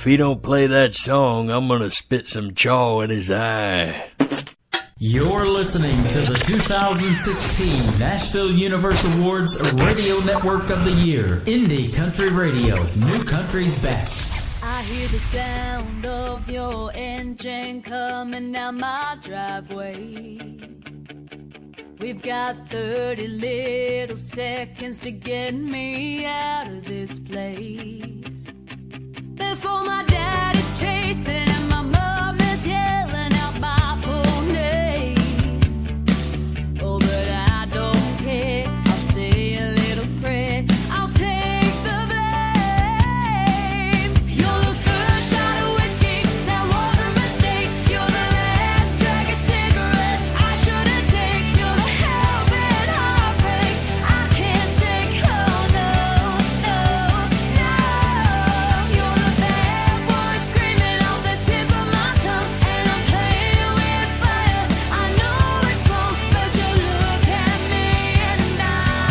if he don't play that song, I'm gonna spit some chaw in his eye. You're listening to the 2016 Nashville Universe Awards Radio Network of the Year, Indie Country Radio, New Country's Best. I hear the sound of your engine coming down my driveway. We've got 30 little seconds to get me out of this place. Before my dad is chasing and my mom is yelling out my full name. Oh, but I don't care. I'll say a little prayer. I'll take the blame. You're the third shot of whiskey. That was a mistake. You're the last drag of cigarette I shouldn't take. You're the helping heartbreak I can't shake. Oh no, no, no. You're the bad boy screaming off the tip of my tongue, and I'm playing with fire. I know it's wrong, but you look at me and I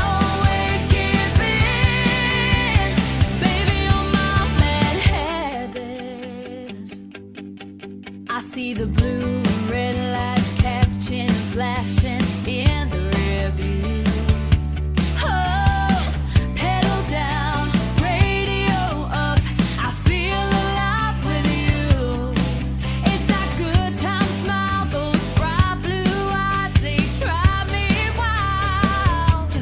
always give in. Baby, you're my bad habit. I see the blue and red lights catching and flashing in the rearview. Oh, pedal down, radio up. I feel alive with you. It's that good time smile, those bright blue eyes, they drive me wild.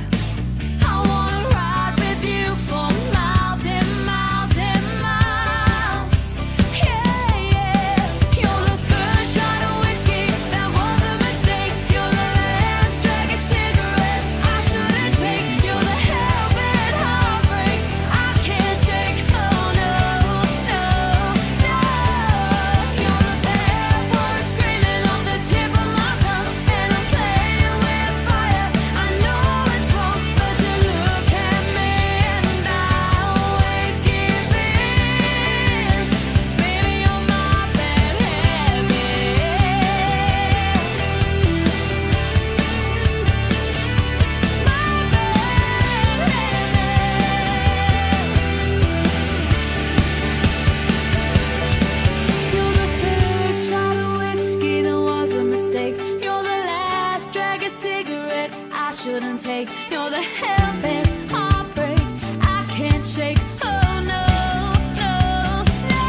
I wanna ride with you for miles and miles and miles. Yeah, yeah. You're the third shot of whiskey. That was a mistake. You're the last drag of cigarette I shouldn't take. You're the helping heartbreak I can't shake. Oh no, no, no. You're the bad boy screaming off the tip of my tongue, and I'm playing with fire. I know it's wrong, but you look at me and I always give in. Baby, you're my bad habit. You're the third shot of whiskey, that was a mistake. You're the last drag of cigarette I shouldn't take. You're the helping heartbreak I can't shake. Oh no, no, no.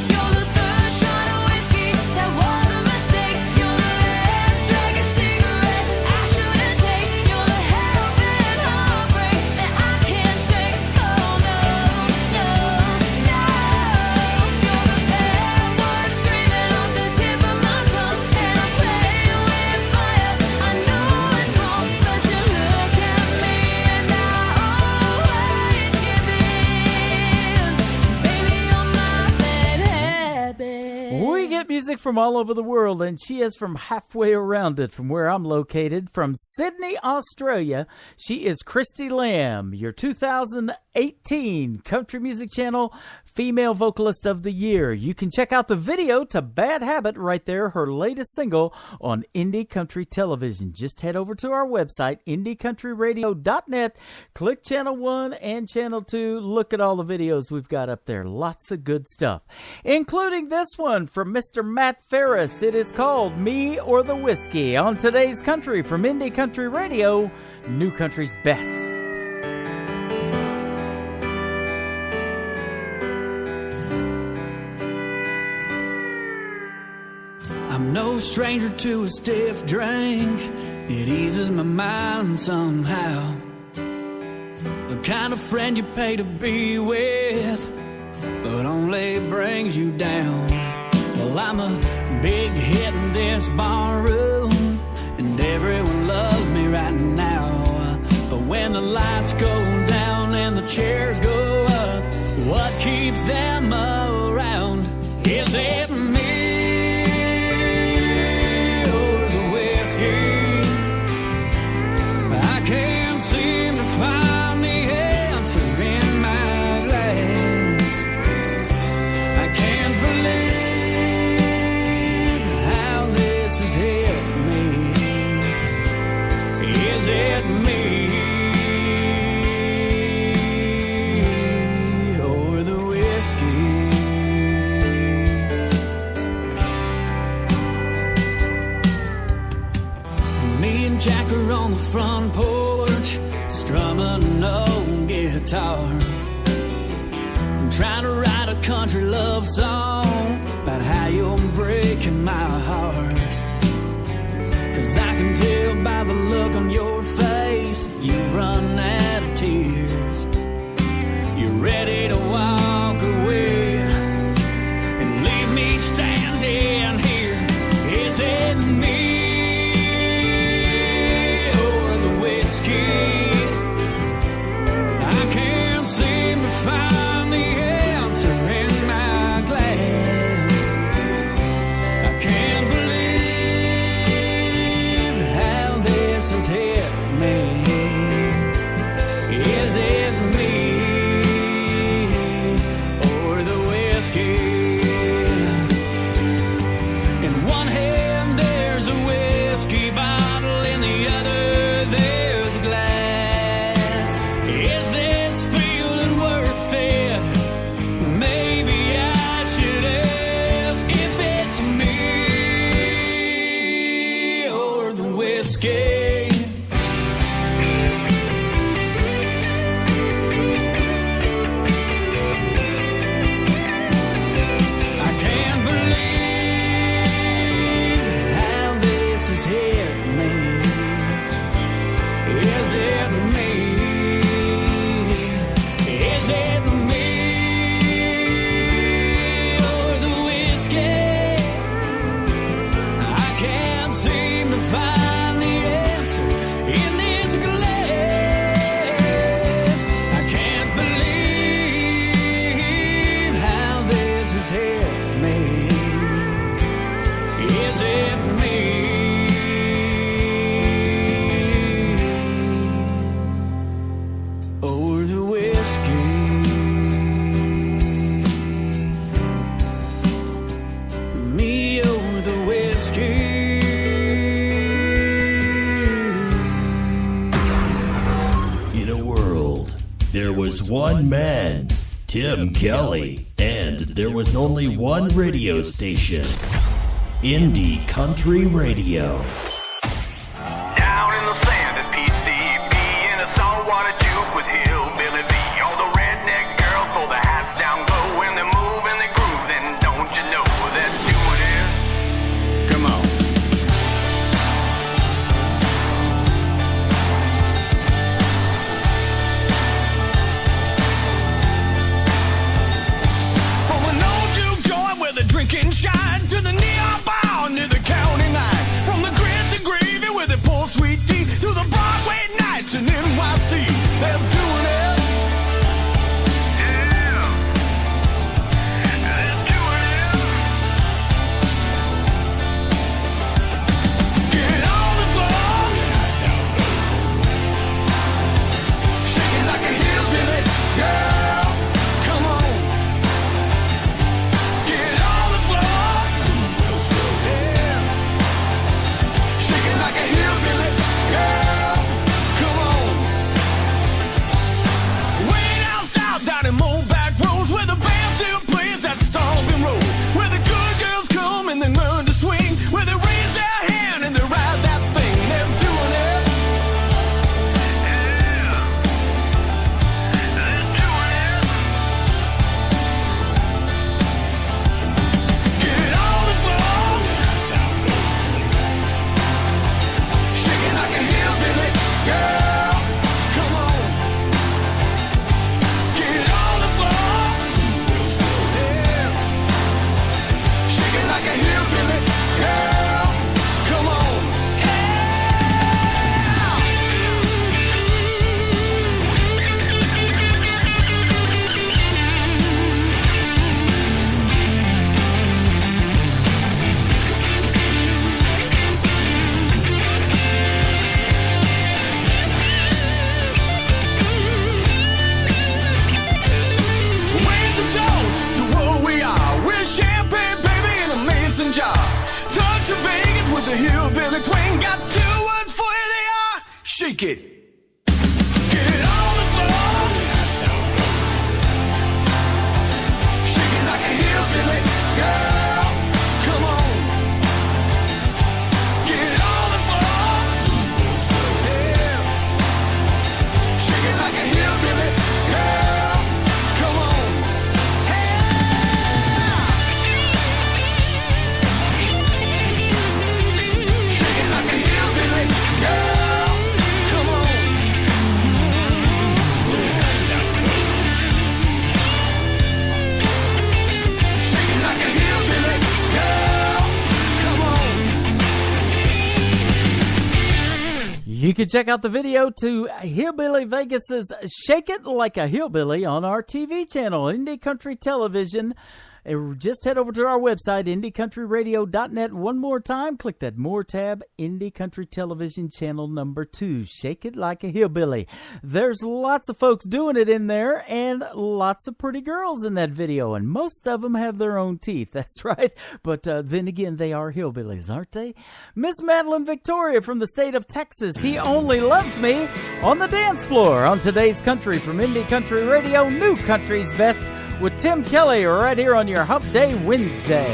You're the third shot of whiskey, that was a mistake. You're the last drag of cigarette I shouldn't take. You're the helping heartbreak that I can't shake. Oh no, no, no. You're the bad boy screaming off the tip of my tongue, and I'm playing with fire. I know it's wrong, but you look at me and I always give in. Baby, you're my bad habit. We get music from all over the world, and she is from halfway around it from where I'm located. From Sydney, Australia, she is Christy Lamb, your 2018 Country Music Channel Female Vocalist of the Year. You can check out the video to Bad Habit right there, her latest single on Indie Country Television. Just head over to our website, indiecountryradio.net, click Channel 1 and Channel 2. Look at all the videos we've got up there. Lots of good stuff, including this one from Mr. Matt Ferris. It is called Me or the Whiskey on today's Country from Indie Country Radio, New Country's Best. I'm no stranger to a stiff drink. It eases my mind somehow. The kind of friend you pay to be with, but only brings you down. Well, I'm a big hit in this bar room, and everyone loves me right now. But when the lights go down and the chairs go up, what keeps them around? Is it me? I can't seem to find the answer in my glass. I can't believe how this has hit me. Is it me or the whiskey? Jacker on the front porch, strumming an old guitar. I'm trying to write a country love song about how you're breaking my heart. 'Cause I can tell by the look on your face you've run out of tears. You're ready to walk away and leave me standing here. Is it me or the whiskey? I can't seem to find the answer in my glass. I can't believe how this has hit me. Is it me or the whiskey? In one hand there's a whiskey bottle, in the other there's a glass. Is this feeling worth it? Maybe I should ask if it's me or the whiskey. I can't believe how this has hit me. Is it me? Is it me or the whiskey? I can't seem to find the answer in this glass. I can't believe how this has hit me. Is it me or the whiskey? Me or the whiskey? In a world, there was one man, Tim Kelly, and there was only one radio station, Indie Country Radio. Down in the sand at PCB, in a saltwater juke with Hillbilly B. All the redneck girls pull their hats down low. When they move and they groove, then don't you know that's doing it? Come on. From an old juke joint where the drinking shine, to the neon bar near the county line. From the grits and gravy where they pour sweet tea, to the Broadway nights in NYC. They're doing it. Yeah. They're doing it. Get on the floor. Shake it like a hillbilly girl. Come on. Get on the floor. Real slow. Yeah. Shake it like a hillbilly girl. Come on. Way down south, down in Mo back roads, where the band still plays that stomping road, where the good girls come and they learn to swing, where they raise their hand and they ride that thing. They're doing it. Yeah. They're doing it. Get on the floor. Shake it like a hillbilly girl. Come on. Get on the floor. Real slow. Yeah. Shake it like a hillbilly girl. Come on. Raise a toast to what we are. We're champagne, baby, in a mason jar. Touch of Vegas with the hillbilly twang. Got two words for you, they are. Shake it. Get on the floor. Shake it like a hillbilly girl. Come on. Get on the floor. You can check out the video to Hillbilly Vegas's Shake It Like a Hillbilly on our TV channel, Indie Country Television. Just head over to our website, IndieCountryRadio.net. One more time, click that More tab, Indie Country Television Channel number 2, Shake It Like a Hillbilly. There's lots of folks doing it in there, and lots of pretty girls in that video, and most of them have their own teeth, that's right. But then again, they are hillbillies, aren't they? Miss Madeline Victoria from the state of Texas, He Only Loves Me, on the dance floor on today's Country from Indie Country Radio, New Country's Best, with Tim Kelly right here on your Hump Day Wednesday.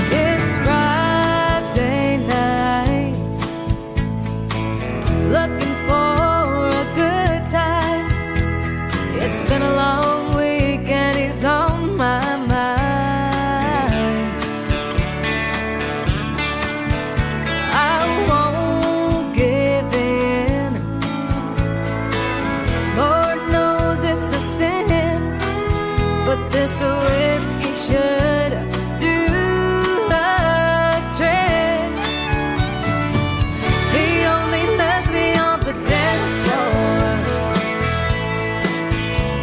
It's Friday night, looking for a good time. It's been a long week and he's on my mind. I won't give in. Lord knows it's a sin, but this whiskey should do the trick. He only lets me on the dance floor.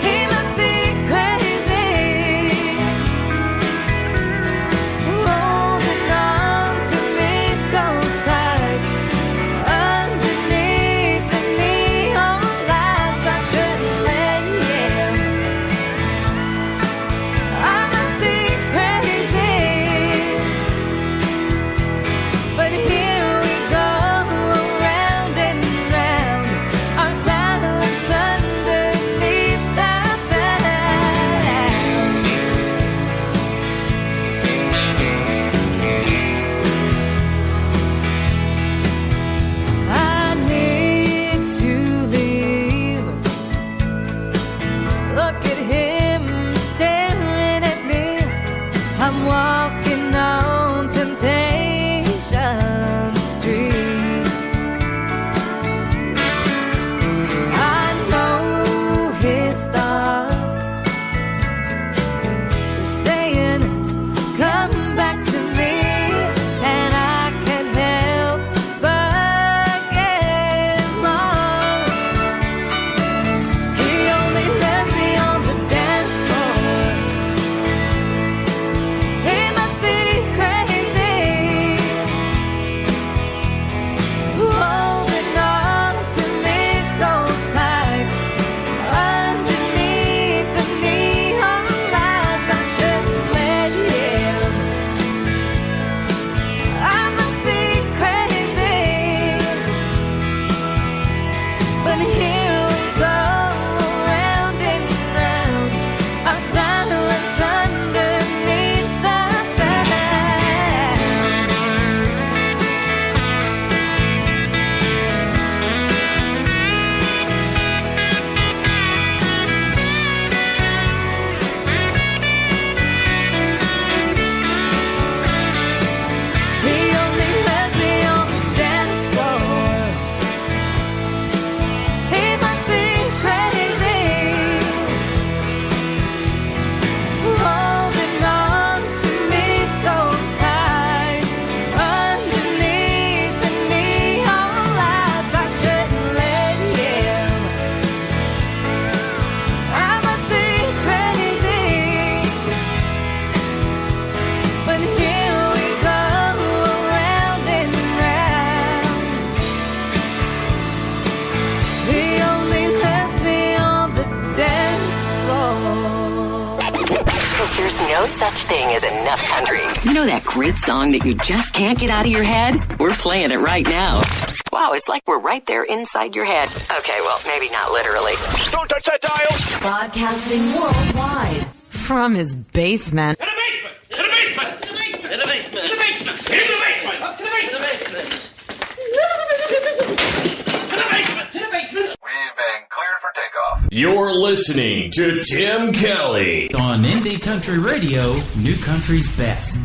He must be crazy, holding on to me so tight. Underneath the neon lights, I shouldn't let him. I must be crazy, but here we go, round and round, our silence underneath the sound. I need to leave. Look at him staring at me. I'm walking on Temptation Street. I know his thoughts. They're saying, come back to me, and I can't help but get lost. He only lets me on the dance floor. He must be crazy, holding on to me so tight. Underneath the neon lights, I shouldn't let him. I must be crazy, but here we go, round and round, our silence underneath the sound. He only lets me on the dance floor. He must be crazy, holding on to me so tight. Underneath the neon lights, I shouldn't let him. I must be crazy, but here we go, round and round. He only lets me on the dance floor. Because there's no such thing as enough country. You know that great song that you just can't get out of your head? We're playing it right now. Wow, it's like we're right there inside your head. Okay, well, maybe not literally. Don't touch that dial! Broadcasting worldwide from his basement. In the basement! In the basement! In the basement! In the basement! In the basement! Up to the basement! In the basement! To the basement! To the basement! We've been cleared for takeoff. You're listening to Tim Kelly on Indie Country Radio, New Country's Best.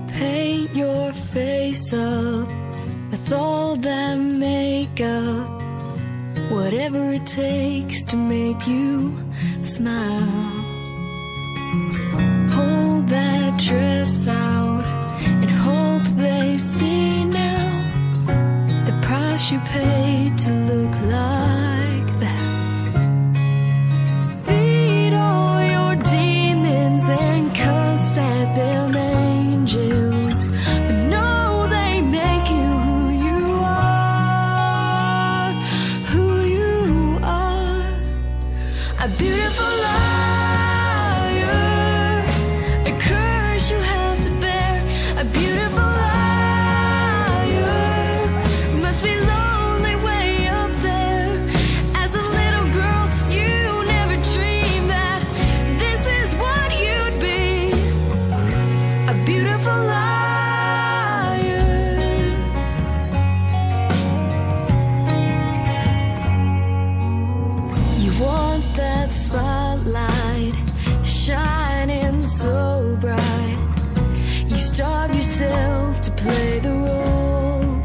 Paint your face up with all that makeup. Whatever it takes to make you smile. Hold that dress out and hope they see now the price you paid to look like that. Beat all your demons and cuss at them angels, but no, they make you who you are, who you are. A beautiful liar, a curse you have to bear. A beautiful liar must be lonely way up there. As a little girl, you never dreamed that this is what you'd be. A beautiful liar. You want that spotlight shining so bright. You starve yourself to play the role.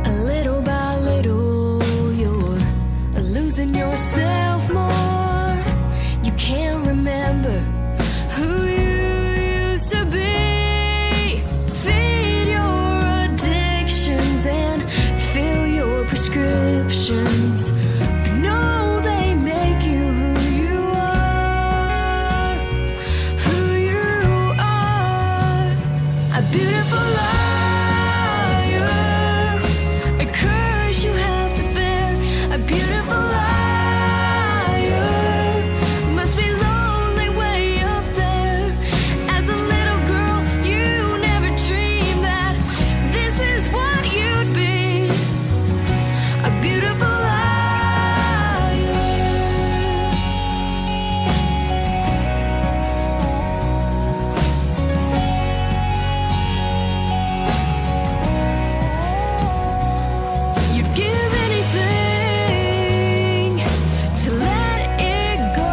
A little by little, you're losing yourself more. You can't remember who you used to be. Feed your addictions and fill your prescriptions. But no, they make you who you are, who you are. A beautiful liar, a curse you have to bear. A beautiful liar must be lonely way up there. As a little girl, you never dreamed that this is what you'd be. A beautiful liar. You'd give anything to let it go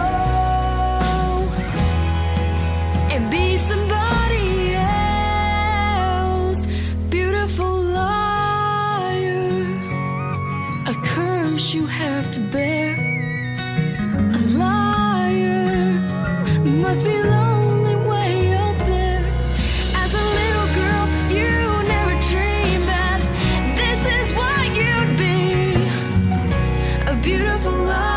and be somebody else. Beautiful liar, a curse you have to bear. A liar must be lonely way up there. As a little girl, you never dreamed that this is what you'd be. A beautiful liar.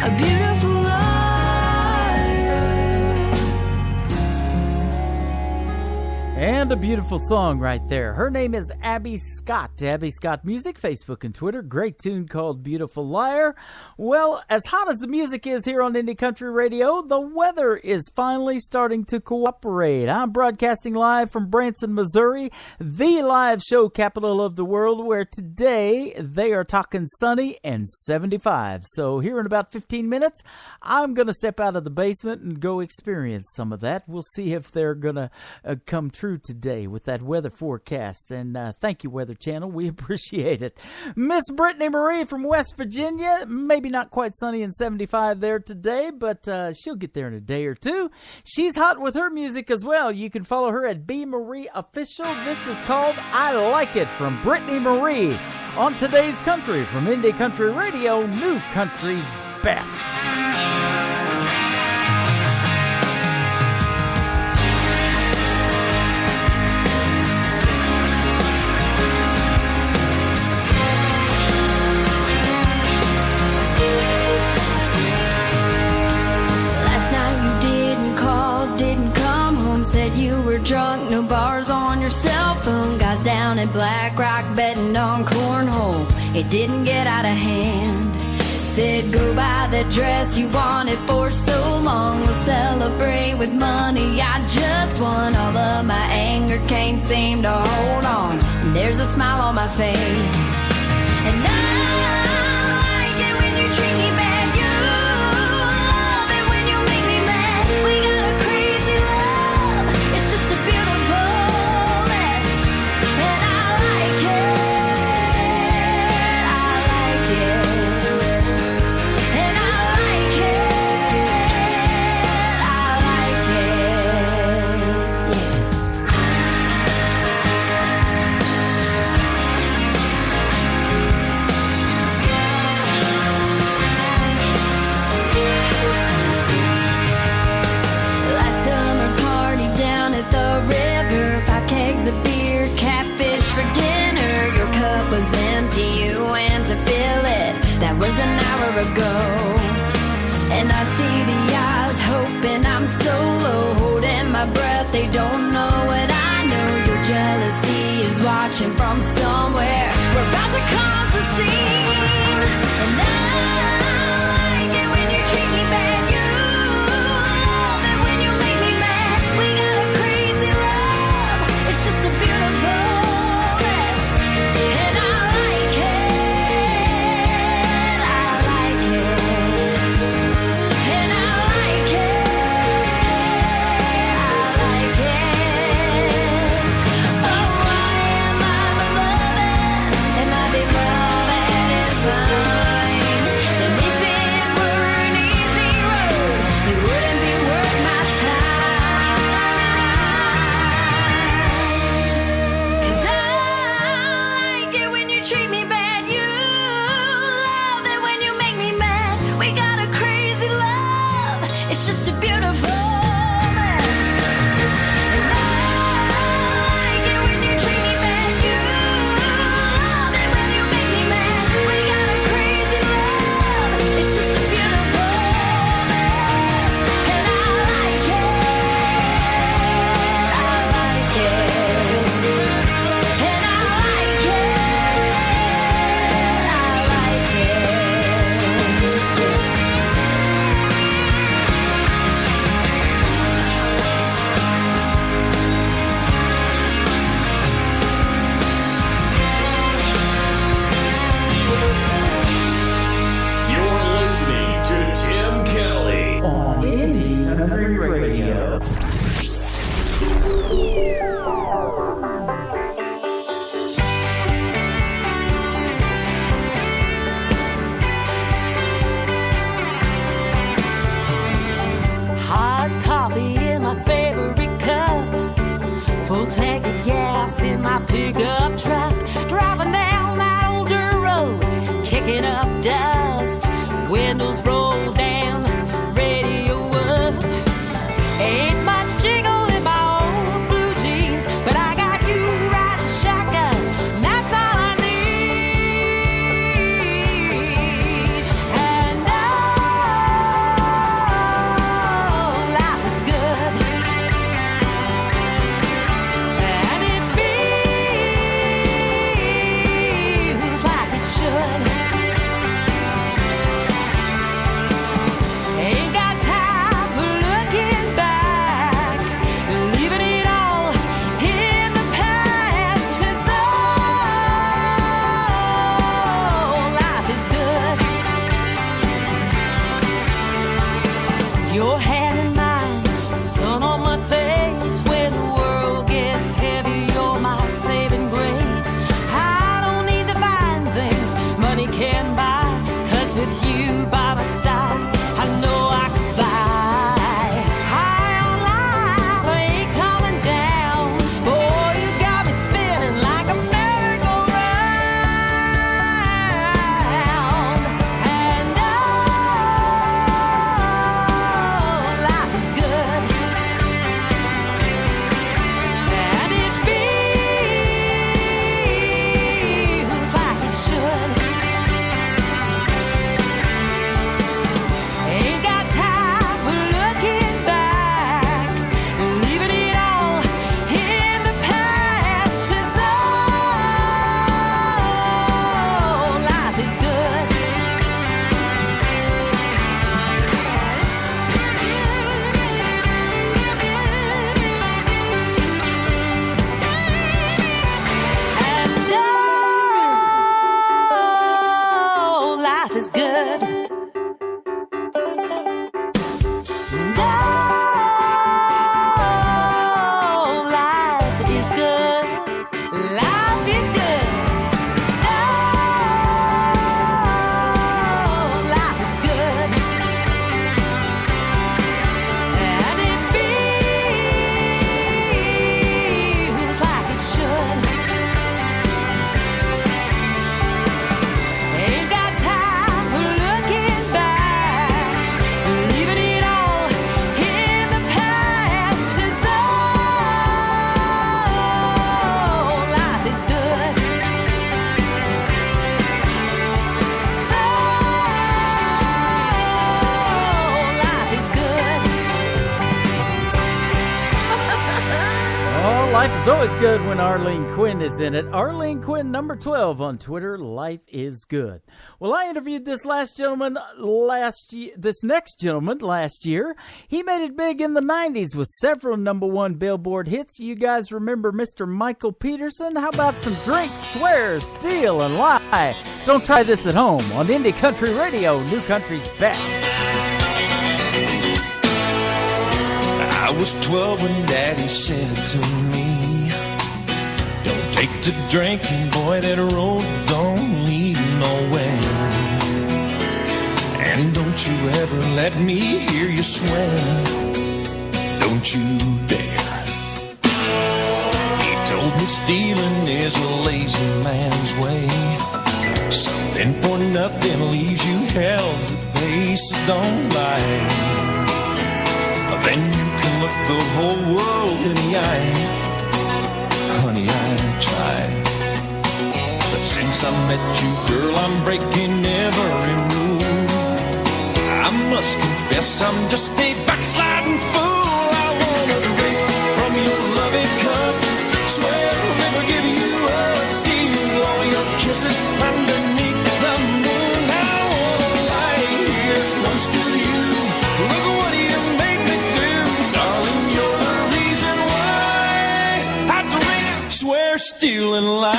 A beautiful liar. And a beautiful song right there. Her name is Abby Scott. Abby Scott Music, Facebook and Twitter. Great tune called Beautiful Liar. Well, as hot as the music is here on Indie Country Radio, the weather is finally starting to cooperate. I'm broadcasting live from Branson, Missouri, the live show capital of the world, where today they are talking sunny and 75. So here in about 15 minutes, I'm going to step out of the basement and go experience some of that. We'll see if they're going to come true today with that weather forecast. And thank you, Weather Channel. We appreciate it. Miss Brittany Marie from West Virginia. Maybe not quite sunny and 75 there today, but she'll get there in a day or two. She's hot with her music as well. You can follow her at B Marie Official. This is called I Like It from Brittany Marie on today's Country from Indie Country Radio, New Country's Best. Last night you didn't call, didn't come home, said you were drunk, no bars on your cell phone. Guys down at Black Rock betting on cornhole, it didn't get out of hand. Said go buy the dress you wanted for so long, we'll celebrate with money I just won. All of my anger can't seem to hold on, and there's a smile on my face. And I like it when you treat me bad, you love it when you make me mad. We got a crazy love, it's just a beautiful mess. And I like it, I like it. And I like it. year ago. And I see the eyes hoping I'm so low, holding my breath, they don't know what I know. Your jealousy is watching from somewhere. We're about to cause a scene. And I like it when you treat me bad. You love it when you make me mad. We got a crazy love. It's just a beautiful mess. And I like it. I like it. And I like it. I like it. Oh, why am I beloved? And my beloved is mine. And if it were an easy road, it wouldn't be worth my time. 'Cause I like it when you treat me bad. You love it when you make me mad. We got a crazy love. It's just a beautiful mess. And I like it when you treat me bad. You love it when you make me mad. We got a crazy love. It's just a beautiful mess. And I like it. I like it. And I like it. I like You're listening to Tim Kelly on Indie Country Radio. Hot coffee in my favorite cup, full tank of gas in my pickup truck, driving down that old dirt road, kicking up dust, windows roll down, radio up. Ain't much jingle in my old blue jeans, but I got you riding shotgun, and that's all I need. And oh, life is good, and it feels like it should. Ain't got time for looking back, leaving it all in the past. 'Cause oh, life is good. Your hand in mine, sun on my face. When the world gets heavy, you're my saving grace. I don't need the fine things money can buy, 'cause with you by my side, I know I can fly. High on life, I ain't coming down. Boy, you got me spinning like a merry-go-round. And oh, life is good, and it feels like it should. Ain't got time for looking back, leaving it all in the past. 'Cause oh, life is good. And oh, life is good. And oh, life is good. Life is good. Oh, life is good. And it feels like it should. Ain't got time for looking It's always good when Arlene Quinn is in it. Arlene Quinn, number 12 on Twitter. Life is good. Well, I interviewed this next gentleman last year. He made it big in the 90s with several number one Billboard hits. You guys remember Mr. Michael Peterson? How about some Drink, Swear, Steal, and Lie? Don't try this at home on Indie Country Radio, New Country's Best. I was 12 when Daddy said to me, don't take to drinking, boy, that road don't lead nowhere. And don't you ever let me hear you swear, don't you dare. He told me stealing is a lazy man's way. Something for nothing leaves you hell to pay, so don't lie. Then you can look the whole world in the eye. Honey, I tried, but since I met you, girl, I'm breaking every rule. I must confess I'm just a backsliding fool. I wanna drink from your loving cup, swear I'll never give you up, steal all your kisses underneath the moon. I wanna lie here close to you, look what you made me do, darling, you're the reason why I drink, swear, steal, and lie.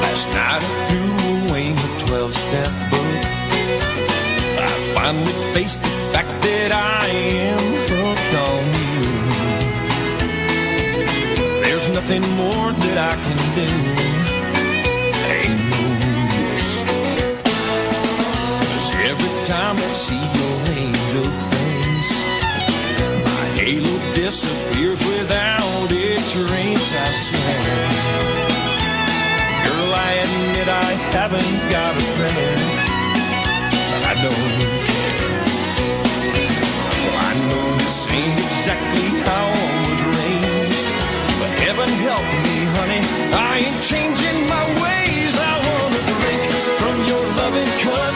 Last night I threw away my 12-step book. I finally faced the fact that I am hooked on you. There's nothing more that I can do. Ain't no use. 'Cause every time I see your angel face, my halo disappears without its race, I swear. Girl, I admit I haven't got a prayer, but I don't care. Well, I know this ain't exactly how I was raised, but heaven help me, honey, I ain't changing my ways. I wanna drink from your loving cup,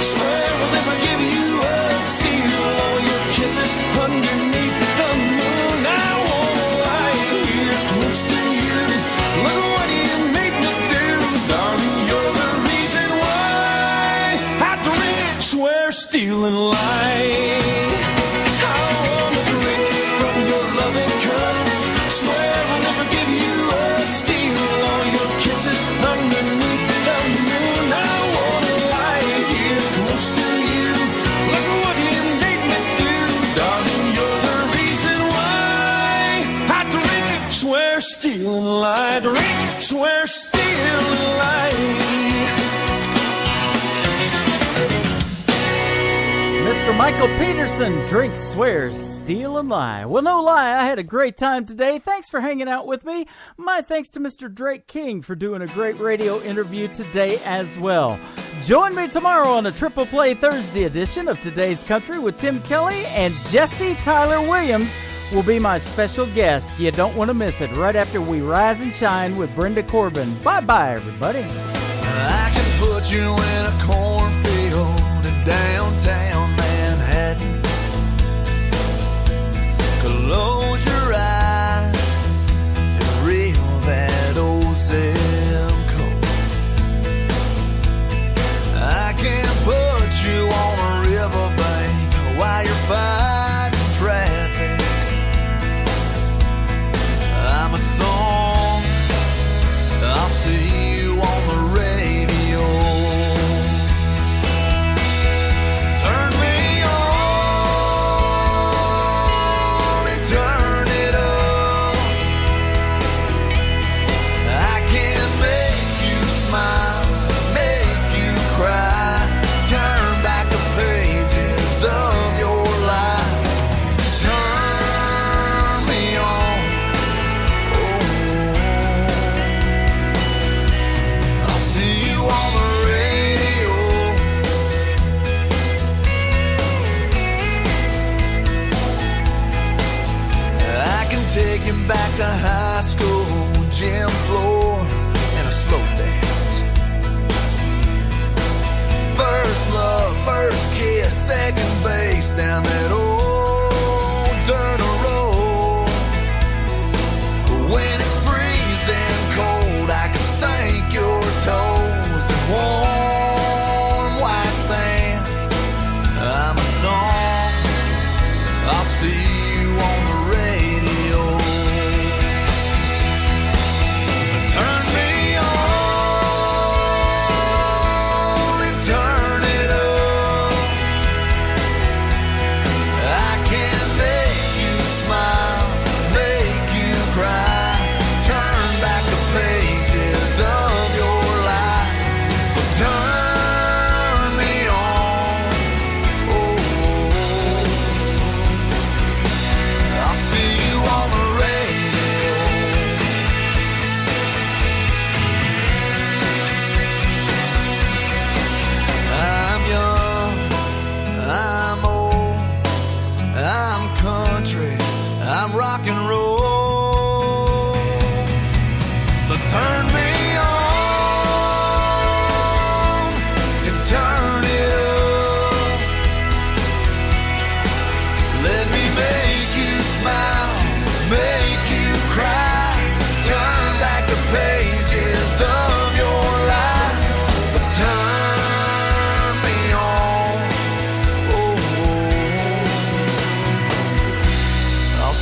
swear I'll never give you up, steal all your kisses underneath the moon. I wanna lie here close to you, look what you made me do, darling, you're the reason why I drink, swear, steal, and lie. I wanna drink from your loving cup, swear I'll never give you up, steal all your kisses underneath the moon. I wanna lie here close to you, look what you made me do, darling, you're the reason why I drink, swear, steal, and lie. Drink, swear, steal, and lie. Mr. Michael Peterson, drinks, swears, steal, and lie. Well, no lie, I had a great time today. Thanks for hanging out with me. My thanks to Mr. Drake King for doing a great radio interview today as well. Join me tomorrow on a Triple Play Thursday edition of Today's Country with Tim Kelly, and Jesse Tyler Williams will be my special guest. You don't want to miss it right after we rise and shine with Brenda Corbin. Bye-bye, everybody. I can put you in a cornfield in downtown Manhattan. Close your eyes and reel that old zip code. I can put you on a riverbank while you're fighting traffic. I'm a song, I'll see you on the radio. Turn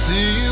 see you